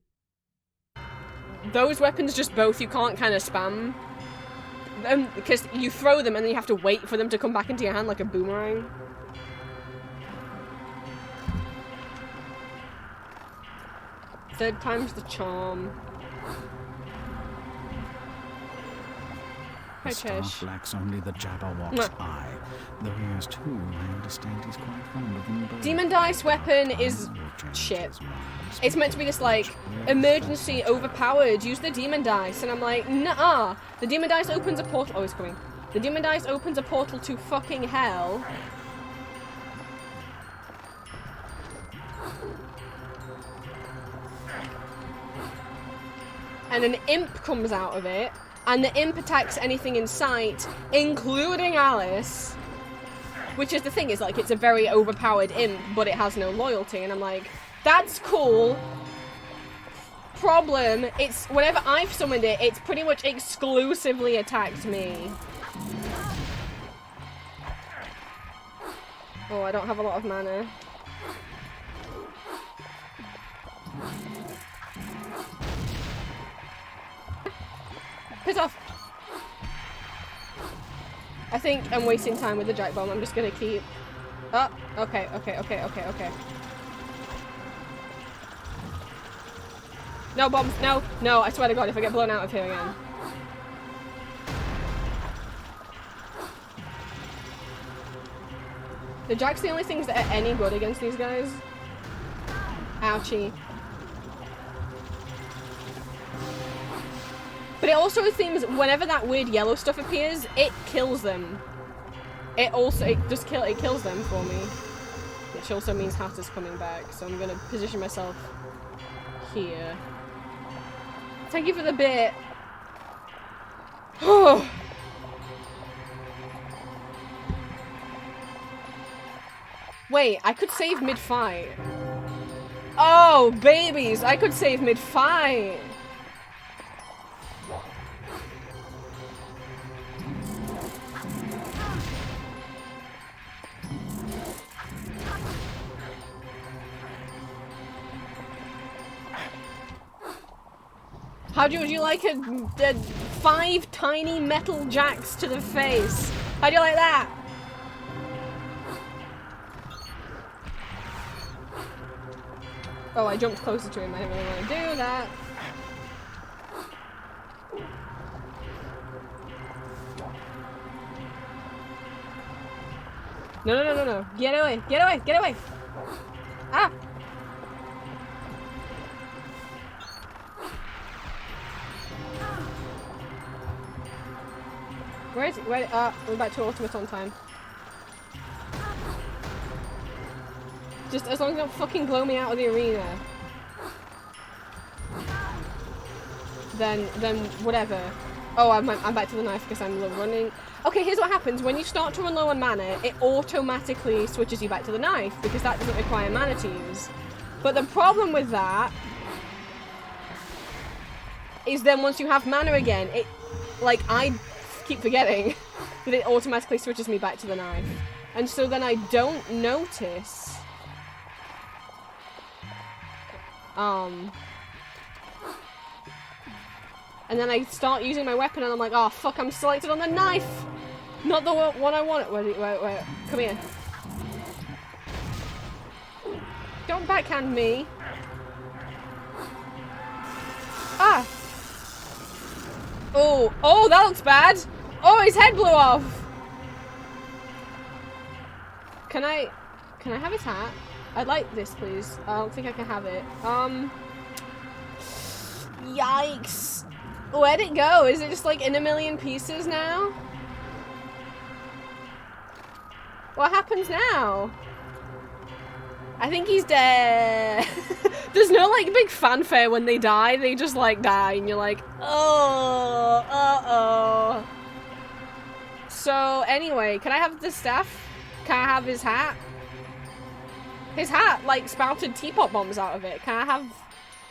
Those weapons just both, you can't kind of spam them, because you throw them and then you have to wait for them to come back into your hand like a boomerang. Third time's the charm. The staff lacks only the Jabberwock's eye. Though he has two, I understand he's quite fond of them both. Demon Dice weapon is shit. It's meant to be this, like, emergency overpowered, use the Demon Dice. And I'm like, nah. The Demon Dice opens a portal. Oh, it's coming. The Demon Dice opens a portal to fucking hell. And an imp comes out of it, and the imp attacks anything in sight, including Alice. Which is the thing, is like, it's a very overpowered imp, but it has no loyalty, and I'm like, that's cool. Problem, it's, whenever I've summoned it, it's pretty much exclusively attacked me. Oh, I don't have a lot of mana. Piss off! I think I'm wasting time with the jack bomb. I'm just gonna keep... Oh, okay. No bombs, no, no, I swear to God, if I get blown out of here again. The jack's the only things that are any good against these guys. Ouchie. But it also seems whenever that weird yellow stuff appears, it kills them. It kills them for me. Which also means Hatter's coming back, so I'm gonna position myself here. Thank you for the bit. Wait, I could save mid-fight. Oh, babies, I could save mid-fight. How would you like a 5 tiny metal jacks to the face? How do you like that? Oh, I jumped closer to him. I didn't really want to do that. No. Get away. Ah! Where is it? We're back to automaton time. Just as long as you don't fucking blow me out of the arena. Then whatever. Oh, I'm back to the knife because I'm running. Okay, here's what happens. When you start to run low on mana, it automatically switches you back to the knife because that doesn't require mana to use. But the problem with that is then once you have mana again, it, like, I keep forgetting that it automatically switches me back to the knife. And so then I don't notice And then I start using my weapon and I'm like, oh fuck, I'm selected on the knife! Not the one I want. Wait. Come here. Don't backhand me. Ah! Oh, that looks bad! Oh, his head blew off! Can I have his hat? I'd like this, please. I don't think I can have it. Yikes! Where'd it go? Is it just like in a million pieces now? What happens now? I think he's dead. There's no like big fanfare when they die. They just like die and you're like, oh, uh-oh. So anyway, can I have the staff? Can I have his hat? His hat like spouted teapot bombs out of it. Can I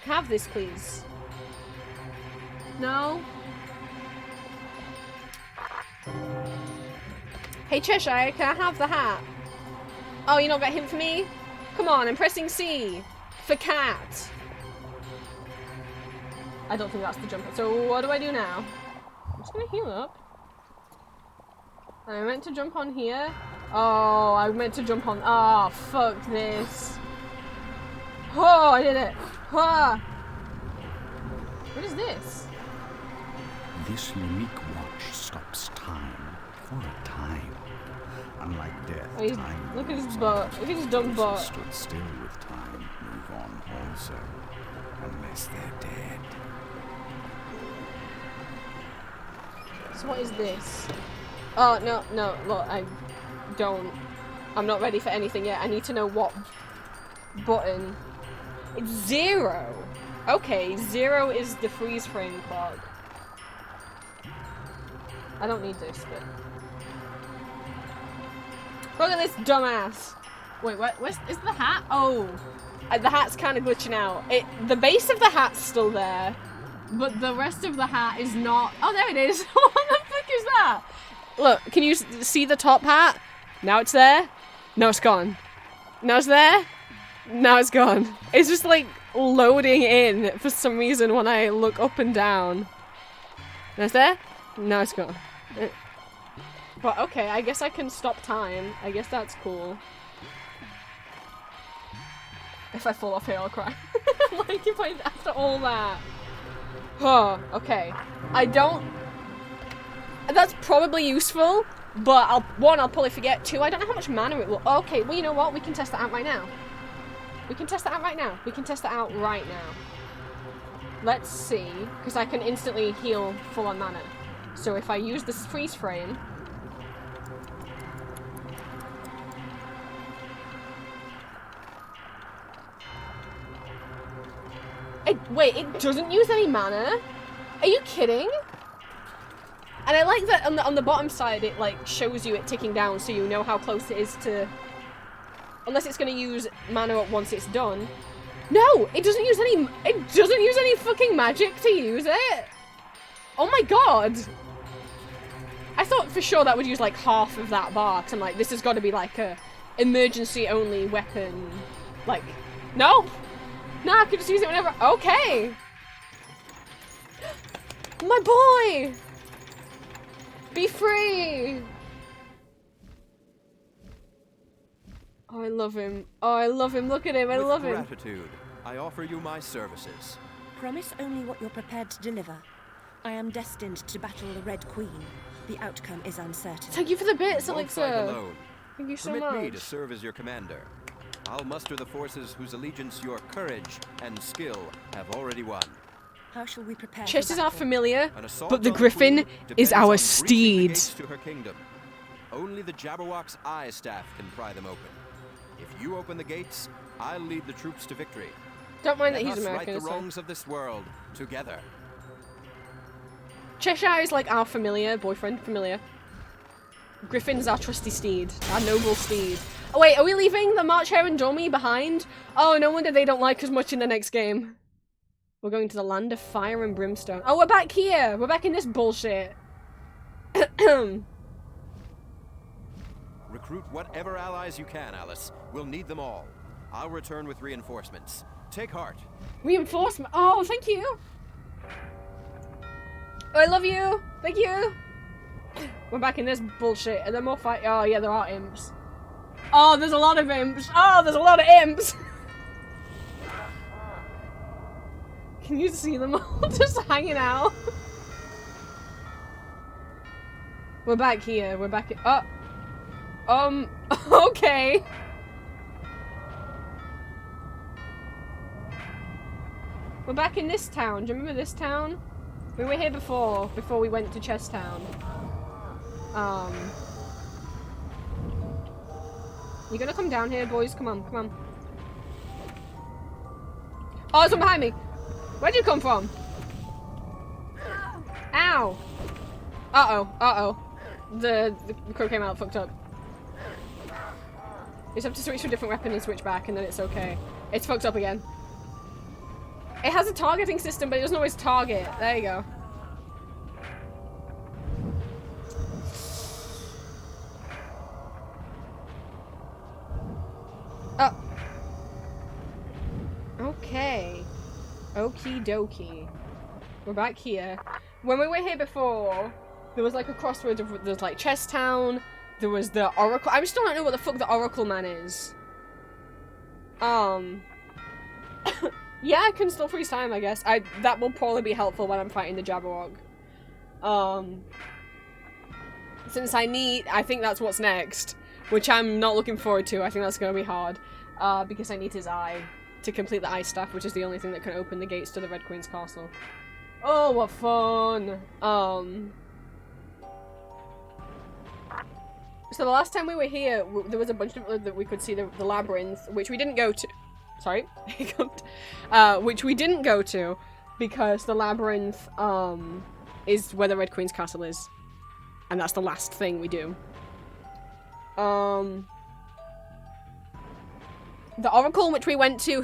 have this please? No? Hey Cheshire, can I have the hat? Oh, you not got him for me? Come on, I'm pressing C for cat. I don't think that's the jumper. So what do I do now? I'm just gonna heal up. I meant to jump on here. Oh, I meant to jump on. Oh, fuck this. Oh, I did it. Ah. What is this? This unique watch stops time for a time. Unlike death, Oh, time look at his moves butt. on. Look at his dumb butt. Those who stood still with time move on also, unless they're dead. So what is this? Oh, no, look, I'm not ready for anything yet. I need to know what button. It's 0. Okay, 0 is the freeze frame clock. I don't need this, but... Look at this dumbass! Wait, what? Is the hat? Oh! The hat's kind of glitching out. The base of the hat's still there, but the rest of the hat is not... Oh, there it is! What the fuck is that? Look, can you see the top hat? Now it's there. Now it's gone. Now it's there. Now it's gone. It's just like loading in for some reason when I look up and down. Now it's there. Now it's gone. But okay, I guess I can stop time. I guess that's cool. If I fall off here, I'll cry. Like if I after all that. Oh, okay. I don't. That's probably useful, but I'll probably forget. 2, I don't know how much mana it will. Okay, well you know what? We can test that out right now. We can test that out right now. We can test that out right now. Let's see, because I can instantly heal full on mana. So if I use this freeze frame. Wait, it doesn't use any mana? Are you kidding? And I like that on the bottom side it like shows you it ticking down so you know how close it is to... Unless it's gonna use mana up once it's done. No! It doesn't use any fucking magic to use it! Oh my god! I thought for sure that would use like half of that bar, because I'm like, this has got to be like a emergency only weapon. Like, no! No, I could just use it whenever. Okay! My boy! Be free! Oh, I love him. Oh, I love him. Look at him. I love him. With gratitude, I offer you my services. Promise only what you're prepared to deliver. I am destined to battle the Red Queen. The outcome is uncertain. Thank you for the bits, You won't fight Elixir. alone. Thank you so Permit me much. to serve as your commander. I'll muster the forces whose allegiance your courage and skill have already won. How shall we prepare? Chest for is our battle? familiar, An assault but the on Griffin Queen is depends our on breaching the steed. gates to her kingdom. Only the Jabberwock's eye staff can pry them open. If you open the gates, I'll lead the troops to victory. Don't mind that Let he's us American. right It's the fine. wrongs of this world together. Cheshire is like our familiar, boyfriend familiar. Griffin's our trusty steed, our noble steed. Oh wait, are we leaving the March Hare and Dormy behind? Oh, no wonder they don't like us much in the next game. We're going to the land of fire and brimstone. Oh, we're back here! We're back in this bullshit. Recruit whatever allies you can, Alice. We'll need them all. I'll return with reinforcements. Take heart. Reinforcement. Oh, thank you. Oh, I love you! Thank you! We're back in this bullshit. And then more fight. Oh, yeah, there are imps. Oh, there's a lot of imps. Oh, there's a lot of imps! Can you see them all just hanging out? We're back here. We're back. Okay. We're back in this town. Do you remember this town? We were here before we went to Chess Town. You gonna come down here, boys? Come on, come on. Oh, there's one behind me. Where'd you come from? Ow. Uh-oh, uh-oh. The crow came out fucked up. You just have to switch to a different weapon and switch back, and then it's okay. It's fucked up again. It has a targeting system, but it doesn't always target. There you go. Oh. Okay. Okie dokie. We're back here. When we were here before, there was like a crossroads of, there's like Chess Town, there was the Oracle. I still don't know what the fuck the Oracle Man is. Yeah, I can still freeze time, I guess. That will probably be helpful when I'm fighting the Jabberwock. Since I think that's what's next, which I'm not looking forward to. I think that's gonna be hard, because I need his eye to complete the ice staff, which is the only thing that can open the gates to the Red Queen's castle. Oh, what fun! So the last time we were here, there was a bunch of that we could see the labyrinth, which we didn't go to. Sorry, which we didn't go to because the labyrinth is where the Red Queen's castle is, and that's the last thing we do. The Oracle, which we went to,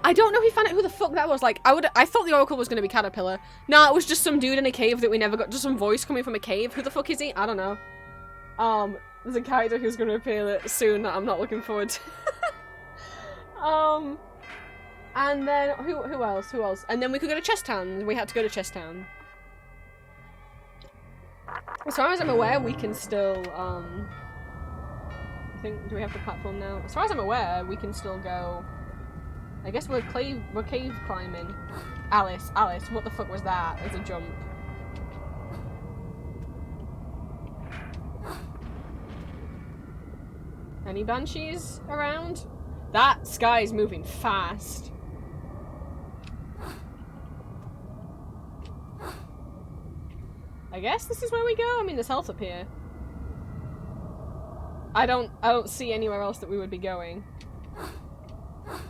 I don't know if he found out who the fuck that was. Like, I thought the Oracle was gonna be Caterpillar. No, it was just some dude in a cave that we never got. Just some voice coming from a cave. Who the fuck is he? I don't know. There's a character who's gonna appear soon that I'm not looking forward to. And then who else? And then we could go to Chess Town. We had to go to Chess Town. As far as I'm aware, we can still I think, do we have the platform now? As far as I'm aware, we can still go. I guess we're cave climbing. Alice, what the fuck was that? As a jump. Any banshees around? That sky's moving fast. I guess this is where we go. I mean, there's health up here. I don't see anywhere else that we would be going.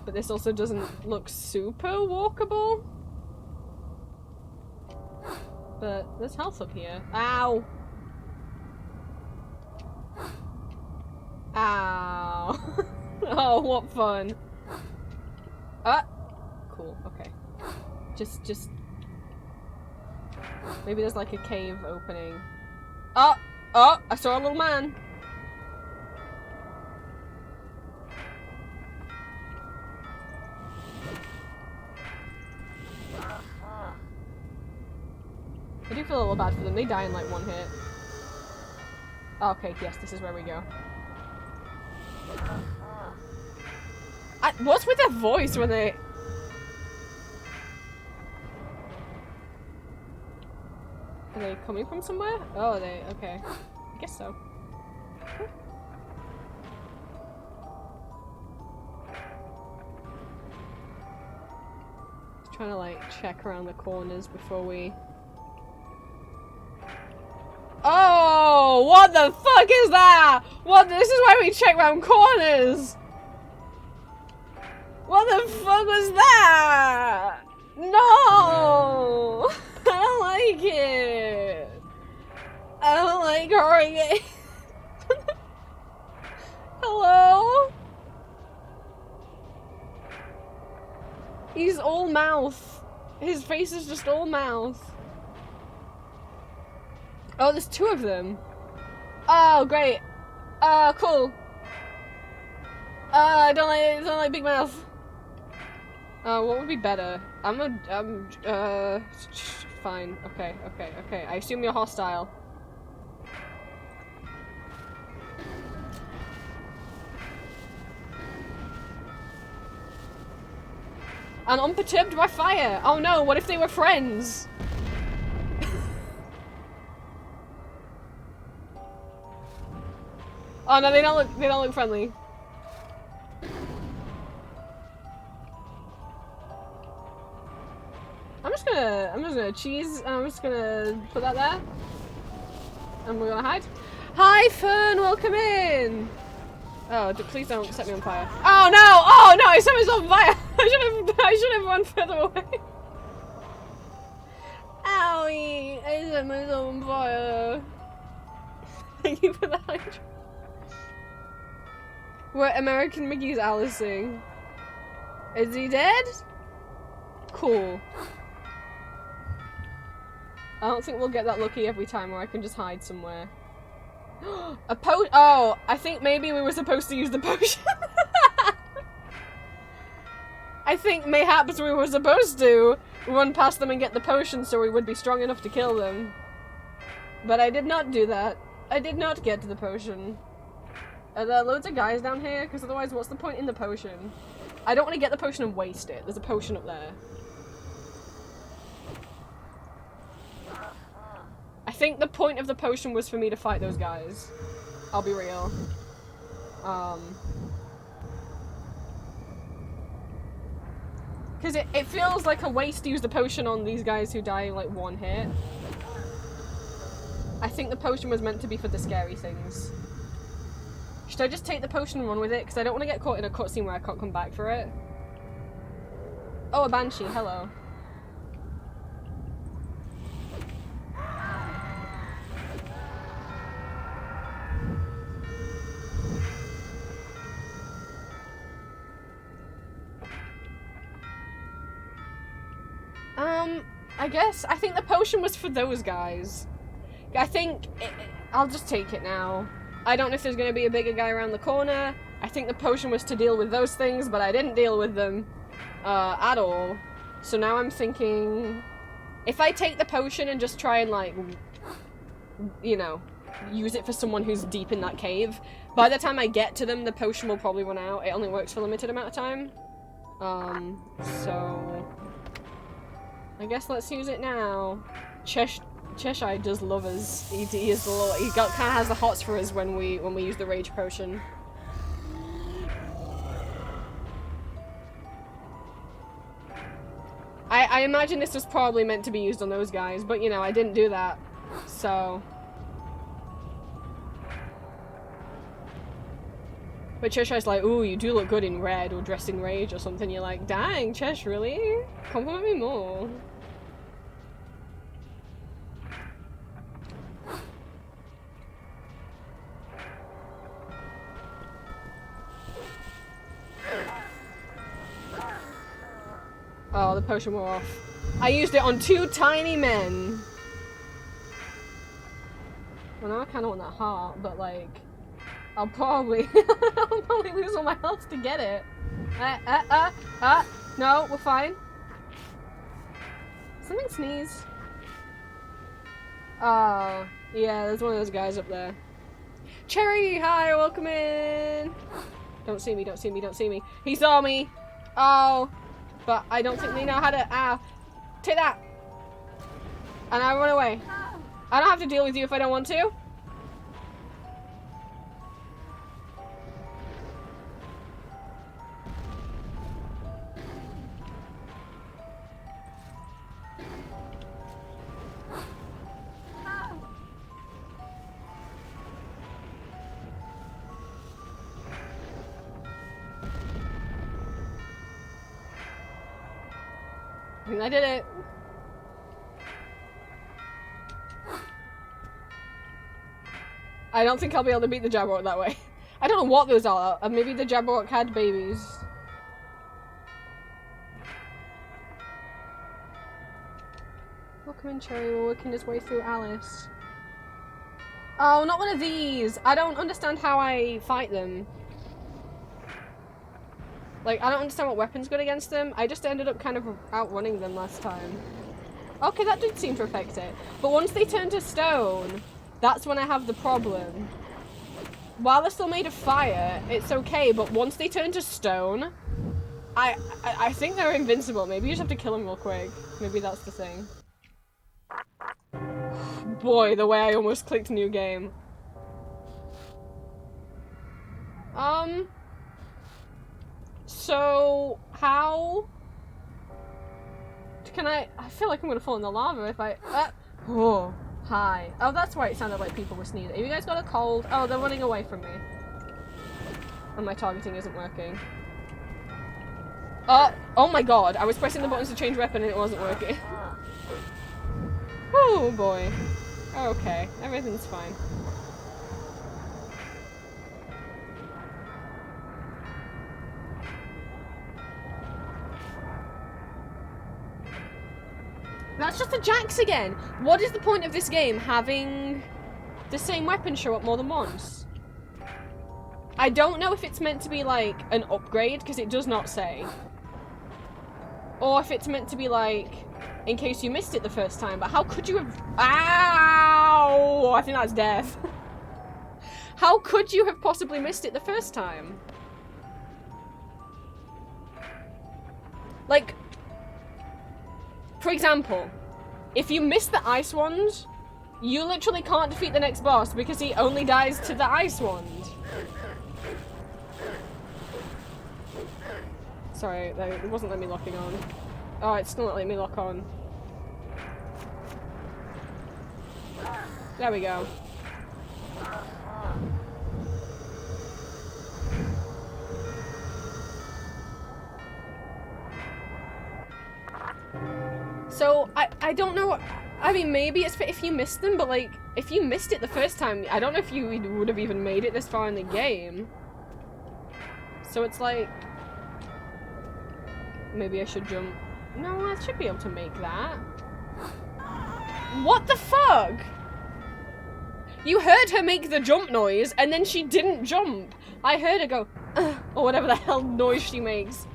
But this also doesn't look super walkable. But there's health up here. Ow! Ow! Oh, what fun! Cool. Okay. Just. Maybe there's like a cave opening. Oh! I saw a little man. I do feel a little bad for them. They die in like one hit. Okay, yes, this is where we go. What's with their voice when they... Are they coming from somewhere? Oh, okay. I guess so. Just trying to like check around the corners before we... Oh, what the fuck is that? What? This is why we check around corners. What the fuck was that? No, I don't like it. I don't like hurrying. Hello? He's all mouth. His face is just all mouth. Oh, there's two of them. Oh, great. Cool. I don't like big mouth. What would be better? fine. Okay. I assume you're hostile. And unperturbed by fire! Oh no, what if they were friends? Oh no, they don't look friendly. I'm just gonna cheese, and I'm just gonna put that there. And we're gonna hide. Hi Fern, welcome in! Oh, please don't set me on fire. Oh no! Oh no, I set myself on fire! I should have run further away. Owie! I set myself on fire. Thank you for the hydrant. What American Mickey's Alicing? Is he dead? Cool. I don't think we'll get that lucky every time where I can just hide somewhere. A oh, I think maybe we were supposed to use the potion. I think mayhaps we were supposed to run past them and get the potion so we would be strong enough to kill them. But I did not do that. I did not get to the potion. Are there loads of guys down here? Because otherwise what's the point in the potion? I don't want to get the potion and waste it. There's a potion up there. I think the point of the potion was for me to fight those guys. I'll be real. Because it feels like a waste to use the potion on these guys who die in like one hit. I think the potion was meant to be for the scary things. Should I just take the potion and run with it? Because I don't want to get caught in a cutscene where I can't come back for it. Oh, a banshee, hello. I think the potion was for those guys. I think I'll just take it now. I don't know if there's going to be a bigger guy around the corner. I think the potion was to deal with those things, but I didn't deal with them at all. So now I'm thinking, if I take the potion and just try and like, you know, use it for someone who's deep in that cave, by the time I get to them, the potion will probably run out. It only works for a limited amount of time. So I guess let's use it now. Cheshire does love us. He is the Lord. He kind of has the hots for us when we use the rage potion. I imagine this was probably meant to be used on those guys, but you know, I didn't do that. So. But Cheshire's like, ooh, you do look good in red or dressed in rage or something. You're like, dang, Chesh, really? Compliment me more. Oh, the potion wore off. I used it on 2 tiny men. Well, now I kind of want that heart, but like, I'll probably lose all my health to get it. No, we're fine. Something sneeze. Oh, yeah, there's one of those guys up there. Cherry, hi, welcome in. Don't see me, don't see me, don't see me. He saw me. Oh. But I don't think they know how to, take that! And I run away. I don't have to deal with you if I don't want to. I did it. I don't think I'll be able to beat the Jabberwock that way. I don't know what those are. Maybe the Jabberwock had babies. Welcome in, Cherry. We're working his way through Alice. Oh, not one of these. I don't understand how I fight them. Like, I don't understand what weapon's good against them. I just ended up kind of outrunning them last time. Okay, that did seem to affect it. But once they turn to stone, that's when I have the problem. While they're still made of fire, it's okay, but once they turn to stone, I think they're invincible. Maybe you just have to kill them real quick. Maybe that's the thing. Boy, the way I almost clicked new game. So, how can I feel like I'm gonna fall in the lava if I, oh, hi. Oh, that's why it sounded like people were sneezing. Have you guys got a cold? Oh, they're running away from me. And my targeting isn't working. Oh my god, I was pressing the buttons to change weapon and it wasn't working. Oh boy. Okay, everything's fine. That's just the jacks again! What is the point of this game having the same weapon show up more than once? I don't know if it's meant to be like an upgrade, because it does not say. Or if it's meant to be like, in case you missed it the first time, but how could you have— Ow! I think that's death. How could you have possibly missed it the first time? Like, for example, if you miss the ice wand, you literally can't defeat the next boss because he only dies to the ice wand. Sorry, it wasn't letting me locking on. Oh, it's still not letting me lock on. There we go. So, I don't know, I mean, maybe it's for if you missed them, but like, if you missed it the first time, I don't know if you would have even made it this far in the game. So it's like, maybe I should jump. No, I should be able to make that. What the fuck? You heard her make the jump noise, and then she didn't jump. I heard her go, or whatever the hell noise she makes.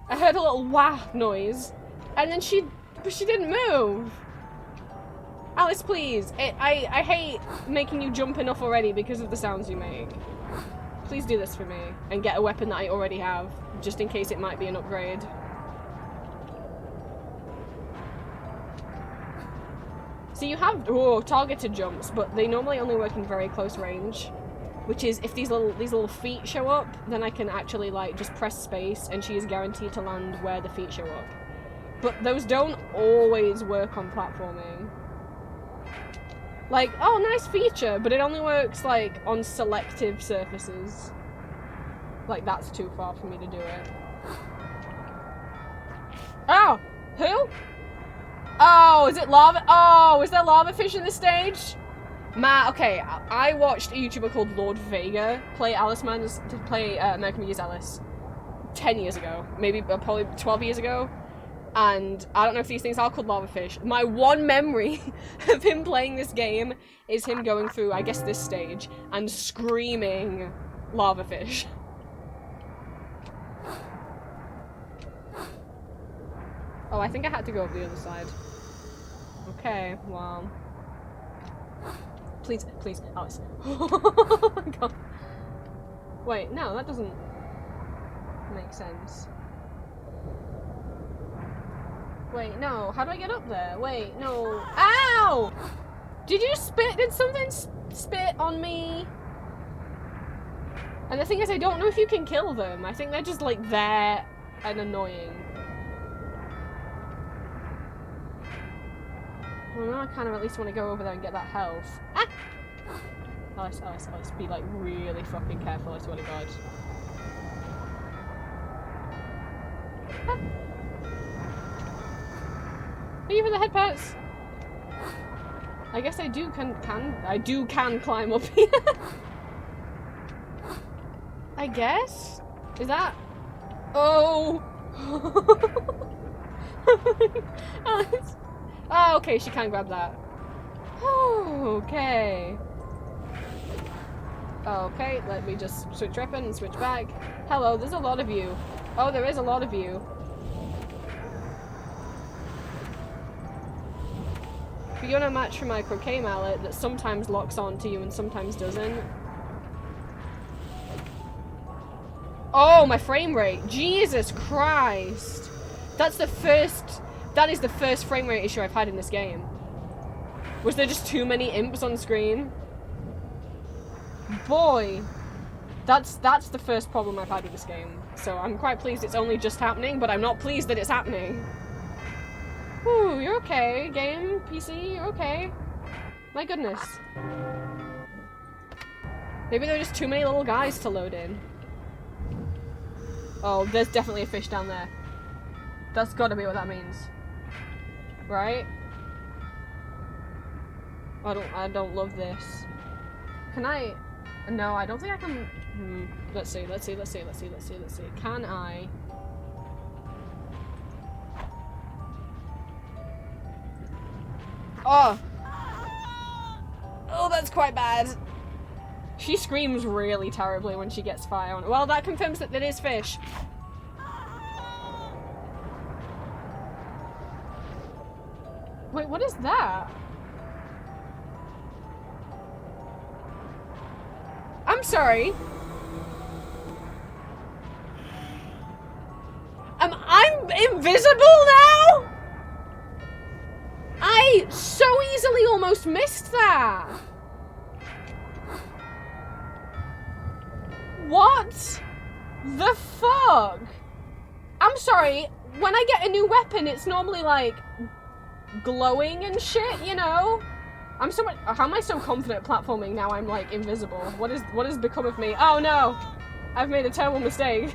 I heard a little wah noise, and then she didn't move. Alice, please. I hate making you jump enough already because of the sounds you make. Please do this for me, and get a weapon that I already have, just in case it might be an upgrade. So you have targeted jumps, but they normally only work in very close range. Which is, if these little feet show up, then I can actually like just press space and she is guaranteed to land where the feet show up. But those don't always work on platforming. Like, oh, nice feature, but it only works like on selective surfaces. Like, that's too far for me to do it. Oh! Who? Oh, is it lava? Oh, is there lava fish in this stage? Okay, I watched a YouTuber called Lord Vega play American McGee's Alice 10 years ago, maybe probably 12 years ago, and I don't know if these things are called lava fish. My one memory of him playing this game is him going through, I guess, this stage and screaming lava fish. Oh, I think I had to go over the other side. Okay, well. Please, please, Alice. Oh my god. Wait, no, that doesn't make sense. Wait, no, how do I get up there? Wait, no. Ow! Did you spit? Did something spit on me? And the thing is, I don't know if you can kill them. I think they're just like there and annoying. Well, now I kind of at least want to go over there and get that health. Ah! Alice, Alice, Alice, be like really fucking careful, I swear to God. Ah. Are you in the head pets? I guess I do can climb up here. I guess? Is that? Oh! Alice. Oh, okay, she can grab that. Oh, okay. Okay, let me just switch weapon and switch back. Hello, there's a lot of you. Oh, there is a lot of you. But you're no match for my croquet mallet that sometimes locks on to you and sometimes doesn't. Oh, my frame rate. Jesus Christ. That is the first frame rate issue I've had in this game. Was there just too many imps on screen? Boy. That's the first problem I've had with this game. So I'm quite pleased it's only just happening, but I'm not pleased that it's happening. Whew, you're okay, game, PC, you're okay. My goodness. Maybe there are just too many little guys to load in. Oh, there's definitely a fish down there. That's gotta be what that means. Right? I don't love this. Can I? No, I don't think I can. Let's see. Can I? Oh! Oh, that's quite bad. She screams really terribly when she gets fire on it. Well, that confirms that it is fish. Wait, what is that? I'm sorry. I'm invisible now? I so easily almost missed that. What the fuck? I'm sorry, when I get a new weapon, it's normally like glowing and shit, you know? How am I so confident at platforming now I'm like invisible? What has become of me? Oh no! I've made a terrible mistake.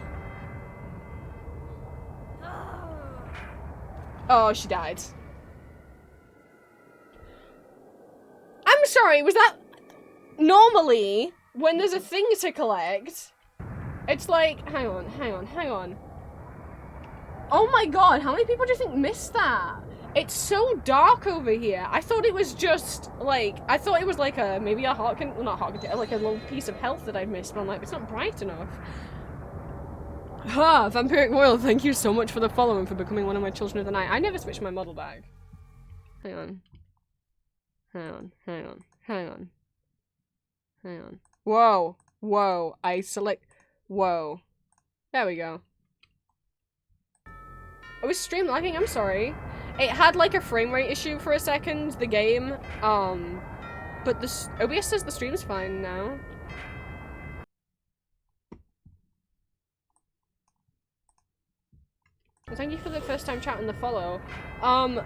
Oh, she died. I'm sorry, was that... Normally, when there's a thing to collect, it's like... Hang on. Oh my god, how many people do you think missed that? It's so dark over here. I thought it was just, like... I thought it was like a... Maybe a heart... Well, not heart... Like a little piece of health that I'd missed, but I'm like, it's not bright enough. Ha! Vampiric Royal, thank you so much for the follow and for becoming one of my children of the night. I never switched my model bag. Hang on. Whoa. I select... Whoa. There we go. I was stream lagging, I'm sorry. It had like a frame rate issue for a second, the game. But the OBS says the stream's fine now. Well, thank you for the first time chat and the follow. How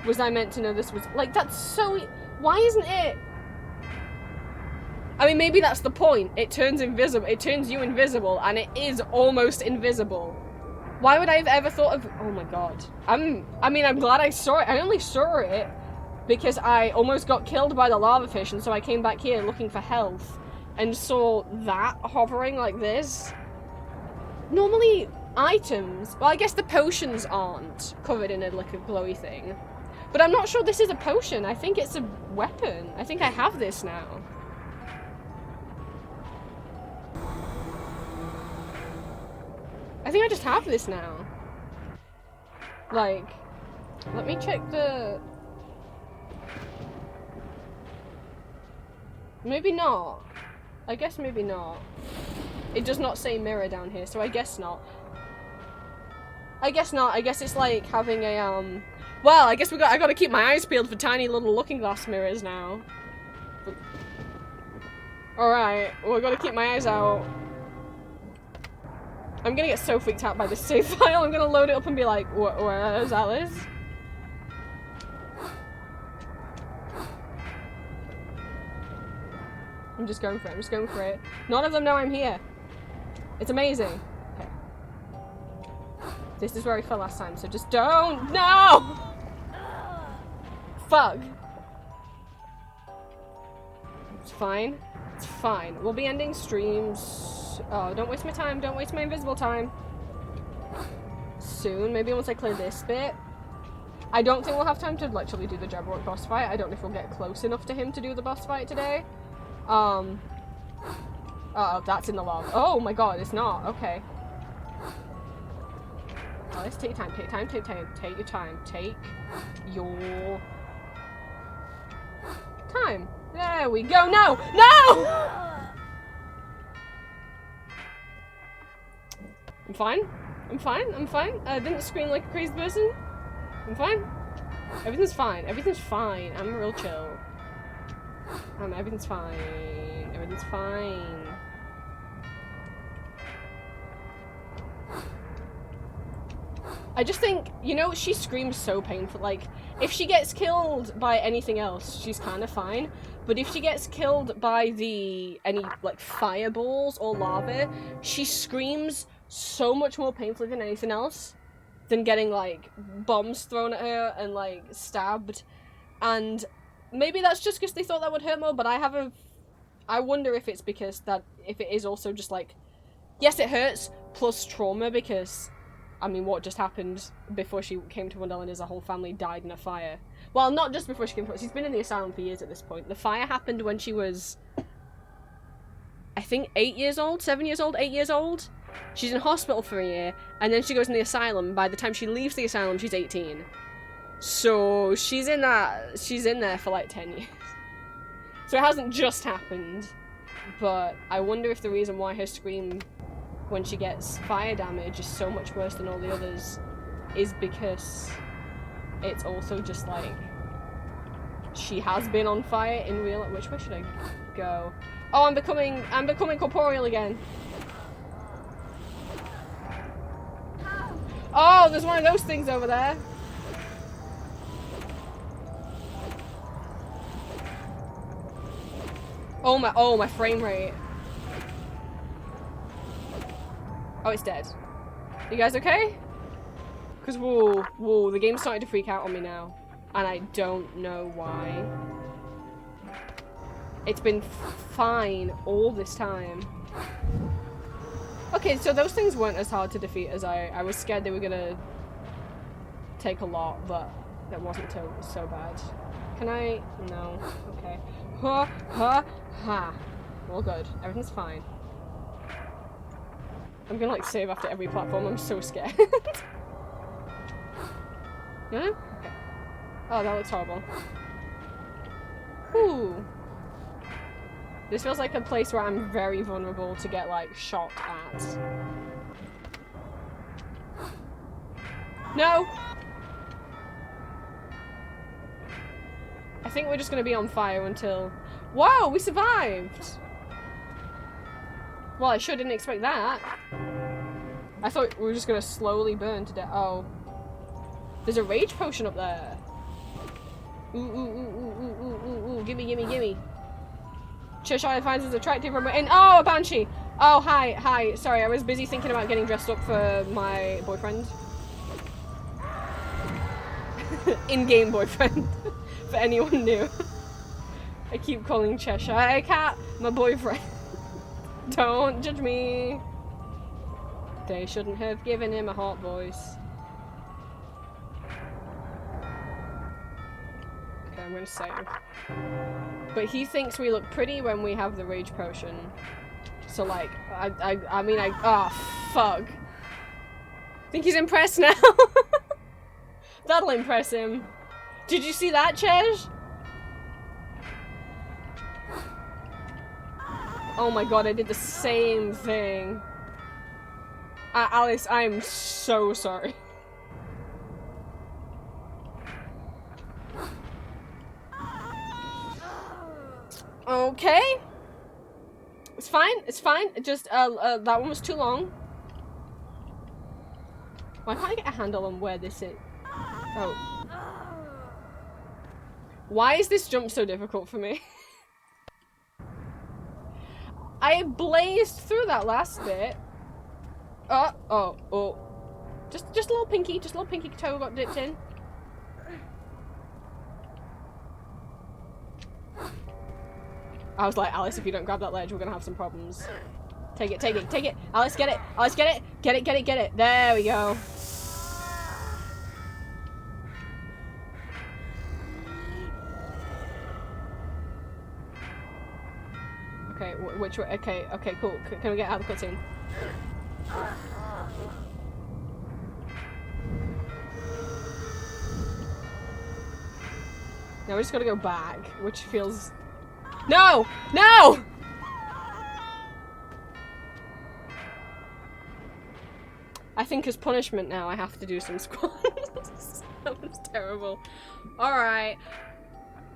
was I meant to know this was, like, that's so, why isn't it? I mean, maybe that's the point. It turns invisible, it turns you invisible, and it is almost invisible. Why would I have ever thought of, oh my god. I mean, I'm glad I saw it. I only saw it because I almost got killed by the lava fish, and so I came back here looking for health, and saw that hovering like this. Normally, items, well, I guess the potions aren't covered in like a glowy thing. But I'm not sure this is a potion. I think it's a weapon. I think I have this now. I think I just have this now. Like, let me check the... Maybe not. I guess maybe not. It does not say mirror down here, so I guess not. I guess not. I guess it's like having a, well, I guess I gotta keep my eyes peeled for tiny little looking glass mirrors now. Alright, well, I gotta keep my eyes out. I'm gonna get so freaked out by this save file, I'm gonna load it up and be like, where's Alice? I'm just going for it. None of them know I'm here. It's amazing. Okay. This is where I fell last time, so just don't. No! Fuck. It's fine. It's fine. We'll be ending streams. Oh, don't waste my time. Don't waste my invisible time. Soon. Maybe once I clear this bit. I don't think we'll have time to literally do the Jabberwock boss fight. I don't know if we'll get close enough to him to do the boss fight today. Oh, that's in the log. Oh my god, it's not. Okay. Alice, take your time, take your time, take your time, take your time, take your time. There we go. No! No! I'm fine. I'm fine. I'm fine. I didn't scream like a crazy person. I'm fine. Everything's fine. Everything's fine. I'm real chill. Everything's fine. Everything's fine. I just think, you know, she screams so painful. Like, if she gets killed by anything else, she's kind of fine. But if she gets killed by any, like, fireballs or lava, she screams so much more painfully than anything else. Than getting, like, bombs thrown at her and, like, stabbed. And maybe that's just because they thought that would hurt more, but I wonder if it's because if it is also just, like, yes, it hurts, plus trauma, because, I mean, what just happened before she came to Wonderland is a whole family died in a fire. Well, not just before she came to she's been in the asylum for years at this point. The fire happened when she was, I think, 8 years old, 7 years old, 8 years old. She's in hospital for a year, and then she goes in the asylum. By the time she leaves the asylum, she's 18. So she's in there for like 10 years. So it hasn't just happened. But I wonder if the reason why her scream when she gets fire damage is so much worse than all the others is because it's also just like she has been on fire in real life. Which way should I go? Oh, I'm becoming corporeal again. Oh, there's one of those things over there. Oh my frame rate. Oh, it's dead. You guys okay? Because whoa, the game's starting to freak out on me now. And I don't know why. It's been fine all this time. Okay, so those things weren't as hard to defeat as I was scared they were gonna take a lot, but that wasn't so bad. Can I? No. Okay. Ha ha ha. All good. Everything's fine. I'm gonna like save after every platform. I'm so scared. No? Okay. Oh, that looks horrible. Ooh. This feels like a place where I'm very vulnerable to get, like, shot at. No! I think we're just gonna be on fire until... Whoa! We survived! Well, I sure didn't expect that. I thought we were just gonna slowly burn to death. Oh. There's a rage potion up there. Ooh, ooh, ooh, ooh, ooh, ooh, ooh, ooh. Gimme, gimme, gimme. Cheshire finds us attractive and oh, a banshee! Oh, hi. Sorry, I was busy thinking about getting dressed up for my boyfriend. In-game boyfriend. For anyone new. I keep calling Cheshire Cat my boyfriend. Don't judge me. They shouldn't have given him a hot voice. Okay, I'm gonna save. But he thinks we look pretty when we have the rage potion. So like, I mean, oh, fuck. Think he's impressed now? That'll impress him. Did you see that, Chesh? Oh my god, I did the same thing. Alice, I'm so sorry. Okay. It's fine, it's fine. Just, that one was too long. Why can't I get a handle on where this is? Oh. Why is this jump so difficult for me? I blazed through that last bit. Oh. Just a little pinky toe got dipped in. I was like, Alice, if you don't grab that ledge, we're gonna have some problems. Take it. Alice, get it. Alice, get it. Get it. There we go. Okay, which way? Okay, cool. Can we get out of the cutscene? Now we just gotta go back, which feels... No! No! I think as punishment now I have to do some squats. That was terrible. Alright.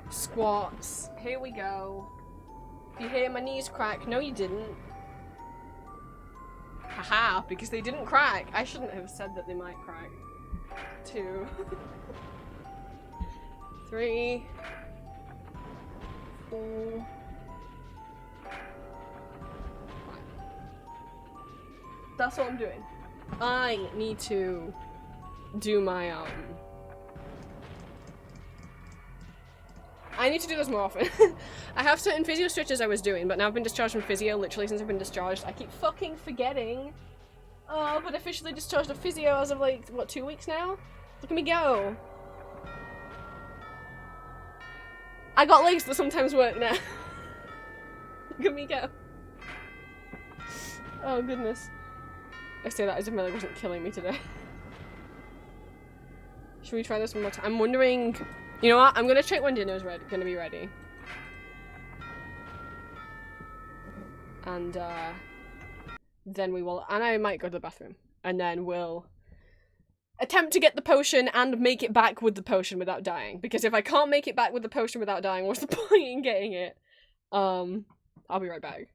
Squats. Here we go. You hear my knees crack? No, you didn't. Haha, because they didn't crack. I shouldn't have said that they might crack. 2. 3. 4. 5. That's what I'm doing. I need to do my, I need to do this more often. I have certain physio stretches I was doing, but now I've been discharged from physio literally since I've been discharged. I keep fucking forgetting. Oh, but officially discharged of physio as of like, what, 2 weeks now? Look at me go. I got legs that sometimes work now. Look at me go. Oh goodness. I say that as if my leg wasn't killing me today. Should we try this one more time? I'm wondering... You know what? I'm gonna check when dinner's gonna be ready. And, then we will... And I might go to the bathroom. And then we'll attempt to get the potion and make it back with the potion without dying. Because if I can't make it back with the potion without dying, what's the point in getting it? I'll be right back.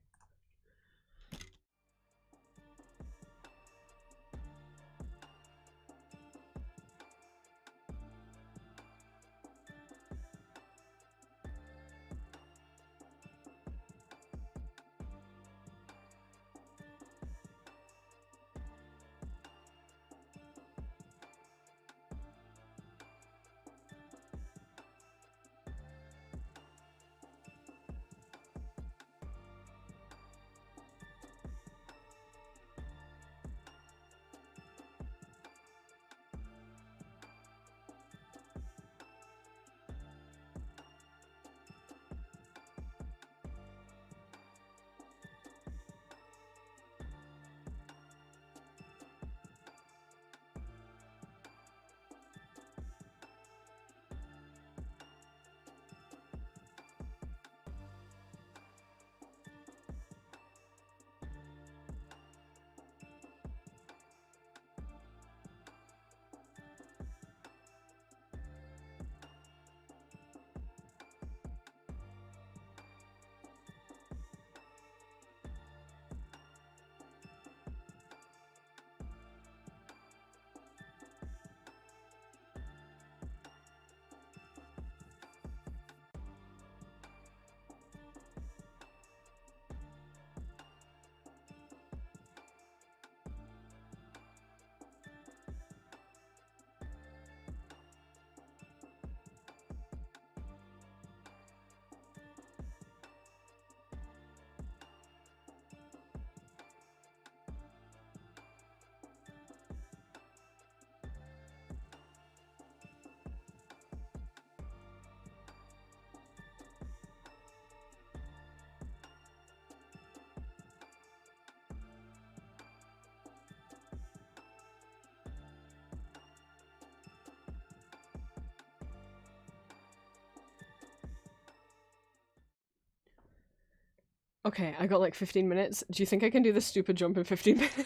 Okay, I got like 15 minutes. Do you think I can do this stupid jump in 15 minutes?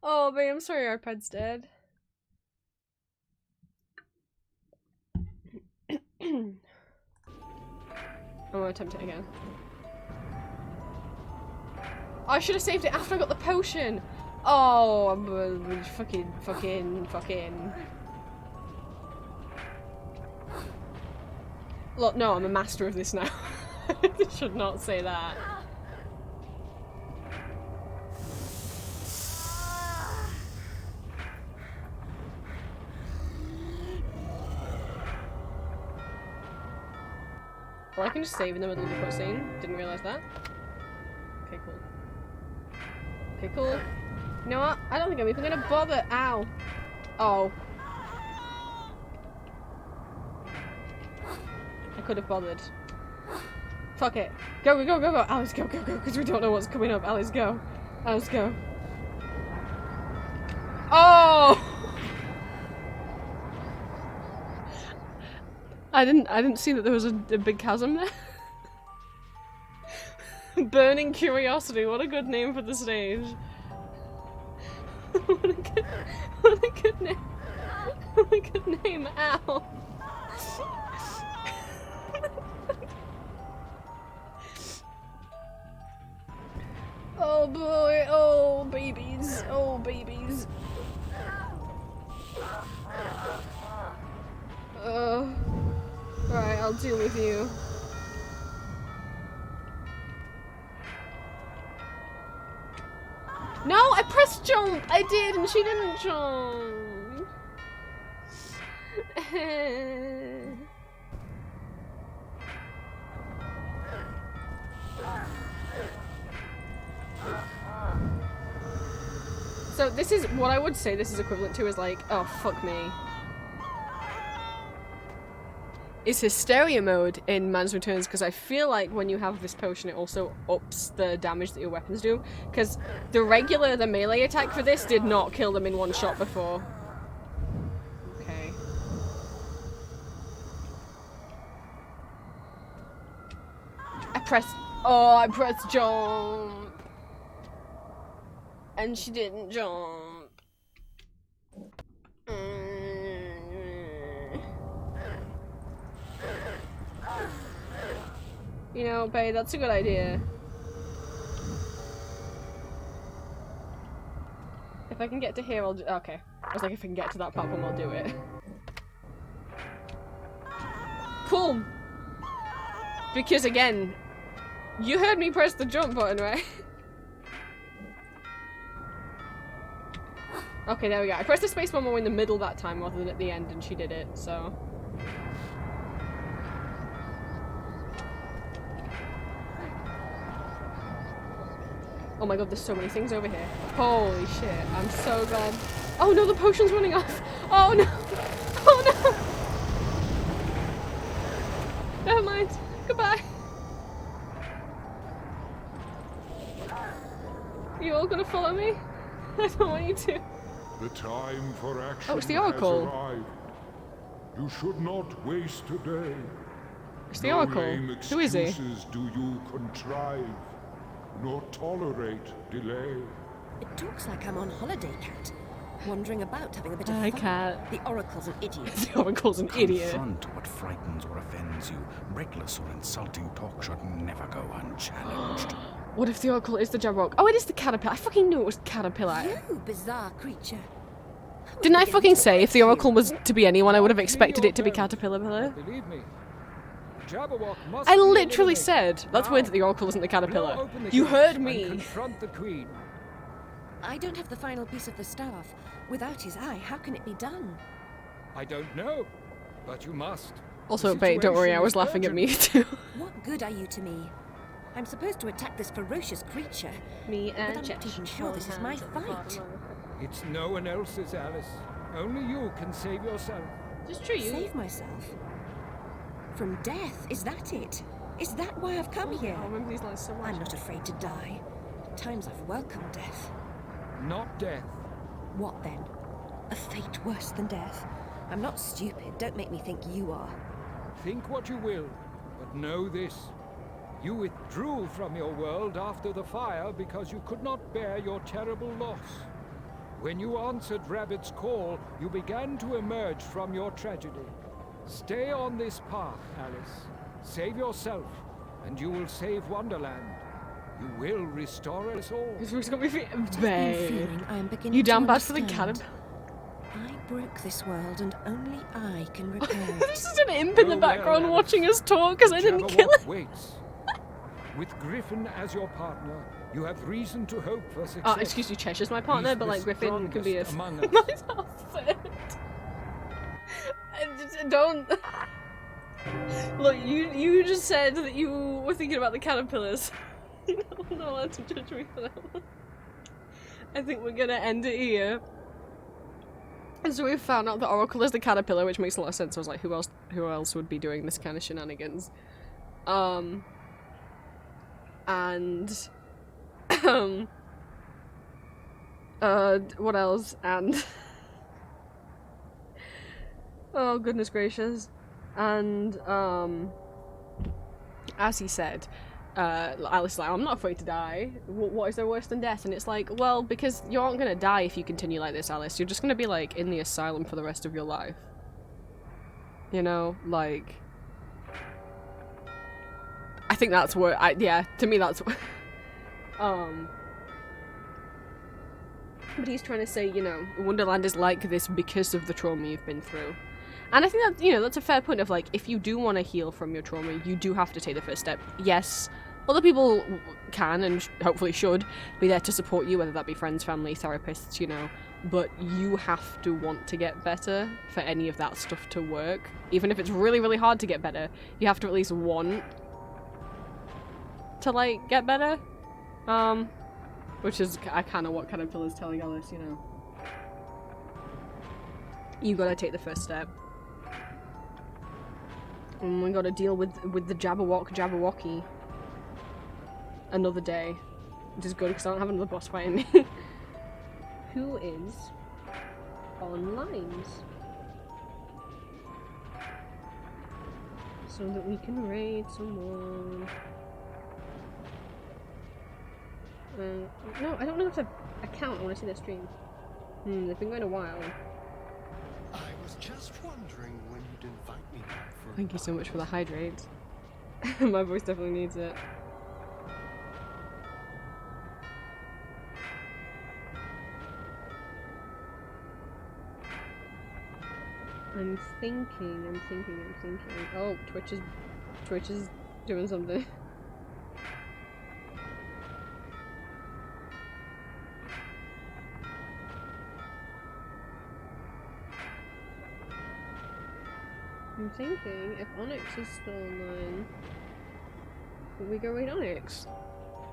Oh, babe, I'm sorry our iPad's dead. I'm gonna attempt it again. Oh, I should have saved it after I got the potion! Oh, I'm fucking. Look, no, I'm a master of this now. I should not say that. Or I can just save in the middle of the cutscene. Didn't realise that. Okay, cool. Okay, cool. You know what? I don't think I'm even gonna bother. Ow. Oh. I could have bothered. Fuck it. Go, go, go, go, go. Alice, go, go, go. Because we don't know what's coming up. Alice, go. Alice, go. Oh! I didn't see that there was a big chasm there. Burning Curiosity, what a good name for the stage. what a good name. What a good name, ow. Oh boy, oh babies, oh babies. Alright, I'll deal with you. No, I pressed jump! I did, and she didn't jump! So this is what I would say this is equivalent to is like, oh fuck me. Is hysteria mode in Man's Returns, because I feel like when you have this potion it also ups the damage that your weapons do, because the melee attack for this did not kill them in one shot before. Okay. I pressed jump! And she didn't jump. You know, babe, that's a good idea. If I can get to here, I'll do— okay. I was like, if I can get to that platform, I'll do it. Cool! Because again, you heard me press the jump button, right? Okay, there we go. I pressed the space bar more in the middle that time rather than at the end, and she did it, so... Oh my god, there's so many things over here. Holy shit, I'm so glad. Oh no, the potion's running off! Oh no! Oh no! Never mind. Goodbye. You all gonna follow me? I don't want you to. The time for action oh, it's the Oracle. has arrived. You should not waste a day. It's the Oracle. Who is he? Do you contrive, nor tolerate delay? It talks like I'm on holiday, Cat. Wandering about, having a bit of Hi, fun. Cat. The Oracle's an idiot. The Oracle's an idiot. Confront what frightens or offends you. Reckless or insulting talk should never go unchallenged. What if the Oracle is the Jabberwock? Oh, it is the caterpillar. I fucking knew it was caterpillar. You bizarre creature. Didn't I fucking say if the Oracle was to be anyone, I would have expected it to be Caterpillar? Believe me. Jabberwock must I be literally eliminated. said that's weird that the Oracle isn't the Caterpillar. You heard me. Confront the Queen. I don't have the final piece of the staff. Without his eye, how can it be done? I don't know, but you must. Also, The babe, don't worry, I situation was is laughing at me urgent. too. What good are you to me? I'm supposed to attack this ferocious creature. Me but and I'm not even sure this is my fight. It's no one else's, Alice. Only you can save yourself. Just true, you. Save myself? From death? Is that it? Is that why I've come here? I remember these lines so much. I'm not afraid to die. At times I've welcomed death. Not death. What then? A fate worse than death? I'm not stupid. Don't make me think you are. Think what you will, but know this. You withdrew from your world after the fire because you could not bear your terrible loss. When you answered Rabbit's call, you began to emerge from your tragedy. Stay on this path, Alice. Save yourself, and you will save Wonderland. You will restore us all. This got me Babe, I am beginning you damn to bad for the understand. caterpillar. I broke this world, and only I can repair it. There's just an imp in the Go background well, watching us talk because I didn't kill Jabberwock it. waits. With Griffin as your partner, you have reason to hope for success. Oh, excuse me, Cheshire's my partner, He's but the like Griffin can be a strongest among us. my husband. Don't look. You just said that you were thinking about the caterpillars. You're not allowed to judge me for that one. I think we're gonna end it here. And so we found out that Oracle is the caterpillar, which makes a lot of sense. I was like, who else would be doing this kind of shenanigans? And what else? And oh goodness gracious. And, as he said, Alice is like, I'm not afraid to die. What is there worse than death? And it's like, well, because you aren't gonna die if you continue like this, Alice. You're just gonna be, like, in the asylum for the rest of your life. You know? Like... I think that's what yeah, to me that's what... But he's trying to say, you know, Wonderland is like this because of the trauma you've been through. And I think that, you know, that's a fair point of, like, if you do want to heal from your trauma, you do have to take the first step. Yes, other people can and hopefully should be there to support you, whether that be friends, family, therapists, you know, but you have to want to get better for any of that stuff to work. Even if it's really, really hard to get better, you have to at least want to, like, get better. Which is kind of what Caterpillar's telling Alice, you know. You gotta take the first step. And we gotta deal with the Jabberwocky. Another day. Which is good because I don't have another boss fight in me. Who is on lines? So that we can raid someone. No, I don't know if I count. I want to see their stream. They've been going a while. I was just wondering when you'd invite me back for. Thank you so much for the hydrate. My voice definitely needs it. I'm thinking. Oh, Twitch is doing something. I'm thinking, if Onyx is still online, would we go raid Onyx?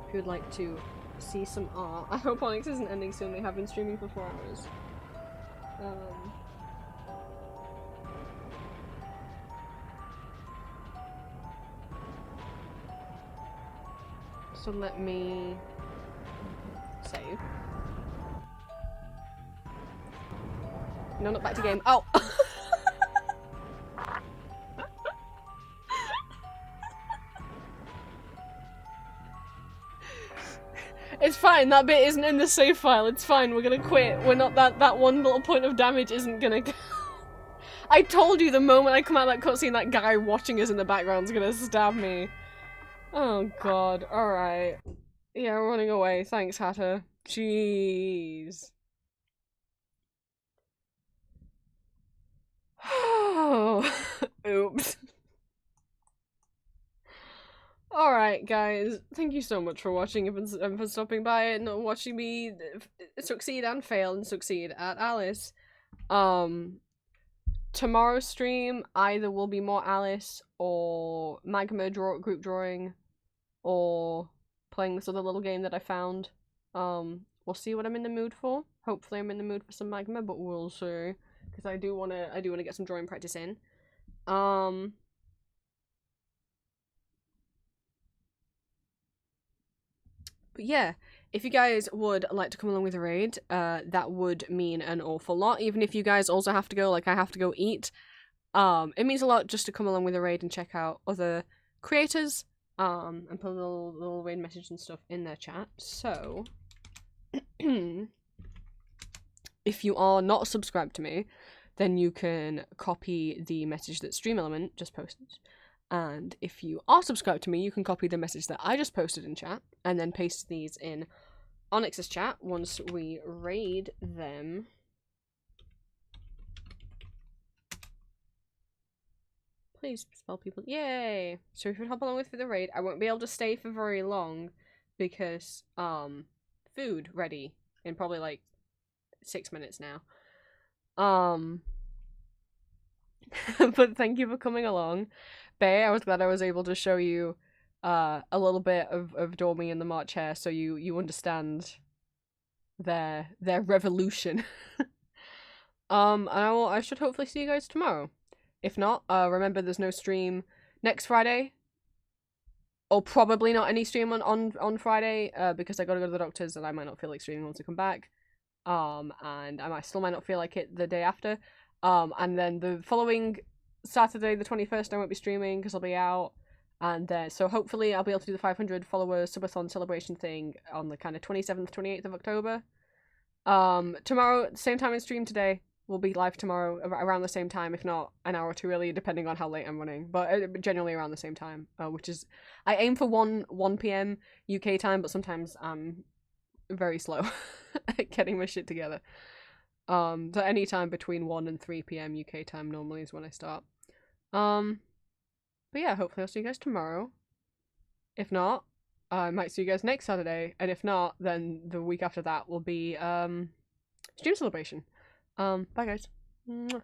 If you would like to see some art. I hope Onyx isn't ending soon, they have been streaming for 4 hours. So let me save. No, not back to game. Oh! It's fine, that bit isn't in the save file, it's fine, we're gonna quit. We're not that one little point of damage isn't gonna go. I told you the moment I come out of that cutscene, that guy watching us in the background's gonna stab me. Oh god, alright. Yeah, we're running away, thanks Hatter. Jeez. Oops. Alright guys, thank you so much for watching and for stopping by and watching me succeed and fail and succeed at Alice. Tomorrow's stream either will be more Alice or Magma group drawing or playing this other little game that I found. We'll see what I'm in the mood for. Hopefully I'm in the mood for some Magma, but we'll see. Because I do wanna get some drawing practice in. But yeah, if you guys would like to come along with a raid, that would mean an awful lot. Even if you guys also have to go, like I have to go eat. It means a lot just to come along with a raid and check out other creators, and put a little raid message and stuff in their chat. So, if you are not subscribed to me, then you can copy the message that Stream Element just posted. And if you are subscribed to me, you can copy the message that I just posted in chat, and then paste these in Onyx's chat once we raid them. Please spell people. Yay! So if you hop along with for the raid, I won't be able to stay for very long because food ready in probably like 6 minutes now. But thank you for coming along. Bay, I was glad I was able to show you a little bit of Dormy and the March Hare so you understand their revolution. And I should hopefully see you guys tomorrow. If not, remember there's no stream next Friday. Or probably not any stream on Friday, because I gotta go to the doctor's and I might not feel like streaming once I come back. And still might not feel like it the day after. And then the following Saturday the 21st I won't be streaming because I'll be out. And so hopefully I'll be able to do the 500 followers subathon celebration thing on the kind of 27th, 28th of October. Tomorrow, same time as stream today, we'll be live tomorrow around the same time, if not an hour or two early, depending on how late I'm running. But generally around the same time, which is, I aim for 1 p.m. UK time, but sometimes I'm very slow at getting my shit together. So any time between 1 and 3 p.m. UK time normally is when I start. But yeah, hopefully I'll see you guys tomorrow. If not, I might see you guys next Saturday, and if not, then the week after that will be stream celebration. Bye guys. Mwah.